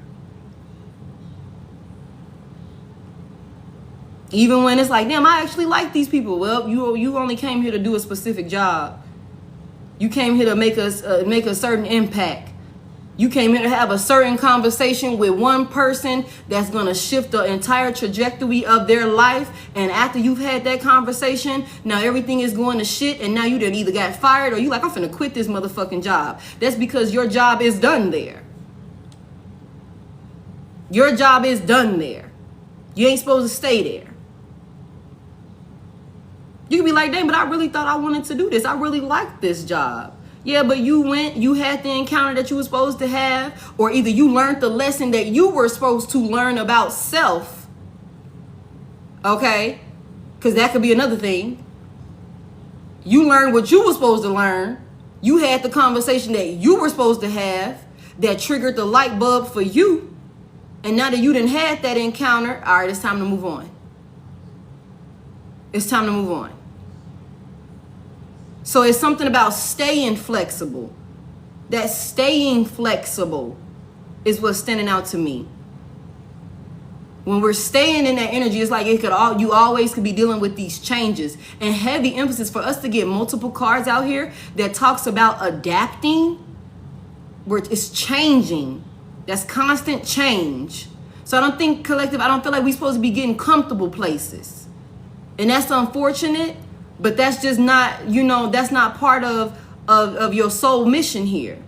Even when it's like, damn, I actually like these people. Well, you only came here to do a specific job. You came here to make a certain impact. You came here to have a certain conversation with one person that's going to shift the entire trajectory of their life. And after you've had that conversation, now everything is going to shit. And now you done either got fired or you like, I'm finna quit this motherfucking job. That's because your job is done there. Your job is done there. You ain't supposed to stay there. You can be like, dang, but I really thought I wanted to do this. I really like this job. Yeah, but you had the encounter that you were supposed to have, or either you learned the lesson that you were supposed to learn about self. Okay? Because that could be another thing. You learned what you were supposed to learn. You had the conversation that you were supposed to have that triggered the light bulb for you. And now that you done had that encounter, all right, it's time to move on. It's time to move on. So it's something about staying flexible. That staying flexible is what's standing out to me. When we're staying in that energy, it's like you always could be dealing with these changes. And heavy emphasis for us to get multiple cards out here that talks about adapting, where it's changing. That's constant change. So I don't think collective, I don't feel like we're supposed to be getting comfortable places. And that's unfortunate. But that's just not, that's not part of your soul mission here.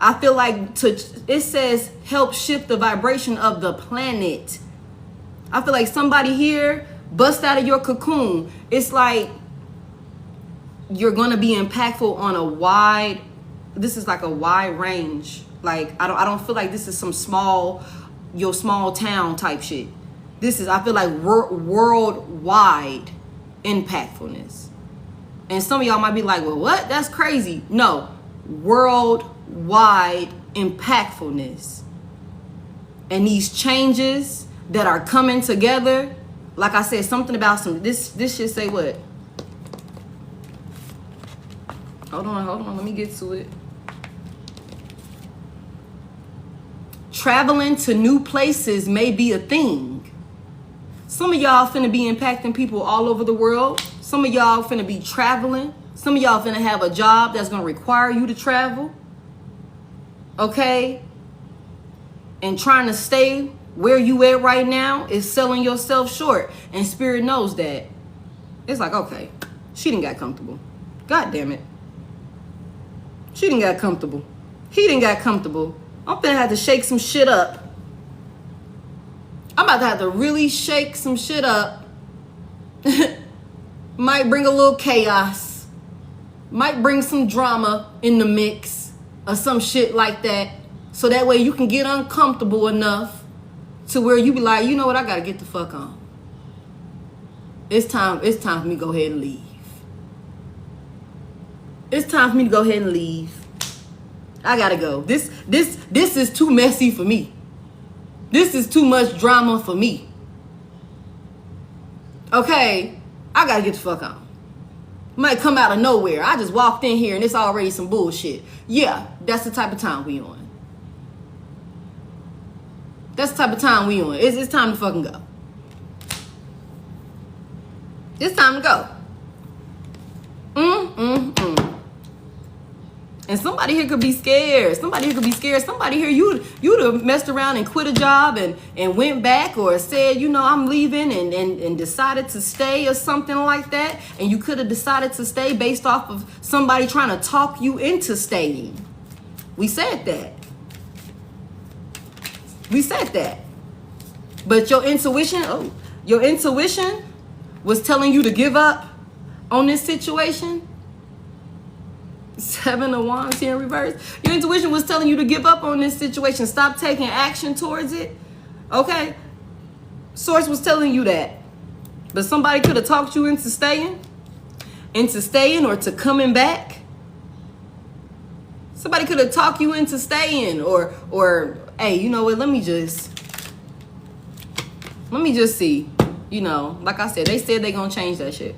I feel like it says help shift the vibration of the planet. I feel like somebody here bust out of your cocoon. It's like you're going to be impactful on this is like a wide range. Like, I don't feel like this is some your small town type shit. I feel like worldwide impactfulness. And some of y'all might be like, well, what? That's crazy. No, worldwide impactfulness. And these changes that are coming together, like I said, something about this should say what? Hold on. Let me get to it. Traveling to new places may be a thing. Some of y'all finna be impacting people all over the world. Some of y'all finna be traveling. Some of y'all finna have a job that's gonna require you to travel. Okay? And trying to stay where you at right now is selling yourself short. And Spirit knows that. It's like, okay, she done got comfortable. God damn it. She done got comfortable. He done got comfortable. I'm finna have to shake some shit up. I'm about to have to really shake some shit up. Might bring a little chaos. Might bring some drama in the mix or some shit like that. So that way you can get uncomfortable enough to where you be like, you know what, I gotta get the fuck on. It's time for me to go ahead and leave. It's time for me to go ahead and leave. I gotta go. This is too messy for me. This is too much drama for me. Okay, I gotta get the fuck on. Might come out of nowhere. I just walked in here and it's already some bullshit. Yeah, that's the type of time we on. That's the type of time we on. It's time to fucking go. It's time to go. And somebody here could be scared. Somebody here, you'd have messed around and quit a job and went back, or said, you know, I'm leaving and decided to stay or something like that. And you could have decided to stay based off of somebody trying to talk you into staying. We said that. But your intuition was telling you to give up on this situation. 7 of Wands here in reverse. Your intuition was telling you to give up on this situation. Stop taking action towards it. Okay? Source was telling you that. But somebody could have talked you into staying or to coming back. Somebody could have talked you into staying or hey, you know what? Let me just see. You know, like I said, they said they're going to change that shit.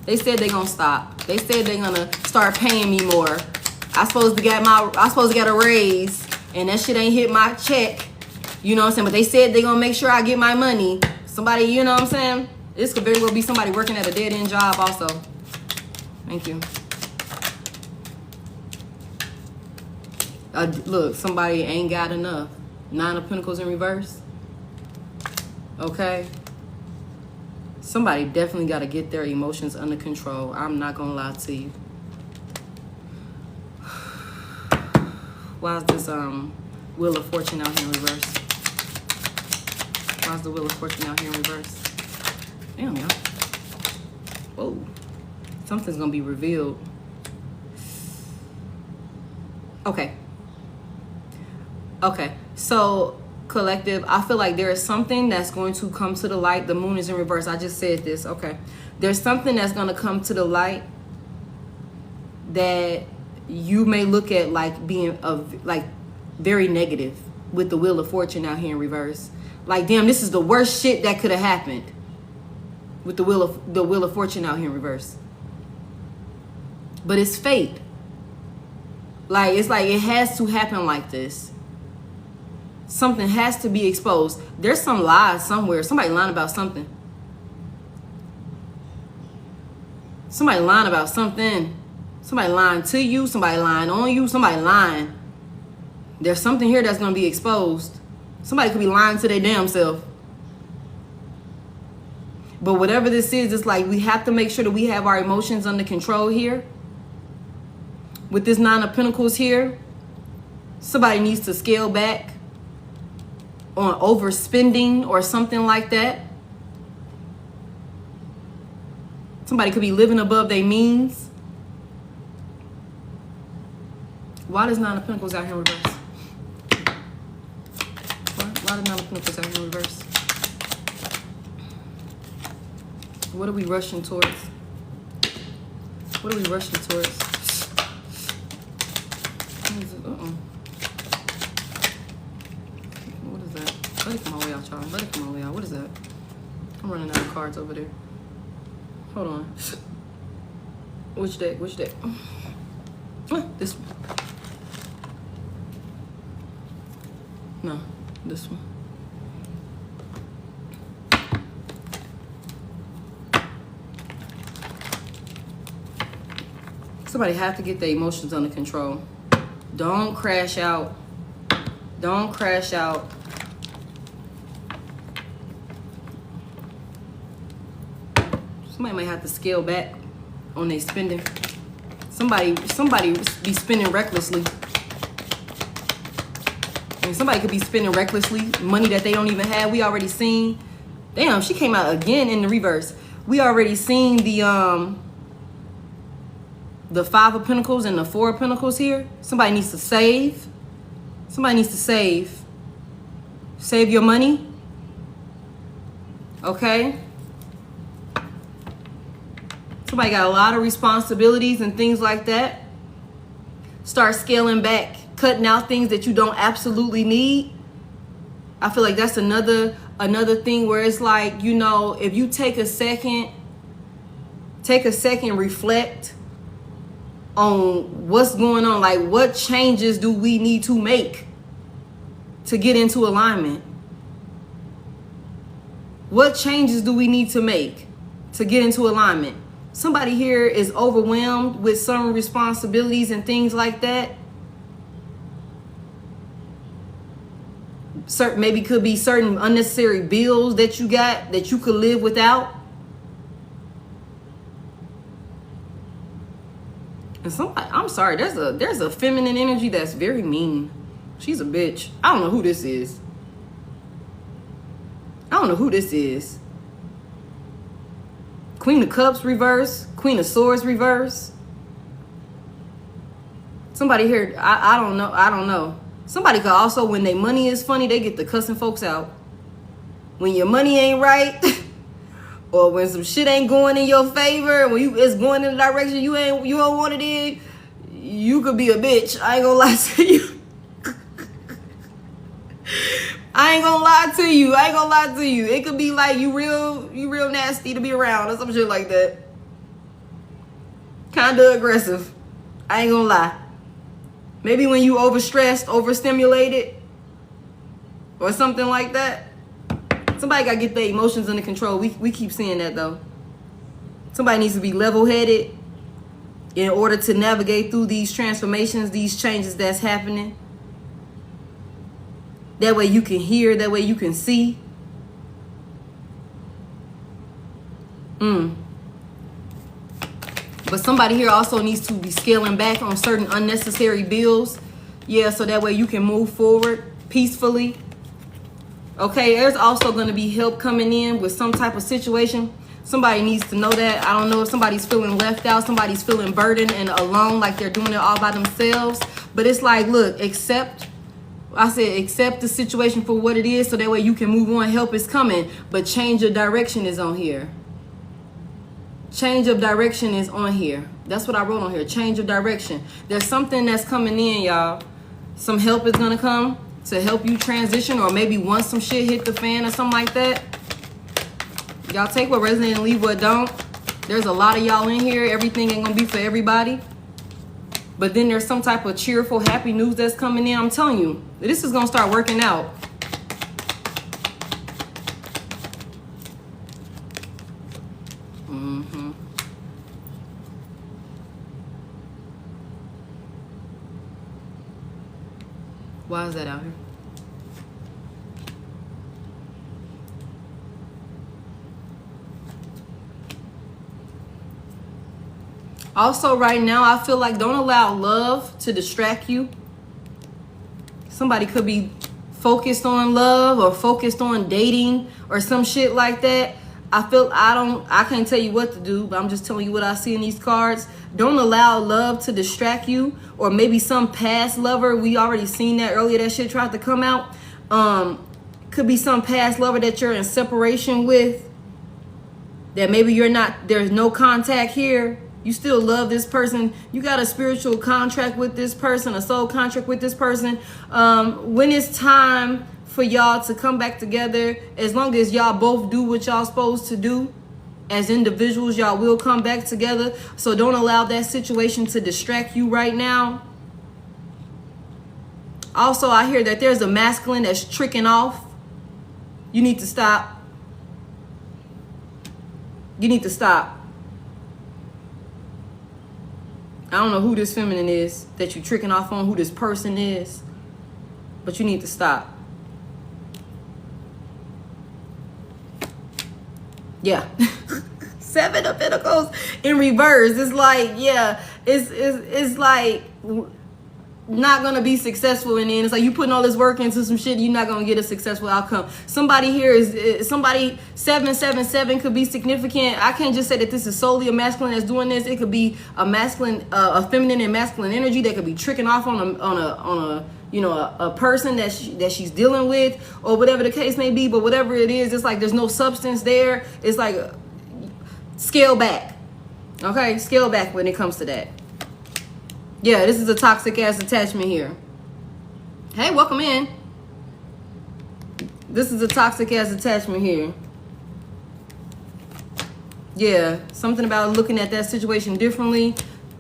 They said they're going to stop. They said they're going to start paying me more. I supposed to get a raise, and that shit ain't hit my check. You know what I'm saying? But they said they're going to make sure I get my money. Somebody, you know what I'm saying? This could very well be somebody working at a dead-end job also. Thank you. Look, somebody ain't got enough. 9 of Pentacles in reverse. Okay? Somebody definitely got to get their emotions under control. I'm not going to lie to you. Why is this Wheel of Fortune out here in reverse? Why is the Wheel of Fortune out here in reverse? Damn, y'all. Whoa. Something's going to be revealed. Okay. So, collective, I feel like there is something that's going to come to the light. The moon is in reverse. I just said this. Okay. There's something that's going to come to the light that you may look at like being very negative with the Wheel of Fortune out here in reverse. Like, damn, this is the worst shit that could have happened with the Wheel of Fortune out here in reverse. But it's fate. Like, it's like it has to happen like this. Something has to be exposed. There's some lies somewhere. Somebody lying about something. Somebody lying about something. Somebody lying to you. Somebody lying on you. Somebody lying. There's something here that's going to be exposed. Somebody could be lying to their damn self. But whatever this is, it's like we have to make sure that we have our emotions under control here. With this 9 of Pentacles here, somebody needs to scale back on overspending or something like that. Somebody could be living above their means. Why does 9 of Pentacles out here in reverse? Why does 9 of Pentacles out here in reverse? What are we rushing towards? What are we rushing towards? What is it? What is that? Let it come all the way out, y'all. Let it come all the way out. What is that? I'm running out of cards over there. Hold on. Which deck? Which deck? This one. No, this one. Somebody have to get their emotions under control. Don't crash out. Don't crash out. Somebody might have to scale back on their spending. Somebody be spending recklessly. I mean, somebody could be spending recklessly money that they don't even have. We already seen. Damn, she came out again in the reverse. We already seen the Five of Pentacles and the Four of Pentacles here. Somebody needs to save. Somebody needs to save. Save your money. Okay? Somebody got a lot of responsibilities and things like that. Start scaling back, cutting out things that you don't absolutely need. I feel like that's another thing where it's like, you know, if you take a second, reflect on what's going on. Like, what changes do we need to make to get into alignment? What changes do we need to make to get into alignment? Somebody here is overwhelmed with some responsibilities and things like that. Maybe could be certain unnecessary bills that you got that you could live without. And somebody, I'm sorry, there's a feminine energy that's very mean. She's a bitch. I don't know who this is. Queen of Cups reverse. Queen of Swords reverse. Somebody here, I don't know. Somebody could also, when their money is funny, they get to cussing folks out. When your money ain't right, or when some shit ain't going in your favor, when it's going in the direction you don't want it in, you could be a bitch. I ain't gonna lie to you. I ain't gonna lie to you. It could be like you real nasty to be around or some shit like that. Kinda aggressive. I ain't gonna lie. Maybe when you overstressed, overstimulated, or something like that. Somebody gotta get their emotions under control. We keep seeing that though. Somebody needs to be level-headed in order to navigate through these transformations, these changes that's happening. That way you can hear, that way you can see. But somebody here also needs to be scaling back on certain unnecessary bills. Yeah, so that way you can move forward peacefully. Okay, there's also going to be help coming in with some type of situation. Somebody needs to know that. I don't know if somebody's feeling left out, somebody's feeling burdened and alone, like they're doing it all by themselves. But it's like, look, accept the situation for what it is so that way you can move on. Help is coming, but change of direction is on here. Change of direction is on here. That's what I wrote on here. Change of direction. There's something that's coming in, y'all. Some help is going to come to help you transition, or maybe once some shit hit the fan or something like that. Y'all take what resonates and leave what don't. There's a lot of y'all in here. Everything ain't going to be for everybody. But then there's some type of cheerful, happy news that's coming in. I'm telling you, this is going to start working out. Why is that out here? Also, right now, I feel like don't allow love to distract you. Somebody could be focused on love or focused on dating or some shit like that. I can't tell you what to do, but I'm just telling you what I see in these cards. Don't allow love to distract you, or maybe some past lover. We already seen that earlier. That shit tried to come out. Could be some past lover that you're in separation with, that maybe you're not, there's no contact here. You still love this person. You got a spiritual contract with this person, a soul contract with this person. When it's time for y'all to come back together, as long as y'all both do what y'all supposed to do, As individuals, y'all will come back together. So don't allow that situation to distract you right now. Also, I hear that there's a masculine that's tricking off. You need to stop. You need to stop. I don't know who this feminine is that you're tricking off on, who this person is, but you need to stop. Yeah. 7 of Pentacles in reverse. It's like, yeah, it's like not gonna be successful in the end. It's like you putting all this work into some shit, you're not gonna get a successful outcome. Somebody here is somebody 777 could be significant. I can't just say that this is solely a masculine that's doing this. It could be a masculine, a feminine and masculine energy that could be tricking off on a you know, a person that she's dealing with, or whatever the case may be. But whatever it is, it's like there's no substance there. It's like scale back. Okay, scale back when it comes to that. Yeah, this is a toxic ass attachment here. Hey, welcome in. This is a toxic ass attachment here. Yeah, something about looking at that situation differently.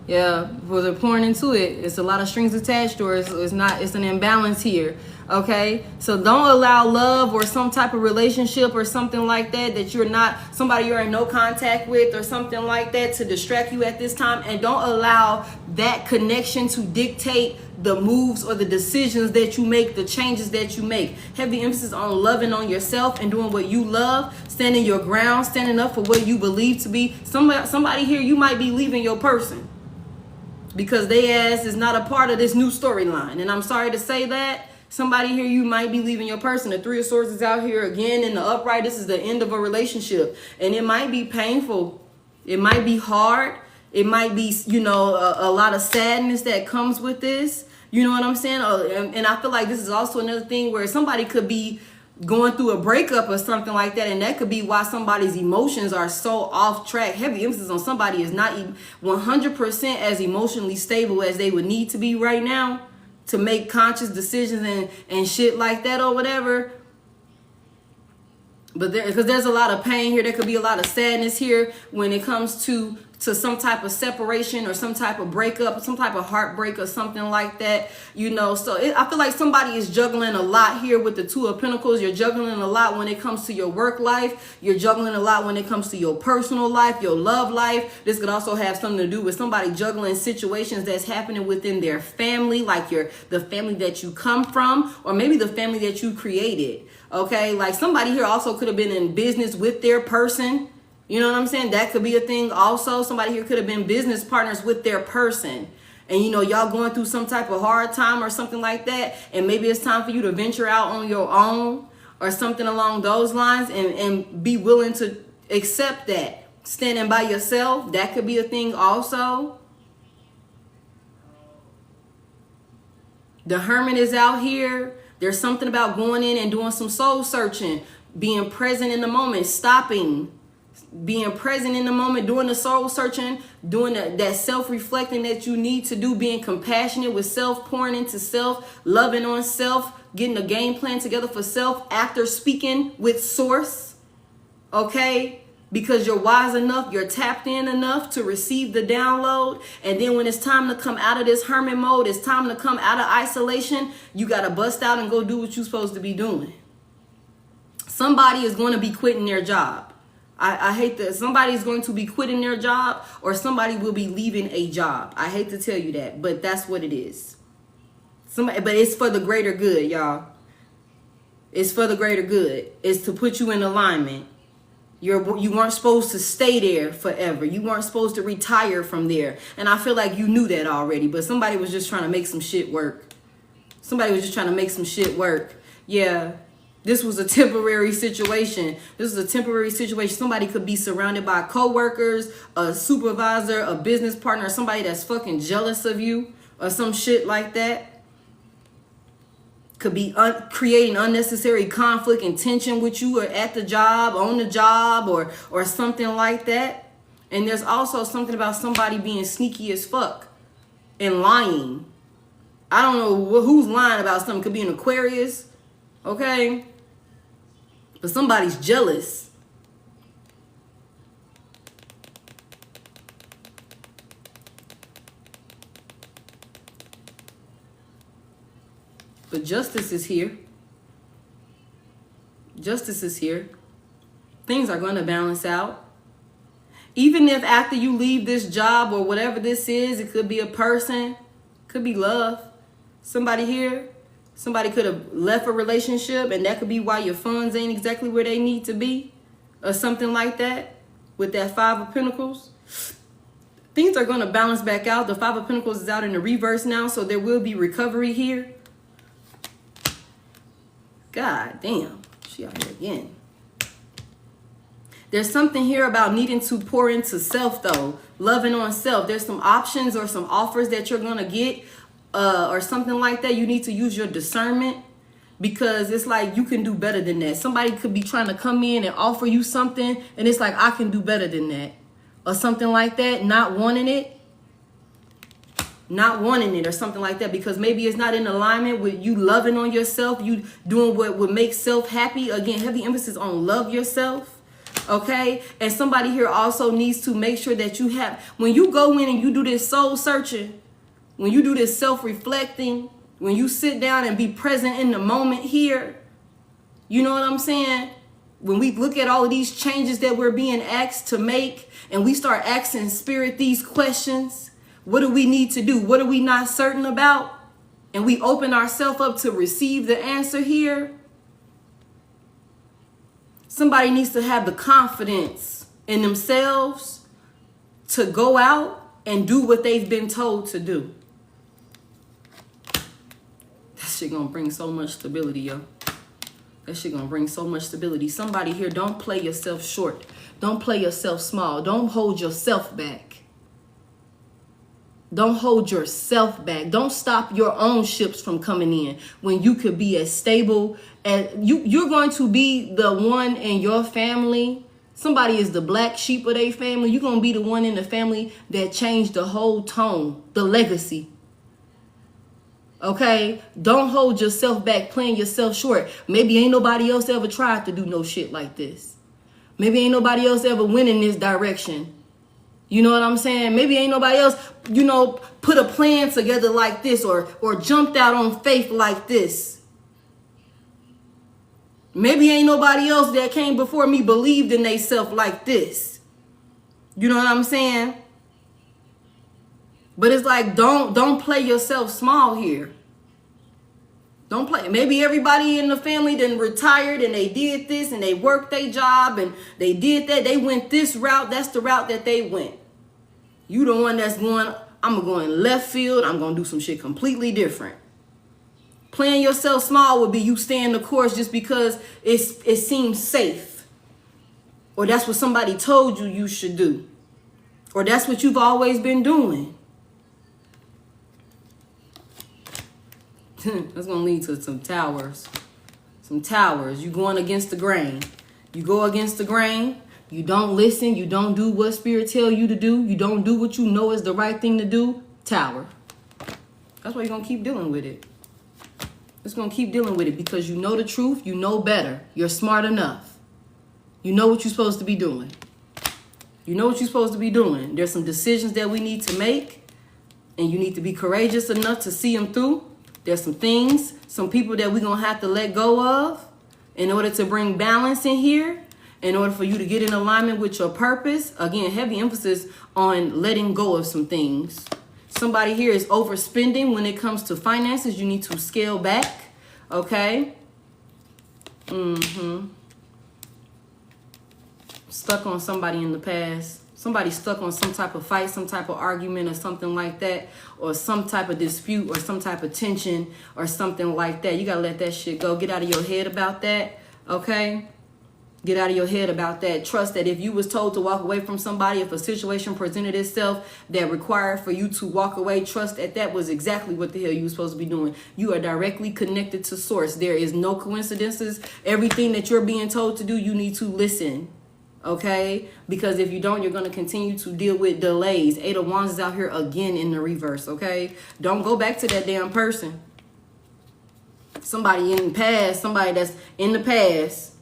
Yeah, was they're pouring into it. It's a lot of strings attached, or it's not. It's an imbalance here. Okay, so don't allow love or some type of relationship or something like that you're not, somebody you're in no contact with or something like that, to distract you at this time. And don't allow that connection to dictate the moves or the decisions that you make, the changes that you make. Heavy emphasis on loving on yourself and doing what you love, standing your ground, standing up for what you believe to be. Somebody here, you might be leaving your person because they ass is not a part of this new storyline. And I'm sorry to say that. Somebody here, you might be leaving your person. The 3 of Swords is out here again in the upright. This is the end of a relationship. And it might be painful. It might be hard. It might be, you know, a lot of sadness that comes with this. You know what I'm saying? And I feel like this is also another thing where somebody could be going through a breakup or something like that. And that could be why somebody's emotions are so off track. Heavy emphasis on somebody is not 100% as emotionally stable as they would need to be right now to make conscious decisions and shit like that or whatever. But because there's a lot of pain here, there could be a lot of sadness here when it comes to some type of separation or some type of breakup, some type of heartbreak or something like that, you know. So I feel like somebody is juggling a lot here with the 2 of Pentacles. You're juggling a lot when it comes to your work life. You're juggling a lot when it comes to your personal life, your love life. This could also have something to do with somebody juggling situations that's happening within their family, like the family that you come from, or maybe the family that you created. Okay, like somebody here also could have been in business with their person. You know what I'm saying? That could be a thing also. Somebody here could have been business partners with their person. And, you know, y'all going through some type of hard time or something like that. And maybe it's time for you to venture out on your own or something along those lines, and be willing to accept that. Standing by yourself, that could be a thing also. The Hermit is out here. There's something about going in and doing some soul searching, being present in the moment, stopping, being present in the moment, doing the soul searching, doing that self-reflecting that you need to do, being compassionate with self, pouring into self, loving on self, getting a game plan together for self after speaking with source, okay? Because you're wise enough, you're tapped in enough to receive the download. And then when it's time to come out of this hermit mode, it's time to come out of isolation, you got to bust out and go do what you're supposed to be doing. Somebody is going to be quitting their job. I hate that. Somebody's going to be quitting their job, or somebody will be leaving a job. I hate to tell you that, but that's what it is. But it's for the greater good, y'all. It's for the greater good. It's to put you in alignment. You weren't supposed to stay there forever. You weren't supposed to retire from there. And I feel like you knew that already, but somebody was just trying to make some shit work. Somebody was just trying to make some shit work. Yeah. This was a temporary situation. This is a temporary situation. Somebody could be surrounded by coworkers, a supervisor, a business partner, somebody that's fucking jealous of you or some shit like that. Could be creating unnecessary conflict and tension with you, or at the job, on the job, or something like that. And there's also something about somebody being sneaky as fuck and lying. I don't know who's lying about something. Could be an Aquarius, okay? But somebody's jealous. But justice is here. Justice is here. Things are going to balance out. Even if after you leave this job or whatever this is, it could be a person, could be love. Somebody here, somebody could have left a relationship, and that could be why your funds ain't exactly where they need to be, or something like that. With that Five of Pentacles, things are going to balance back out. The Five of Pentacles is out in the reverse now, so there will be recovery here. God damn, she out here again. There's something here about needing to pour into self, though. Loving on self. There's some options or some offers that you're going to get or something like that. You need to use your discernment, because it's like you can do better than that. Somebody could be trying to come in and offer you something, and it's like, I can do better than that, or something like that. Not wanting it or something like that, because maybe it's not in alignment with you loving on yourself, you doing what would make self happy. Again, heavy emphasis on love yourself. Okay, and somebody here also needs to make sure that you have, when you go in and you do this soul searching, when you do this self-reflecting, when you sit down and be present in the moment here, you know what I'm saying? When we look at all of these changes that we're being asked to make, and we start asking spirit these questions, what do we need to do? What are we not certain about? And we open ourselves up to receive the answer here. Somebody needs to have the confidence in themselves to go out and do what they've been told to do. That shit gonna bring so much stability, yo. That shit gonna bring so much stability. Somebody here, don't play yourself short. Don't play yourself small. Don't hold yourself back. Don't hold yourself back. Don't stop your own ships from coming in when you could be as stable as you're going to be the one in your family. Somebody is the black sheep of their family. You're going to be the one in the family that changed the whole tone, the legacy. Okay? Don't hold yourself back playing yourself short. Maybe ain't nobody else ever tried to do no shit like this. Maybe ain't nobody else ever went in this direction. You know what I'm saying? Maybe ain't nobody else, put a plan together like this or jumped out on faith like this. Maybe ain't nobody else that came before me believed in theyself like this. You know what I'm saying? But it's like, don't play yourself small here. Don't play. Maybe everybody in the family then retired and they did this and they worked their job and they did that. They went this route. That's the route that they went. You the one that's going, I'm going left field. I'm going to do some shit completely different. Playing yourself small would be you staying the course just because it seems safe. Or that's what somebody told you should do. Or that's what you've always been doing. That's going to lead to some towers. Some towers. You going against the grain. You go against the grain. You don't listen. You don't do what spirit tell you to do. You don't do what you know is the right thing to do. Tower. That's why you're going to keep dealing with it. It's going to keep dealing with it because you know the truth. You know better. You're smart enough. You know what you're supposed to be doing. You know what you're supposed to be doing. There's some decisions that we need to make. And you need to be courageous enough to see them through. There's some things, some people that we're going to have to let go of in order to bring balance in here, in order for you to get in alignment with your purpose. Again, heavy emphasis on letting go of some things. Somebody here is overspending when it comes to finances. You need to scale back, okay? Stuck on somebody in the past. Somebody stuck on some type of fight, some type of argument or something like that, or some type of dispute or some type of tension or something like that. You got to let that shit go. Get out of your head about that, okay? Get out of your head about that. Trust that if you was told to walk away from somebody, if a situation presented itself that required for you to walk away, trust that that was exactly what the hell you were supposed to be doing. You are directly connected to source. There is no coincidences. Everything that you're being told to do, you need to listen. Okay, because if you don't, you're going to continue to deal with delays. 8 of Wands is out here again in the reverse. Okay, don't go back to that damn person. Somebody in the past, somebody that's in the past.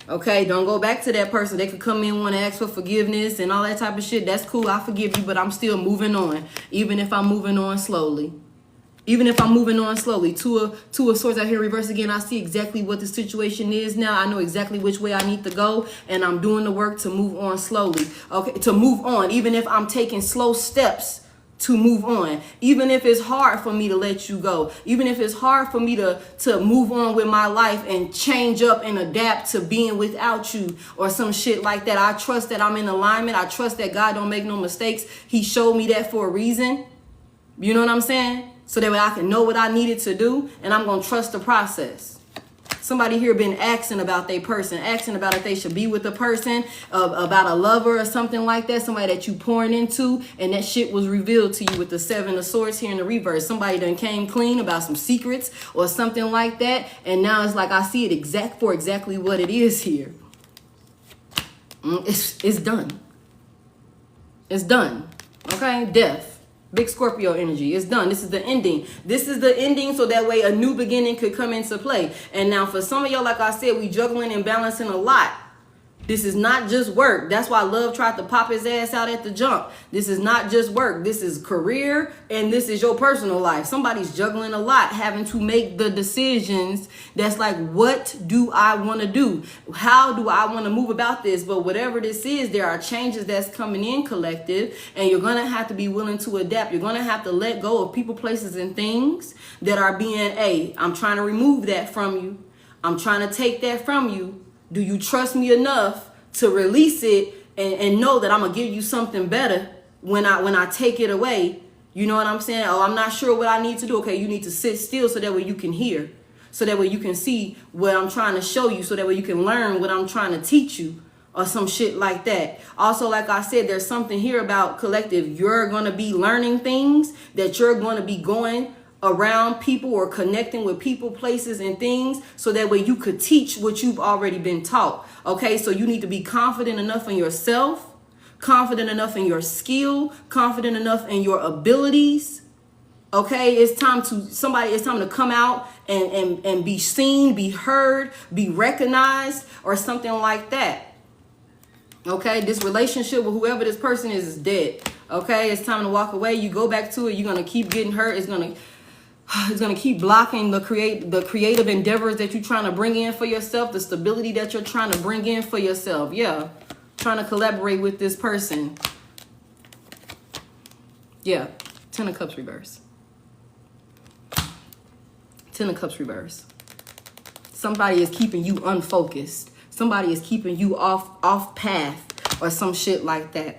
Okay, don't go back to that person. They could come in, want to ask for forgiveness and all that type of shit. That's cool. I forgive you, but I'm still moving on, even if I'm moving on slowly. Even if I'm moving on slowly, two of swords out here reverse again, I see exactly what the situation is now. I know exactly which way I need to go, and I'm doing the work to move on slowly. Okay, to move on, even if I'm taking slow steps to move on, even if it's hard for me to let you go, even if it's hard for me to move on with my life and change up and adapt to being without you or some shit like that. I trust that I'm in alignment. I trust that God don't make no mistakes. He showed me that for a reason. You know what I'm saying? So that way I can know what I needed to do, and I'm going to trust the process. Somebody here been asking about their person, asking about if they should be with a person, about a lover or something like that, somebody that you pouring into, and that shit was revealed to you with the 7 of Swords here in the reverse. Somebody done came clean about some secrets or something like that, and now it's like I see it exactly what it is here. It's done. It's done. Okay? Death. Big Scorpio energy. It's done. This is the ending. This is the ending so that way a new beginning could come into play. And now for some of y'all, like I said, we juggling and balancing a lot. This is not just work. That's why love tried to pop his ass out at the jump. This is not just work. This is career, and this is your personal life. Somebody's juggling a lot, having to make the decisions. That's like, what do I want to do? How do I want to move about this? But whatever this is, there are changes that's coming in, collective, and you're going to have to be willing to adapt. You're going to have to let go of people, places, and things that are being, hey, I'm trying to remove that from you. I'm trying to take that from you. Do you trust me enough to release it and know that I'm going to give you something better when I take it away? You know what I'm saying? Oh, I'm not sure what I need to do. Okay, you need to sit still so that way you can hear. So that way you can see what I'm trying to show you. So that way you can learn what I'm trying to teach you or some shit like that. Also, like I said, there's something here about collective. You're going to be learning things that you're going to be going around people or connecting with people, places, and things, so that way you could teach what you've already been taught. Okay, so you need to be confident enough in yourself, confident enough in your skill, confident enough in your abilities. Okay, it's time to come out and be seen, be heard, be recognized, or something like that. Okay, this relationship with whoever this person is dead. Okay, it's time to walk away. You go back to it, you're gonna keep getting hurt. It's gonna keep blocking the creative endeavors that you're trying to bring in for yourself, the stability that you're trying to bring in for yourself. Yeah, trying to collaborate with this person. Yeah, 10 of Cups reverse. 10 of Cups reverse. Somebody is keeping you unfocused. Somebody is keeping you off path or some shit like that.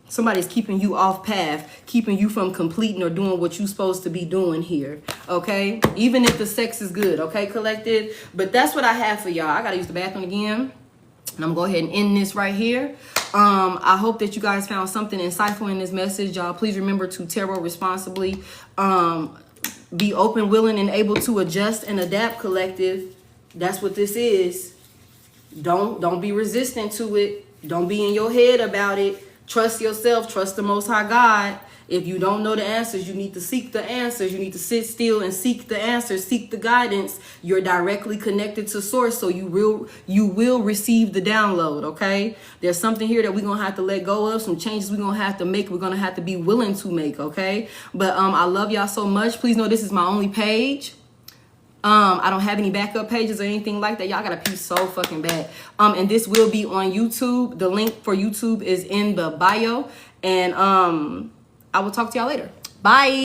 Somebody's keeping you off path, keeping you from completing or doing what you're supposed to be doing here, okay? Even if the sex is good, okay, collective? But that's what I have for y'all. I got to use the bathroom again, and I'm going to go ahead and end this right here. I hope that you guys found something insightful in this message, y'all. Please remember to tarot responsibly. Be open, willing, and able to adjust and adapt, collective. That's what this is. Don't be resistant to it. Don't be in your head about it. Trust yourself. Trust the Most High God. If you don't know the answers, you need to seek the answers. You need to sit still and seek the answers. Seek the guidance. You're directly connected to source, so you will receive the download, okay? There's something here that we're going to have to let go of, some changes we're going to have to make. We're going to have to be willing to make, okay? But I love y'all so much. Please know this is my only page. I don't have any backup pages or anything like that. Y'all got a piece so fucking bad. And this will be on YouTube. The link for YouTube is in the bio. And I will talk to y'all later. Bye.